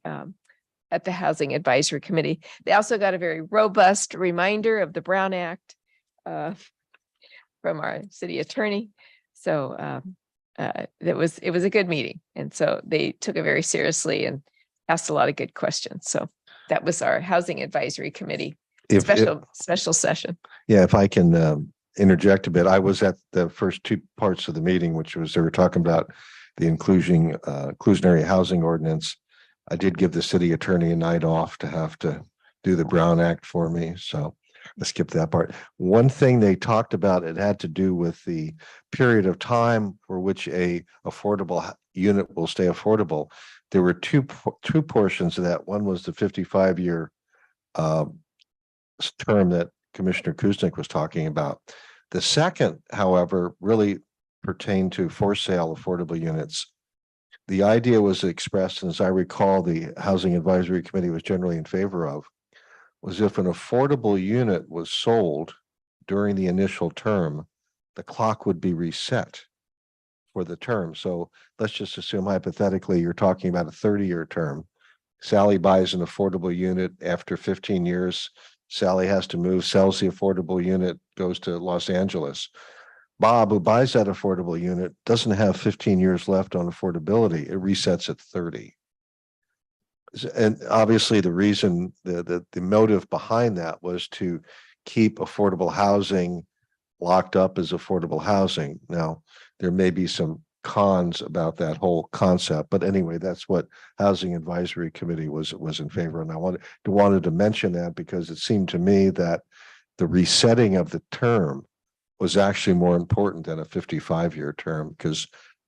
at the Housing Advisory Committee. They also got a very robust reminder of the Brown Act from our city attorney. So it was a good meeting. And so they took it very seriously and asked a lot of good questions. So that was our Housing Advisory Committee special session. Yeah, if I can interject a bit, I was at the first 2 parts of the meeting, which was they were talking about the inclusionary housing ordinance. I did give the city attorney a night off to have to do the Brown Act for me. So let's skip that part. One thing they talked about, it had to do with the period of time for which a affordable unit will stay affordable. There were two portions of that. One was the 55-year term that Commissioner Kuznick was talking about. The second, however, really pertained to for sale affordable units. The idea was expressed, and as I recall, the Housing Advisory Committee was generally in favor of, was if an affordable unit was sold during the initial term, the clock would be reset for the term. So let's just assume hypothetically, you're talking about a 30-year term. Sally buys an affordable unit after 15 years. Sally has to move, sells the affordable unit, goes to Los Angeles. Bob, who buys that affordable unit, doesn't have 15 years left on affordability. It resets at 30. And obviously the reason, the motive behind that was to keep affordable housing locked up as affordable housing. Now, there may be some cons about that whole concept, but anyway, that's what Housing Advisory Committee was in favor. And I wanted to mention that because it seemed to me that the resetting of the term was actually more important than a 55-year term, because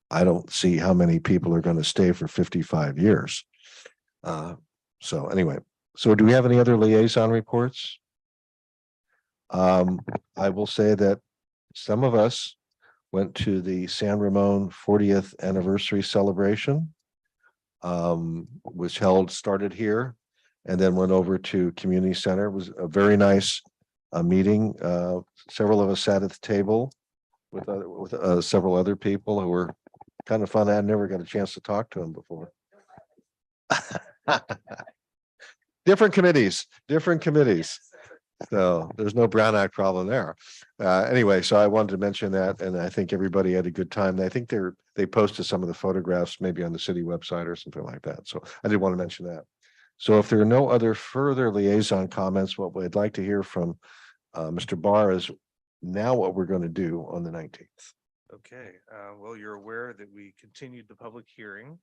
I don't see how many people are going to stay for 55 years. So anyway, so do we have any other liaison reports? I will say that some of us went to the San Ramon 40th anniversary celebration, which started here and then went over to Community Center. It was a very nice meeting. Several of us sat at the table with several other people who were kind of fun. I had never got a chance to talk to them before. Different committees. So there's no Brown Act problem there. Anyway, so I wanted to mention that, and I think everybody had a good time. I think they posted some of the photographs maybe on the city website or something like that. So I did want to mention that. So if there are no other further liaison comments, what we'd like to hear from Mr. Barr is now what we're going to do on the 19th. Okay, well, you're aware that we continued the public hearing.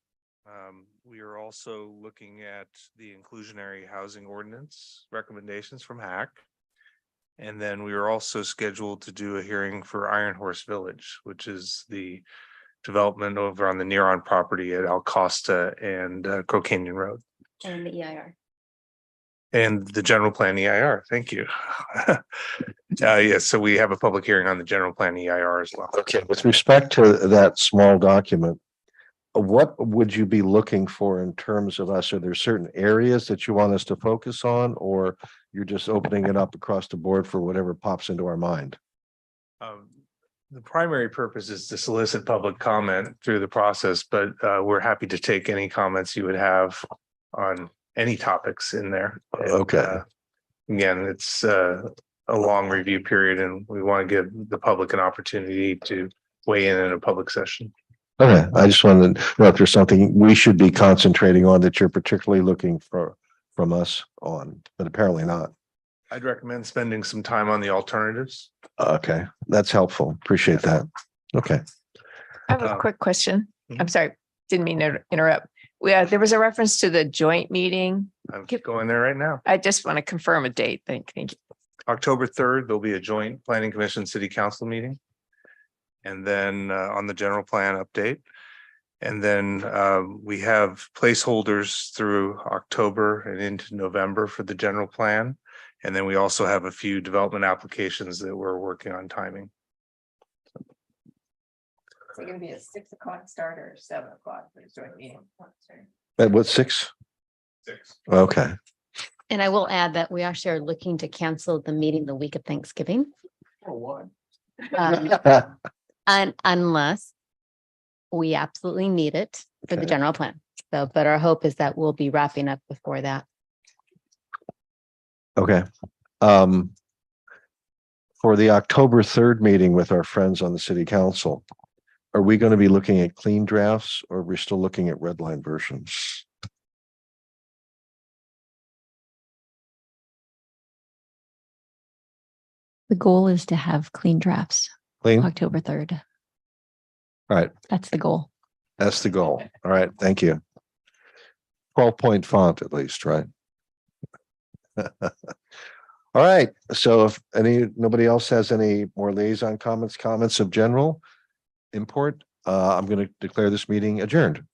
We are also looking at the inclusionary housing ordinance recommendations from HAC. And then we are also scheduled to do a hearing for Iron Horse Village, which is the development over on the Neron property at Al Costa and Crow Canyon Road. And the EIR. And the general plan EIR, thank you. Yes, so we have a public hearing on the general plan EIR as well. Okay, with respect to that small document, what would you be looking for in terms of us? Are there certain areas that you want us to focus on, or you're just opening it up across the board for whatever pops into our mind? The primary purpose is to solicit public comment through the process, but we're happy to take any comments you would have on any topics in there. And, Okay. again, it's a long review period, and we want to give the public an opportunity to weigh in a public session. Okay, I just wanted to know if there's something we should be concentrating on that you're particularly looking for from us on, but apparently not. I'd recommend spending some time on the alternatives. Okay, that's helpful. Appreciate that. Okay. I have a quick question. Mhm. I'm sorry, didn't mean to interrupt. There was a reference to the joint meeting. I'm going there right now. I just want to confirm a date. Thank you. October 3rd, there'll be a joint planning commission city council meeting. And then on the general plan update. And then we have placeholders through October and into November for the general plan. And then we also have a few development applications that we're working on timing. Is it gonna be a 6 o'clock start or 7 o'clock for the joint meeting? At what, 6? 6. Okay. And I will add that we actually are looking to cancel the meeting the week of Thanksgiving. For what? And unless we absolutely need it for the Okay. general plan. So, but our hope is that we'll be wrapping up before that. Okay. For the October 3rd meeting with our friends on the city council, are we going to be looking at clean drafts, or are we still looking at red line versions? The goal is to have clean drafts, Clean? October 3rd. All right, That's the goal. that's the goal. All right, thank you. 12-point font at least, right? All right, so if nobody else has any more liaison comments of general import, I'm going to declare this meeting adjourned.